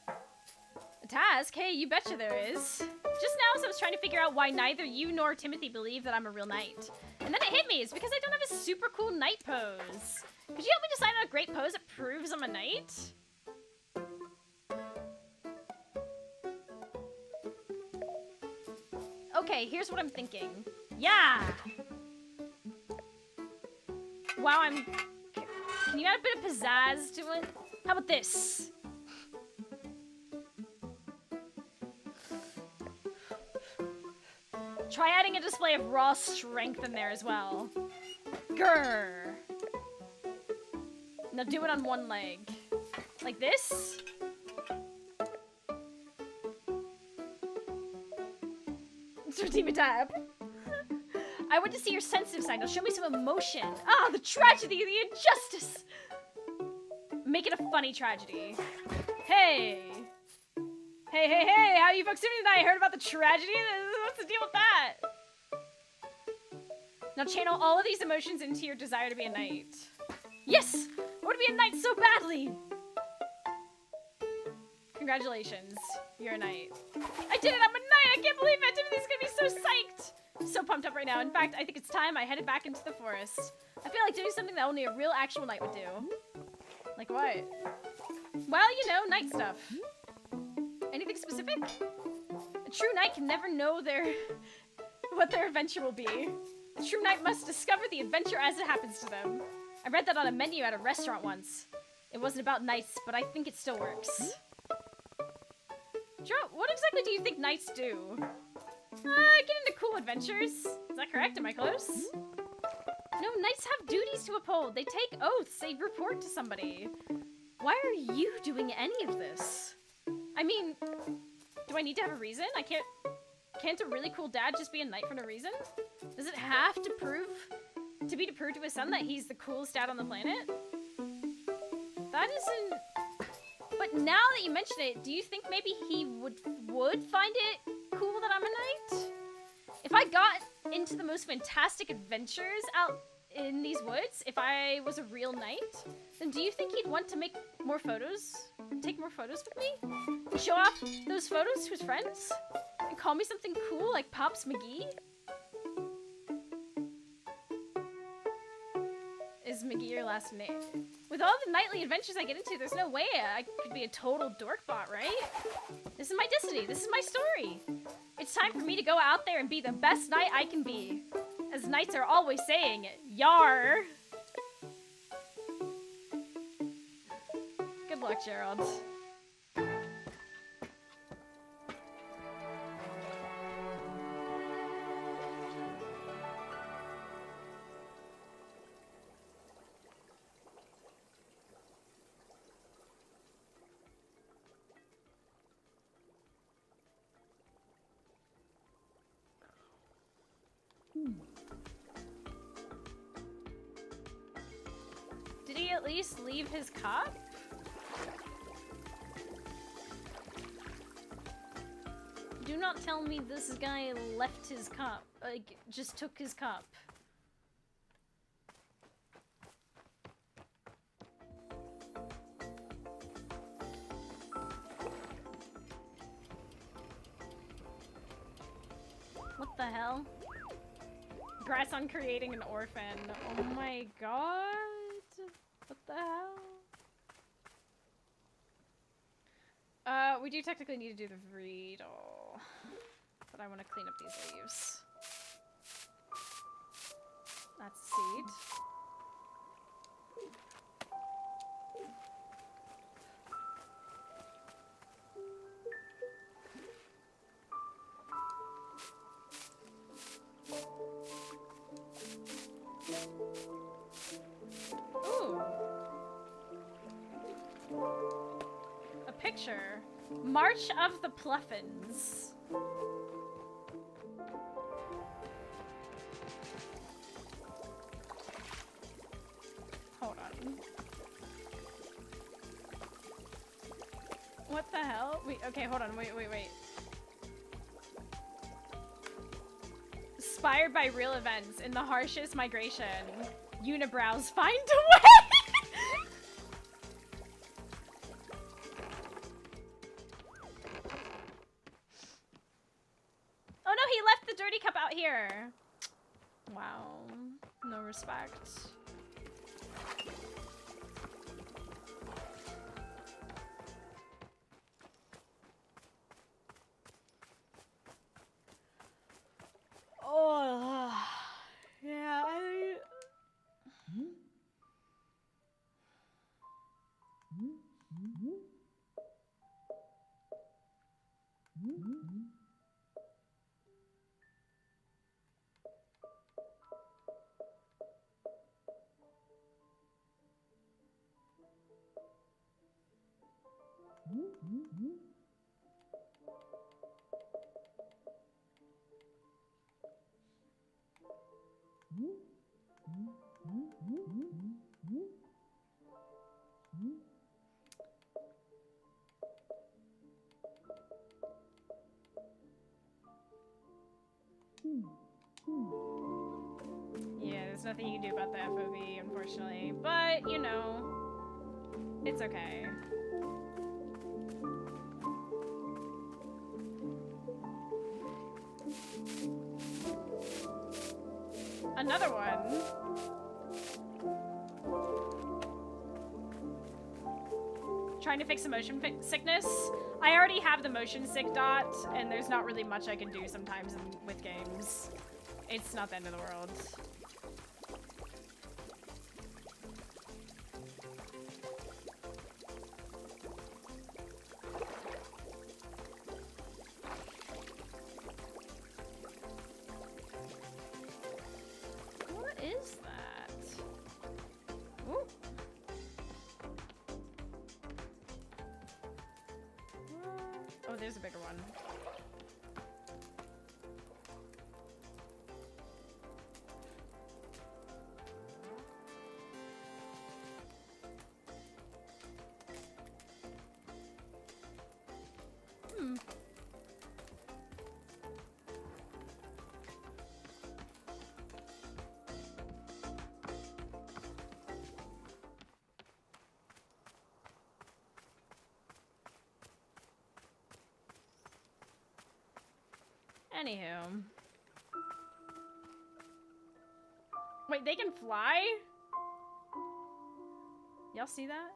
A: A task? Hey, you betcha there is. Just now, as I was trying to figure out why neither you nor Timothy believe that I'm a real knight. And then it hit me. It's because I don't have a super cool knight pose. Could you help me decide on a great pose that proves I'm a knight? Okay, here's what I'm thinking. Yeah! Wow, Can you add a bit of pizzazz to it? How about this? Try adding a display of raw strength in there as well. Grr. Now do it on one leg. Like this? Let's redeem a tab. I want to see your sensitive side. Now show me some emotion. Ah, the tragedy, the injustice. Make it a funny tragedy. Hey. Hey, how you folks doing tonight? Heard about the tragedy? What's the deal with that? Now channel all of these emotions into your desire to be a knight. Yes! I want to be a knight so badly! Congratulations, you're a knight. I did it, I'm a knight! I can't believe it! Timothy's gonna be so psyched! So pumped up right now. In fact, I think it's time I headed back into the forest. I feel like doing something that only a real actual knight would do. Like what? Well, you know, knight stuff. Anything specific? A true knight can never know what their adventure will be. A true knight must discover the adventure as it happens to them. I read that on a menu at a restaurant once. It wasn't about knights, but I think it still works. Joe, what exactly do you think knights do? Get into cool adventures. Is that correct? Am I close? No, knights have duties to uphold. They take oaths. They report to somebody. Why are you doing any of this? I mean, do I need to have a reason? Can't a really cool dad just be a knight for no reason? Does it have to prove to his son that he's the coolest dad on the planet? That isn't... But now that you mention it, do you think maybe he would find it cool that I'm a knight? If I got into the most fantastic adventures out in these woods, if I was a real knight, then do you think he'd want to make more photos? Take more photos with me? Show off those photos to his friends? And call me something cool like Pops McGee? Is McGee your last name? With all the nightly adventures I get into, there's no way I could be a total dorkbot, right? This is my destiny. This is my story. It's time for me to go out there and be the best knight I can be. As knights are always saying, yar! Good luck, Gerald. Did he at least leave his cup? Do not tell me this guy left his cup. Like, just took his cup. What the hell? Congrats on creating an orphan. Oh my god. What the hell? We do technically need to do the Vreedle. But I want to clean up these leaves. That's a seed. Ooh. A picture. March of the Pluffins. Hold on. What the hell? Wait, okay, hold on. Wait. Inspired by real events in the harshest migration, unibrows find a way! Oh no, he left the dirty cup out here. Wow. No respect. Oh, yeah, yeah, there's nothing you can do about the FOV, unfortunately. But, you know, it's okay. Another one. Trying to fix the motion sickness. I already have the motion sick dot, and there's not really much I can do sometimes with games. It's not the end of the world. What is that? Ooh. Oh, there's a bigger one. Hmm. Anywho. Wait, they can fly? Y'all see that?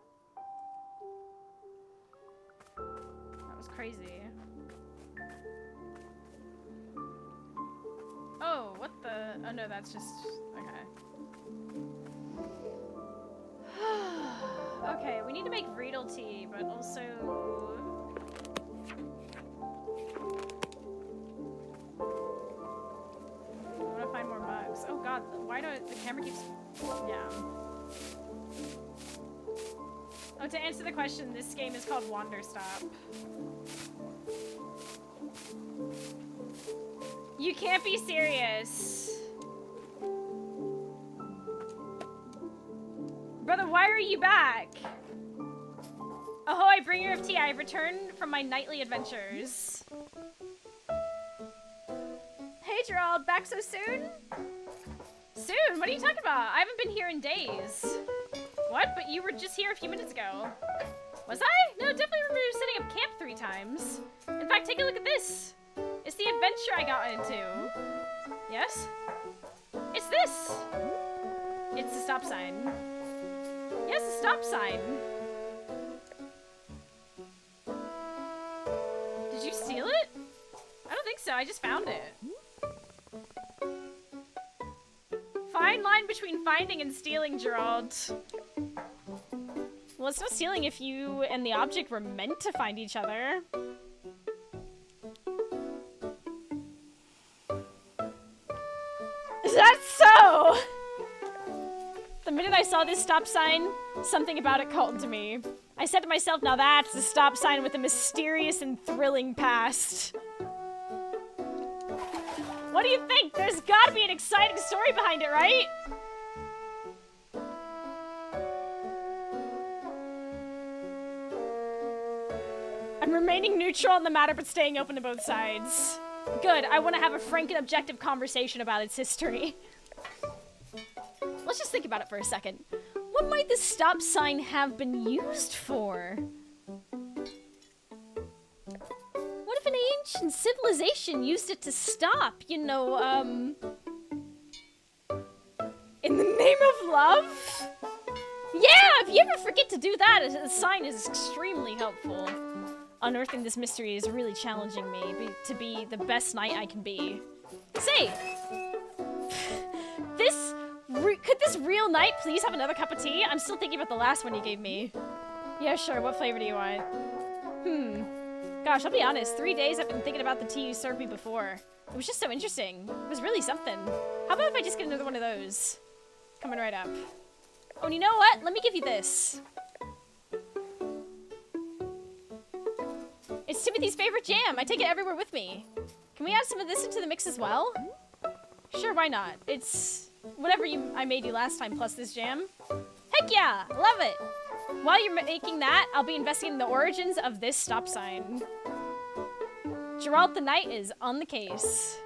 A: That was crazy. Oh, what the? Oh no, that's just, okay. Okay, we need to make Riedel tea, but also... find more bugs. Oh god, why do the camera keeps... Yeah. Oh, to answer the question, this game is called Wanderstop. You can't be serious. Brother, why are you back? Ahoy, bringer of tea, I have returned from my nightly adventures. Hey Gerald, back so soon? Soon? What are you talking about? I haven't been here in days. What? But you were just here a few minutes ago. Was I? No, definitely remember setting up camp 3 times. In fact, take a look at this. It's the adventure I got into. Yes? It's this. It's the stop sign. Yes, the stop sign. Did you steal it? I don't think so, I just found it. Fine line between finding and stealing, Gerald. Well, it's no stealing if you and the object were meant to find each other. Is that so? The minute I saw this stop sign, something about it called to me. I said to myself, now that's the stop sign with a mysterious and thrilling past. What do you think? There's gotta be an exciting story behind it, right? I'm remaining neutral on the matter, but staying open to both sides. Good, I want to have a frank and objective conversation about its history. Let's just think about it for a second. What might this stop sign have been used for? What if an ancient civilization used it to stop? You know, In the name of love? Yeah, if you ever forget to do that, a sign is extremely helpful. Unearthing this mystery is really challenging me to be the best knight I can be. Say, could this real knight please have another cup of tea? I'm still thinking about the last one you gave me. Yeah, sure, what flavor do you want? Gosh, I'll be honest, 3 days I've been thinking about the tea you served me before. It was just so interesting. It was really something. How about if I just get another one of those? Coming right up. Oh, and you know what? Let me give you this. It's Timothy's favorite jam. I take it everywhere with me. Can we add some of this into the mix as well? Sure, why not? It's whatever I made you last time plus this jam. Heck yeah, love it. While you're making that, I'll be investigating the origins of this stop sign. Geralt the Knight is on the case.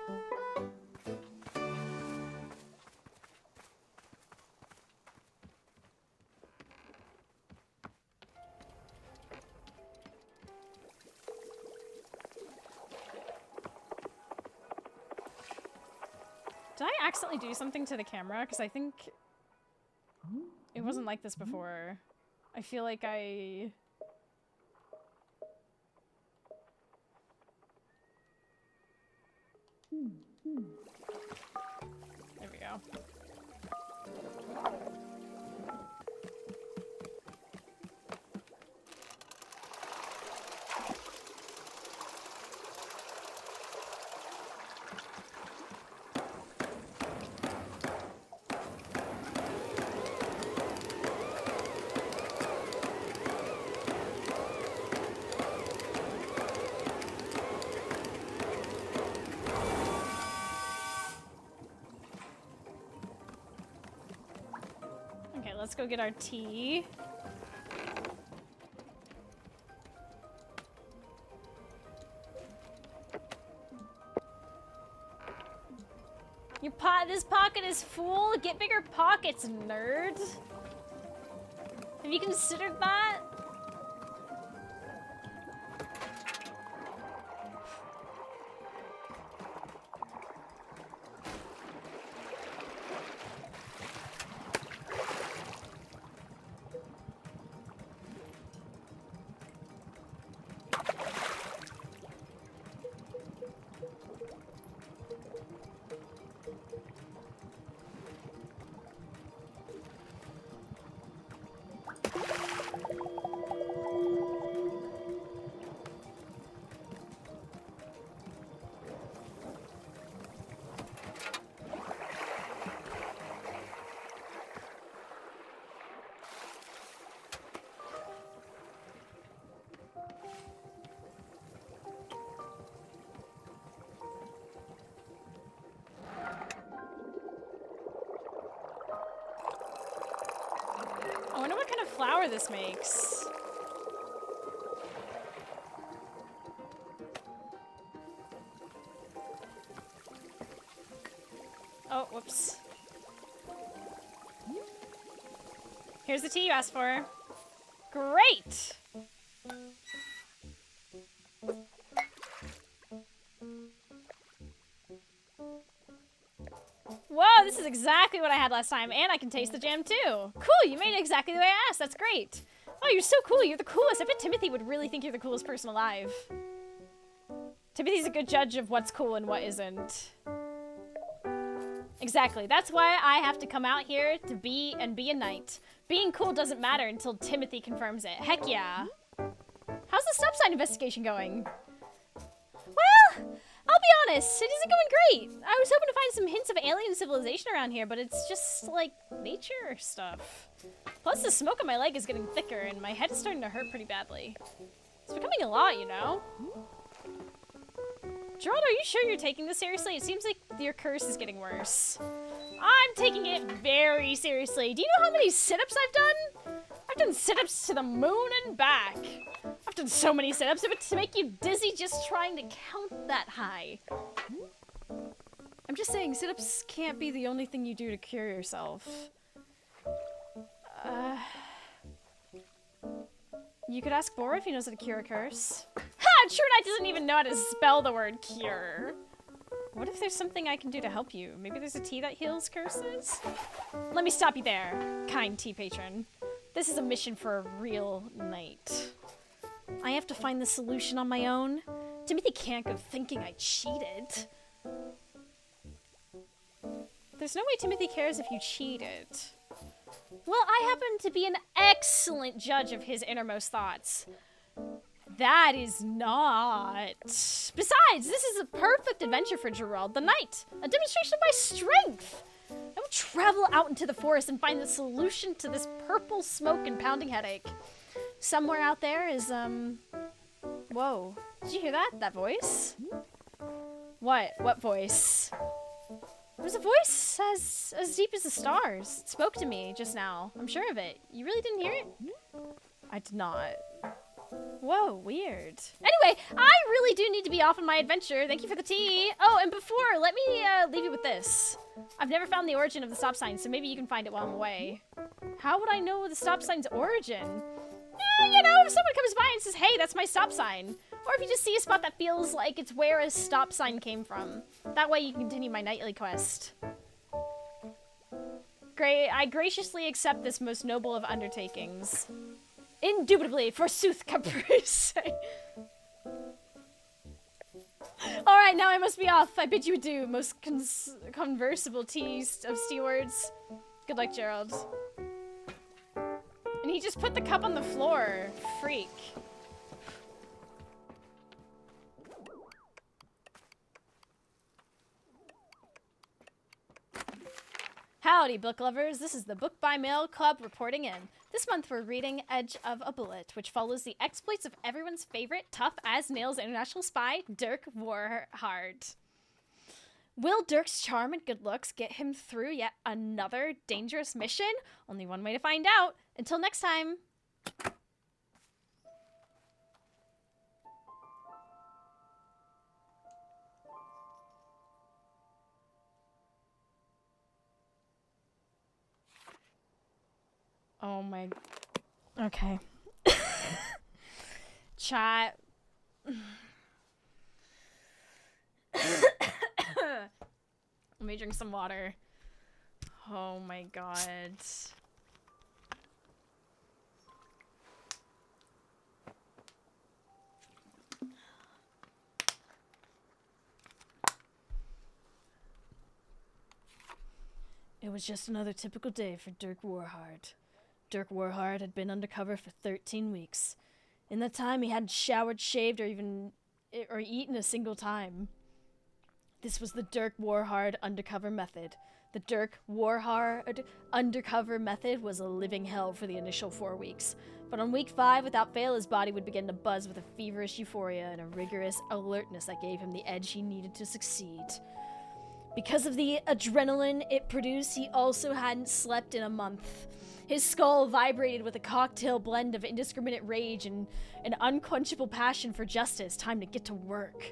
A: Did I accidentally do something to the camera? Because I think it wasn't like this before. I feel like I... There we go. Let's go get our tea. This pocket is full. Get bigger pockets, nerd. Have you considered that? I wonder what kind of flower this makes. Oh, whoops. Here's the tea you asked for. Great! Whoa, this is exactly what I had last time, and I can taste the jam too. Cool, you made it exactly the way I asked. That's great. Oh, you're so cool. You're the coolest. I bet Timothy would really think you're the coolest person alive. Timothy's a good judge of what's cool and what isn't. Exactly. That's why I have to come out here to be a knight. Being cool doesn't matter until Timothy confirms it. Heck yeah. How's the stop sign investigation going? Well, I'll be honest, it isn't going great. I was hoping to find some hints of alien civilization around here, but it's just like nature stuff. Plus the smoke on my leg is getting thicker and my head is starting to hurt pretty badly. It's becoming a lot, you know? Gerald, are you sure you're taking this seriously? It seems like your curse is getting worse. I'm taking it very seriously. Do you know how many sit-ups I've done? I've done sit-ups to the moon and back. I've done so many sit-ups, it would make you dizzy just trying to count that high. I'm just saying, sit-ups can't be the only thing you do to cure yourself. You could ask Bora if he knows how to cure a curse. Ha! True Knight doesn't even know how to spell the word cure. What if there's something I can do to help you? Maybe there's a tea that heals curses? Let me stop you there, kind tea patron. This is a mission for a real knight. I have to find the solution on my own. Timothy can't go thinking I cheated. There's no way Timothy cares if you cheated. Well, I happen to be an excellent judge of his innermost thoughts. That is not. Besides, this is a perfect adventure for Gerald the Knight. A demonstration of my strength. I will travel out into the forest and find the solution to this purple smoke and pounding headache. Somewhere out there is, whoa. Did you hear that? That voice? What? What voice? It was a voice as deep as the stars. It spoke to me just now. I'm sure of it. You really didn't hear it? I did not. Whoa, weird. Anyway, I really do need to be off on my adventure. Thank you for the tea. Oh, and before, let me leave you with this. I've never found the origin of the stop sign, so maybe you can find it while I'm away. How would I know the stop sign's origin? You know, if someone comes by and says, hey, that's my stop sign. Or if you just see a spot that feels like it's where a stop sign came from. That way you can continue my nightly quest. I graciously accept this most noble of undertakings. Indubitably, forsooth, caprice. Alright, now I must be off. I bid you adieu, most conversable teas of stewards. Good luck, Gerald. And he just put the cup on the floor. Freak. Howdy, book lovers. This is the Book by Mail Club reporting in. This month we're reading Edge of a Bullet, which follows the exploits of everyone's favorite tough-as-nails international spy, Dirk Warhard. Will Dirk's charm and good looks get him through yet another dangerous mission? Only one way to find out. Until next time. Oh my... Okay. Chat. Let me drink some water. Oh my god. It was just another typical day for Dirk Warhard. Dirk Warhard had been undercover for 13 weeks. In that time, he hadn't showered, shaved, or eaten a single time. This was the Dirk Warhard undercover method. The Dirk Warhard undercover method was a living hell for the initial 4 weeks. But on week 5, without fail, his body would begin to buzz with a feverish euphoria and a rigorous alertness that gave him the edge he needed to succeed. Because of the adrenaline it produced, he also hadn't slept in a month. His skull vibrated with a cocktail blend of indiscriminate rage and an unquenchable passion for justice. Time to get to work.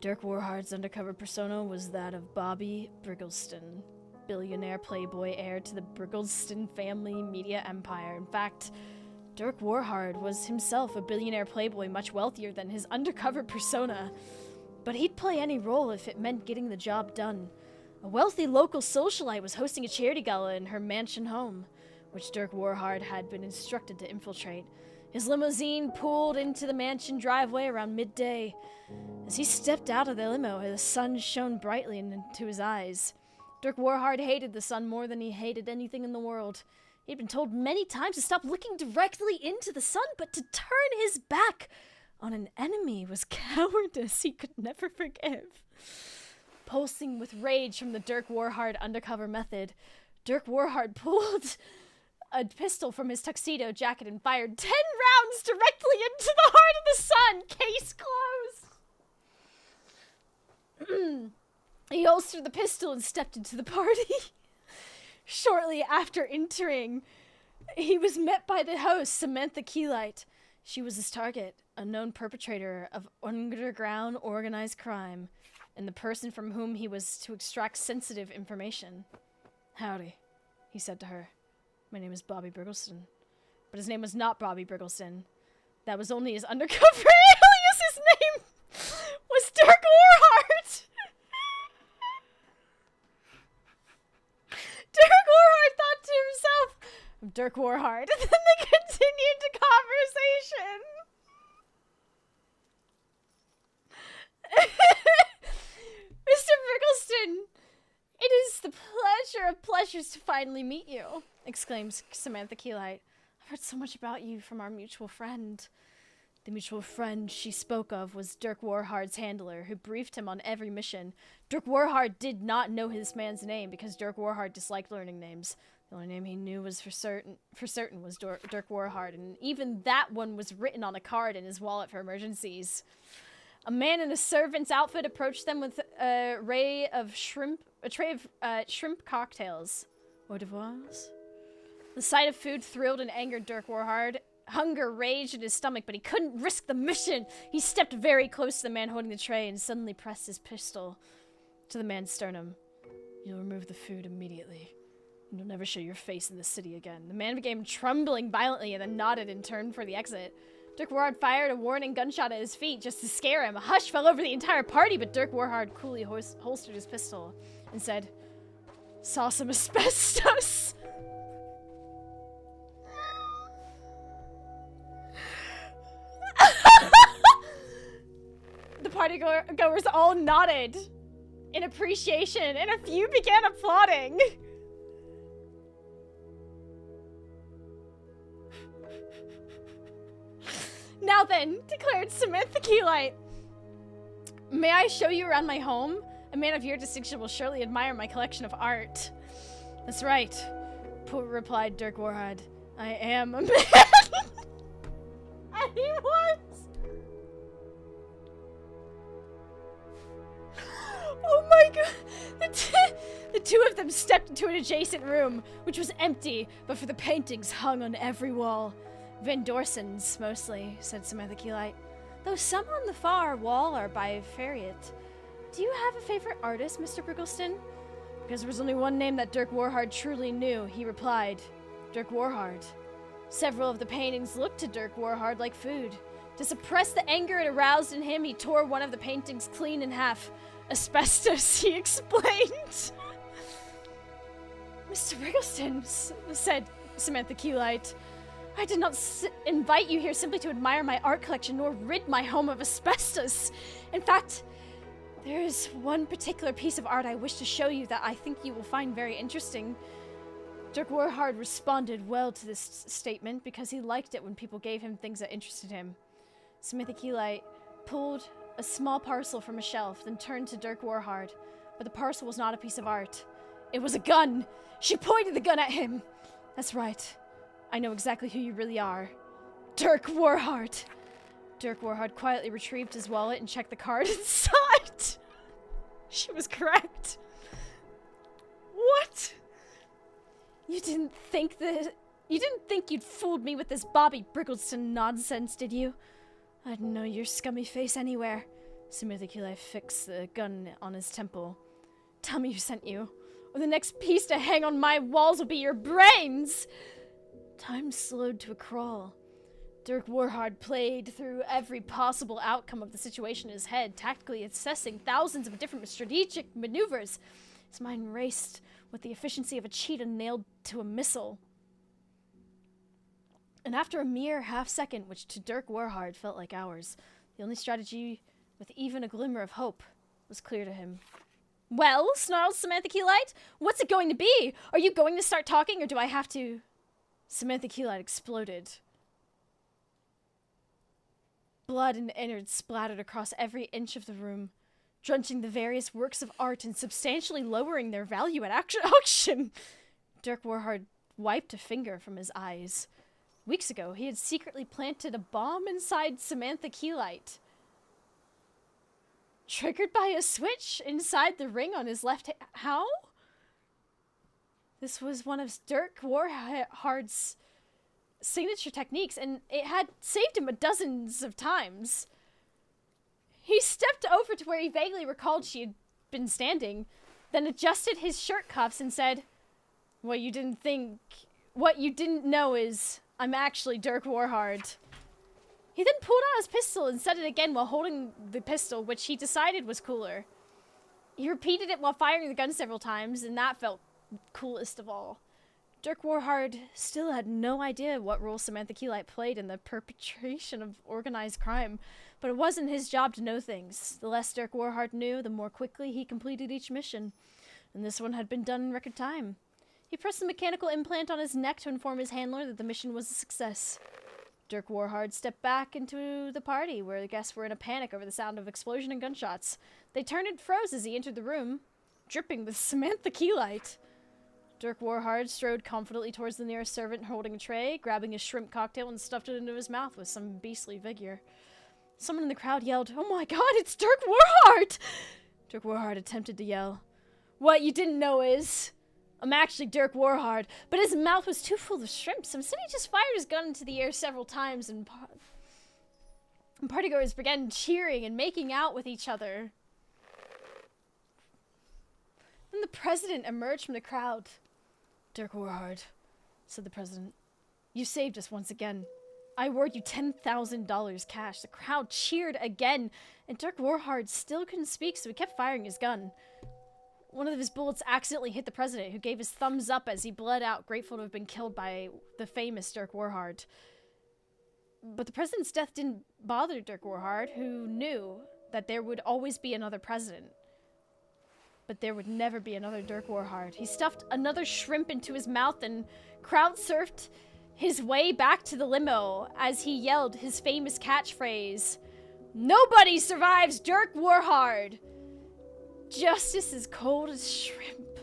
A: Dirk Warhard's undercover persona was that of Bobby Briggleston, billionaire playboy heir to the Briggleston family media empire. In fact, Dirk Warhard was himself a billionaire playboy much wealthier than his undercover persona. But he'd play any role if it meant getting the job done. A wealthy local socialite was hosting a charity gala in her mansion home, which Dirk Warhard had been instructed to infiltrate. His limousine pulled into the mansion driveway around midday. As he stepped out of the limo, the sun shone brightly into his eyes. Dirk Warhard hated the sun more than he hated anything in the world. He'd been told many times to stop looking directly into the sun, but to turn his back on an enemy was cowardice he could never forgive. Pulsing with rage from the Dirk Warhard undercover method, Dirk Warhard pulled a pistol from his tuxedo jacket and fired 10 rounds directly into the heart of the sun. Case closed. He holstered the pistol and stepped into the party. Shortly after entering, he was met by the host, Samantha Keylight. She was his target, a known perpetrator of underground organized crime, and the person from whom he was to extract sensitive information. Howdy, he said to her. My name is Bobby Briggleston. But his name was not Bobby Briggleston. That was only his undercover alias. His name was Dirk Warhard. Dirk Warhard. And then they continued the conversation. Mr. Briggleston, it is the pleasure of pleasures to finally meet you, exclaims Samantha Keelite. I've heard so much about you from our mutual friend. The mutual friend she spoke of was Dirk Warhard's handler, who briefed him on every mission. Dirk Warhard did not know his man's name because Dirk Warhard disliked learning names. The only name he knew was for certain was Dirk Warhard, and even that one was written on a card in his wallet for emergencies. A man in a servant's outfit approached them with a tray of shrimp cocktails. Hors d'oeuvres? The sight of food thrilled and angered Dirk Warhard. Hunger raged in his stomach, but he couldn't risk the mission. He stepped very close to the man holding the tray and suddenly pressed his pistol to the man's sternum. You'll remove the food immediately. And you'll never show your face in the city again. The man began trembling violently and then nodded and turned for the exit. Dirk Warhard fired a warning gunshot at his feet just to scare him. A hush fell over the entire party, but Dirk Warhard coolly holstered his pistol and said, "Saw some asbestos." The partygoers all nodded in appreciation, and a few began applauding. Now then, declared Samantha Keelite, may I show you around my home? A man of your distinction will surely admire my collection of art. That's right, replied Dirk Warhard. I am a man. And he was. Oh my god. The two of them stepped into an adjacent room, which was empty, but for the paintings hung on every wall. Van Dorsens, mostly, said Samantha Keelite. Though some on the far wall are by Ferriot. Do you have a favorite artist, Mr. Briggleston? Because there was only one name that Dirk Warhard truly knew, he replied. Dirk Warhard. Several of the paintings looked to Dirk Warhard like food. To suppress the anger it aroused in him, he tore one of the paintings clean in half. Asbestos, he explained. Mr. Briggleston, said Samantha Keelite. I did not invite you here simply to admire my art collection nor rid my home of asbestos. In fact, there is one particular piece of art I wish to show you that I think you will find very interesting. Dirk Warhard responded well to this statement because he liked it when people gave him things that interested him. Samantha Keelite pulled a small parcel from a shelf, then turned to Dirk Warhard. But the parcel was not a piece of art. It was a gun! She pointed the gun at him! That's right. I know exactly who you really are. Dirk Warhard! Dirk Warhard quietly retrieved his wallet and checked the card inside. She was correct. What? You didn't think you'd fooled me with this Bobby Briggleston nonsense, did you? I'd know your scummy face anywhere. Samantha Keelite fixed the gun on his temple. Tell me who sent you, or the next piece to hang on my walls will be your brains! Time slowed to a crawl. Dirk Warhard played through every possible outcome of the situation in his head, tactically assessing thousands of different strategic maneuvers. His mind raced with the efficiency of a cheetah nailed to a missile. And after a mere half-second, which to Dirk Warhard felt like hours, the only strategy with even a glimmer of hope was clear to him. Well, snarled Samantha Keelite, what's it going to be? Are you going to start talking, or do I have to... Samantha Keelite exploded. Blood and innards splattered across every inch of the room, drenching the various works of art and substantially lowering their value at auction. Dirk Warhard wiped a finger from his eyes. Weeks ago, he had secretly planted a bomb inside Samantha Keelite. Triggered by a switch inside the ring on his left hand. How? This was one of Dirk Warhard's signature techniques, and it had saved him dozens of times. He stepped over to where he vaguely recalled she had been standing, then adjusted his shirt cuffs and said, what you didn't know is, I'm actually Dirk Warhard. He then pulled out his pistol and set it again while holding the pistol, which he decided was cooler. He repeated it while firing the gun several times, and that felt coolest of all. Dirk Warhard still had no idea what role Samantha Keelight played in the perpetration of organized crime, but it wasn't his job to know things. The less Dirk Warhard knew, the more quickly he completed each mission, and this one had been done in record time. He pressed the mechanical implant on his neck to inform his handler that the mission was a success. Dirk Warhard stepped back into the party, where the guests were in a panic over the sound of explosion and gunshots. They turned and froze as he entered the room, dripping with Samantha Keelight. Dirk Warhard strode confidently towards the nearest servant holding a tray, grabbing a shrimp cocktail and stuffed it into his mouth with some beastly vigor. Someone in the crowd yelled, "Oh my god, it's Dirk Warhard!" Dirk Warhard attempted to yell. "What you didn't know is, I'm actually Dirk Warhard," but his mouth was too full of shrimp, so instead he just fired his gun into the air several times, and partygoers began cheering and making out with each other. Then the president emerged from the crowd. "Dirk Warhard," said the president, "you saved us once again. I award you $10,000 cash." The crowd cheered again, and Dirk Warhard still couldn't speak, so he kept firing his gun. One of his bullets accidentally hit the president, who gave his thumbs up as he bled out, grateful to have been killed by the famous Dirk Warhard. But the president's death didn't bother Dirk Warhard, who knew that there would always be another president. But there would never be another Dirk Warhard. He stuffed another shrimp into his mouth and crowd surfed his way back to the limo as he yelled his famous catchphrase, "Nobody survives Dirk Warhard! Justice is cold as shrimp."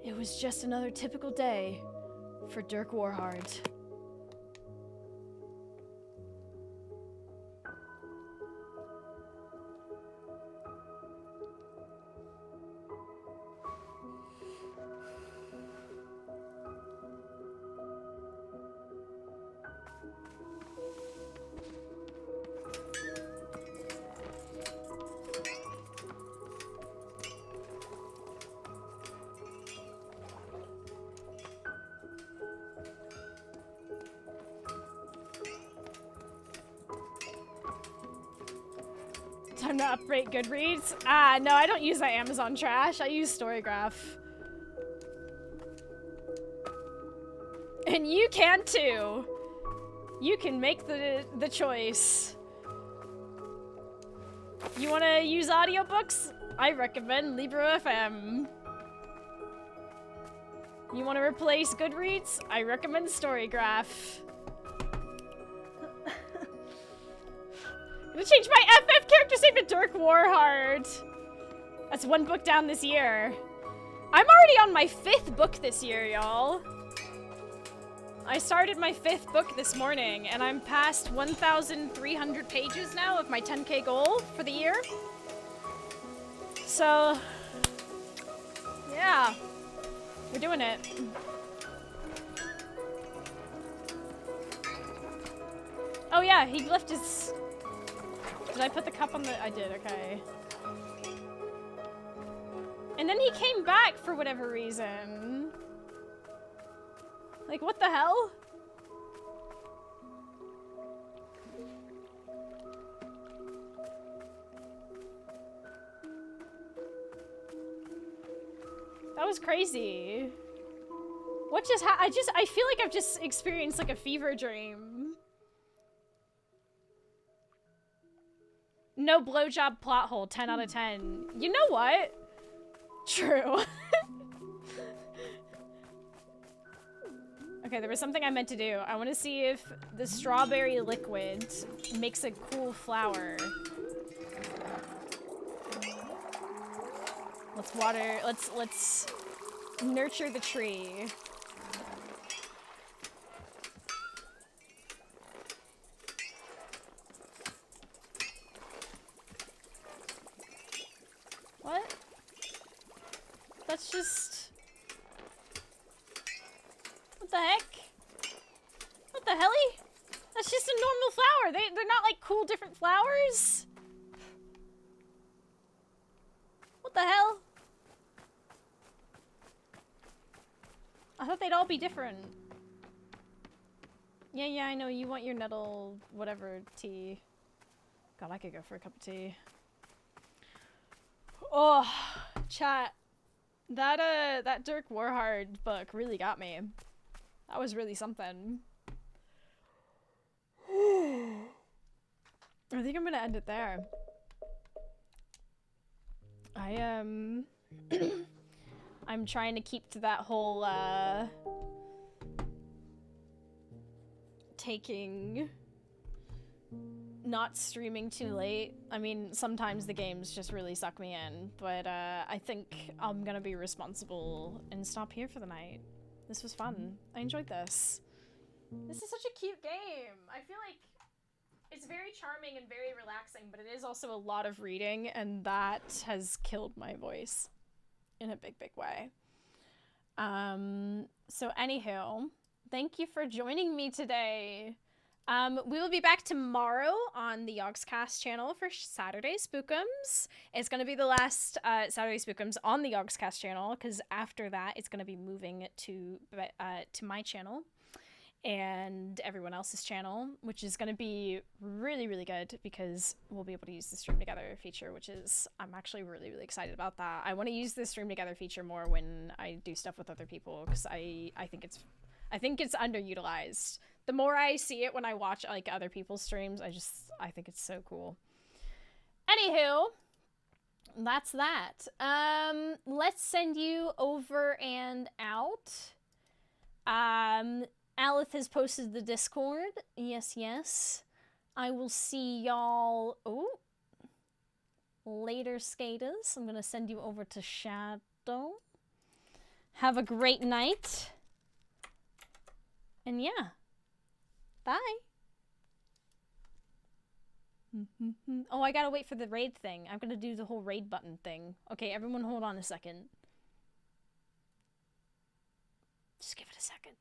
A: It was just another typical day for Dirk Warhard. Time to upgrade Goodreads. No, I don't use that Amazon trash. I use Storygraph. And you can too. You can make the choice. You want to use audiobooks? I recommend Libro FM. You want to replace Goodreads? I recommend Storygraph. I'm gonna change my FF character's name to Dirk Warhard. That's one book down this year. I'm already on my 5th book this year, y'all. I started my 5th book this morning, and I'm past 1,300 pages now of my 10K goal for the year. So, yeah, we're doing it. Oh yeah, he left his... Did I put the cup on the... I did, okay. And then he came back for whatever reason. Like, what the hell? That was crazy. What just I feel like I've just experienced like a fever dream. No blowjob plot hole, 10 out of 10. You know what? True. Okay, there was something I meant to do. I want to see if the strawberry liquid makes a cool flower. Let's water, let's nurture the tree. What? That's just... What the heck? What the helly? That's just a normal flower. They're not like cool different flowers. What the hell? I thought they'd all be different. Yeah, I know. You want your nettle whatever tea. God, I could go for a cup of tea. Oh, chat. That Dirk Warhard book really got me. That was really something. I think I'm gonna end it there. I'm trying to keep to that whole not streaming too late. I mean, sometimes the games just really suck me in, but I think I'm gonna be responsible and stop here for the night. This was fun. I enjoyed this. This is such a cute game. I feel like it's very charming and very relaxing, but it is also a lot of reading, and that has killed my voice in a big, big way. So anywho, thank you for joining me today. We will be back tomorrow on the Yogscast channel for Saturday Spookums. It's going to be the last Saturday Spookums on the Yogscast channel, because after that, it's going to be moving to my channel and everyone else's channel, which is going to be really, really good, because we'll be able to use the stream together feature, which is, I'm actually really, really excited about that. I want to use the stream together feature more when I do stuff with other people, because I think it's underutilized. The more I see it when I watch like other people's streams, I think it's so cool. Anywho, that's that. Let's send you over and out. Alith has posted the Discord. Yes, yes. I will see y'all later, skaters. I'm gonna send you over to Shadow. Have a great night. And yeah. Bye. Oh, I gotta wait for the raid thing. I'm gonna do the whole raid button thing. Okay, everyone hold on a second. Just give it a second.